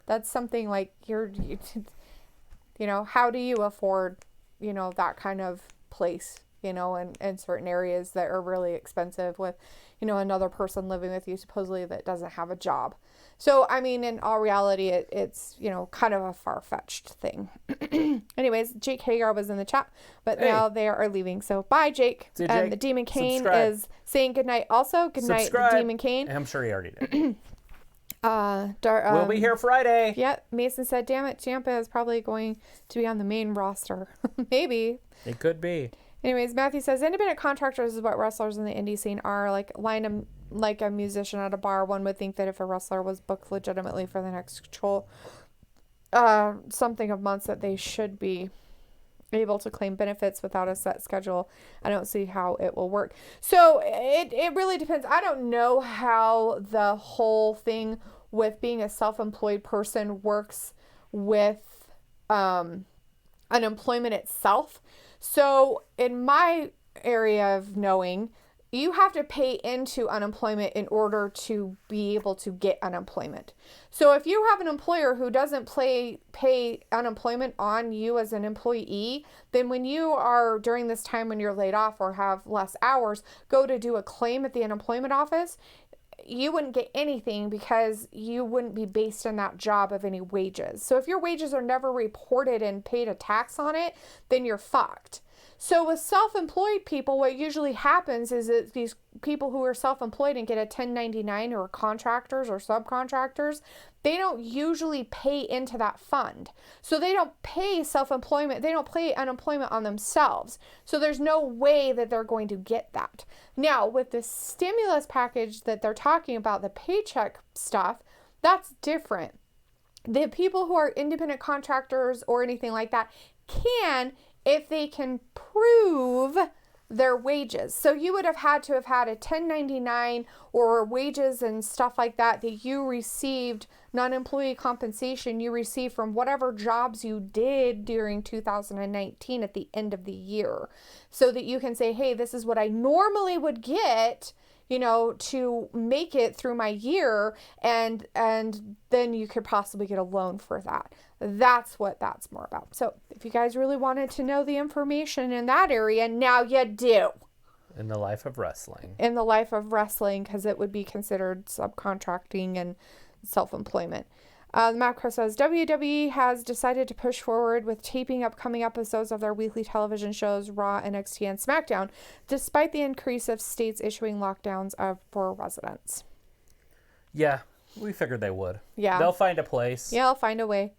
that's something like how do you afford that kind of place in certain areas that are really expensive with another person living with you supposedly that doesn't have a job. So I mean, in all reality, it's kind of a far-fetched thing. Anyways, Jake Hagar was in the chat, but now they are leaving. So bye, Jake. See you, and Jake. the Demon Kane Subscribe. is saying goodnight. Also, goodnight, the Demon Kane. I'm sure he already did. We'll be here Friday. Yep. Mason said, damn it, Ciampa is probably going to be on the main roster. Maybe. It could be. Anyways, Matthew says, independent contractors is what wrestlers in the indie scene are. Like a musician at a bar, one would think that if a wrestler was booked legitimately for the next something of months, that they should be able to claim benefits without a set schedule. I don't see how it will work. So it really depends. I don't know how the whole thing with being a self-employed person works with unemployment itself. So in my area of knowing, you have to pay into unemployment in order to be able to get unemployment. So if you have an employer who doesn't pay unemployment on you as an employee, then when you are, during this time when you're laid off or have less hours, go to do a claim at the unemployment office, you wouldn't get anything because you wouldn't be based on that job of any wages. So if your wages are never reported and paid a tax on it, then you're fucked. So with self-employed people, what usually happens is that these people who are self-employed and get a 1099 or contractors or subcontractors, they don't usually pay into that fund. So they don't pay self-employment, they don't pay unemployment on themselves. So there's no way that they're going to get that. Now, with the stimulus package that they're talking about, the paycheck stuff, that's different. The people who are independent contractors or anything like that can, if they can prove their wages. So you would have had to have had a 1099 or wages and stuff like that you received, non-employee compensation you received from whatever jobs you did during 2019 at the end of the year. So that you can say, hey, this is what I normally would get, to make it through my year, and then you could possibly get a loan for that. That's what that's more about. So if you guys really wanted to know the information in that area, now you do. In the life of wrestling. In the life of wrestling, because it would be considered subcontracting and self-employment. The macro says WWE has decided to push forward with taping upcoming episodes of their weekly television shows Raw, NXT, and SmackDown, despite the increase of states issuing lockdowns for residents. Yeah, we figured they would. Yeah. They'll find a place. Yeah, they'll find a way.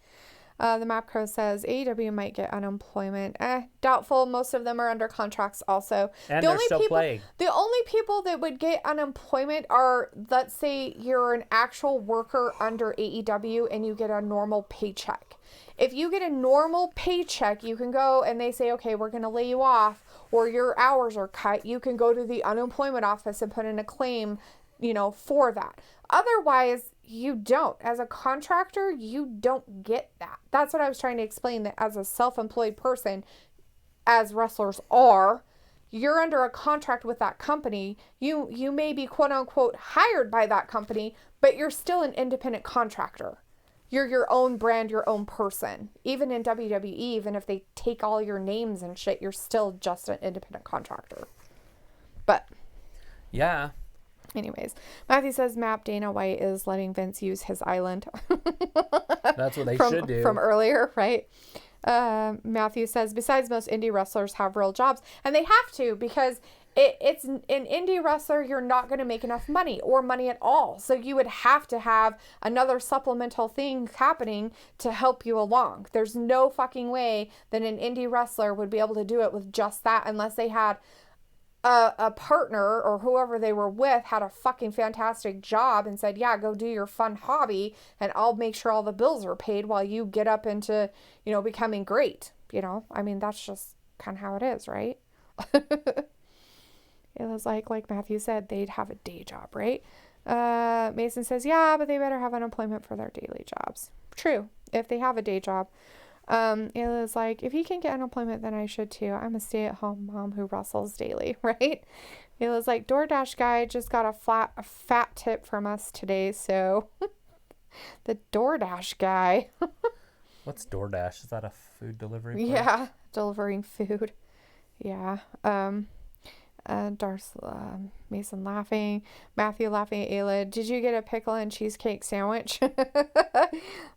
The macro says AEW might get unemployment. Doubtful. Most of them are under contracts also. And they're still playing. The only people that would get unemployment are, let's say you're an actual worker under AEW and you get a normal paycheck. If you get a normal paycheck, you can go and they say, okay, we're going to lay you off, or your hours are cut. You can go to the unemployment office and put in a claim, for that. Otherwise, you don't. As a contractor, you don't get that. That's what I was trying to explain, that as a self-employed person, as wrestlers are, you're under a contract with that company. You may be quote unquote hired by that company, but you're still an independent contractor. You're your own brand, your own person. Even in WWE, even if they take all your names and shit, you're still just an independent contractor. But yeah. Anyways, Matthew says Dana White is letting Vince use his island. That's what they should do. From earlier, right? Matthew says, besides, most indie wrestlers have real jobs. And they have to, because it's an indie wrestler, you're not going to make enough money or money at all. So you would have to have another supplemental thing happening to help you along. There's no fucking way that an indie wrestler would be able to do it with just that, unless they had a partner or whoever they were with had a fucking fantastic job and said, yeah, go do your fun hobby and I'll make sure all the bills are paid while you get up into, becoming great. That's just kind of how it is, right? It was like Matthew said, they'd have a day job, right? Mason says, yeah, but they better have unemployment for their daily jobs. True. If they have a day job. It was like, if he can get unemployment, then I should too. I'm a stay-at-home mom who wrestles daily, right? It was like, DoorDash guy just got a fat tip from us today, so the DoorDash guy. What's DoorDash? Is that a food delivery place? Yeah, delivering food. Yeah. Mason laughing, Matthew laughing at Ayla. Did you get a pickle and cheesecake sandwich?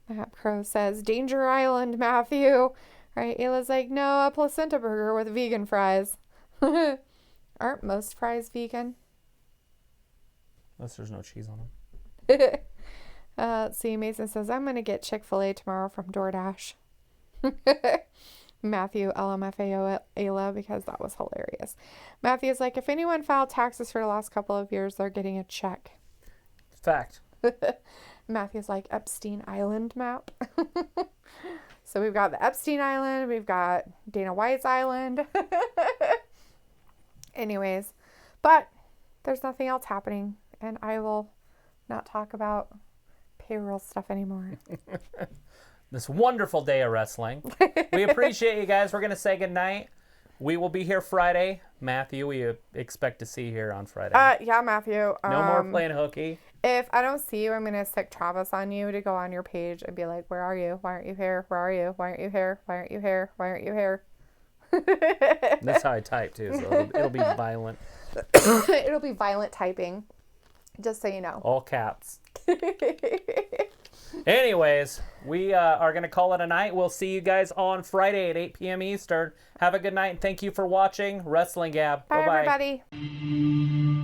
Matt Crow says, Danger Island, Matthew. Right? Ayla's like, no, a placenta burger with vegan fries. Aren't most fries vegan? Unless there's no cheese on them. Let's see. Mason says, I'm going to get Chick-fil-A tomorrow from DoorDash. Matthew LMFAO Ayla, because that was hilarious. Matthew's like, if anyone filed taxes for the last couple of years, they're getting a check. Fact. Matthew's like, Epstein Island map. So we've got the Epstein Island. We've got Dana White's Island. Anyways, but there's nothing else happening, and I will not talk about payroll stuff anymore. This wonderful day of wrestling. We appreciate you guys. We're going to say goodnight. we will be here Friday. Matthew, we expect to see you here on Friday. Yeah, Matthew. No more playing hooky. If I don't see you, I'm going to stick Travis on you to go on your page and be like, where are you? Why aren't you here? Where are you? Why aren't you here? Why aren't you here? Why aren't you here? That's how I type, too, so it'll be violent. It'll be violent typing, just so you know. All caps. Anyways, we are going to call it a night. We'll see you guys on Friday at 8 p.m. Eastern. Have a good night, and thank you for watching Wrestling Gab. Bye, Bye-bye. everybody.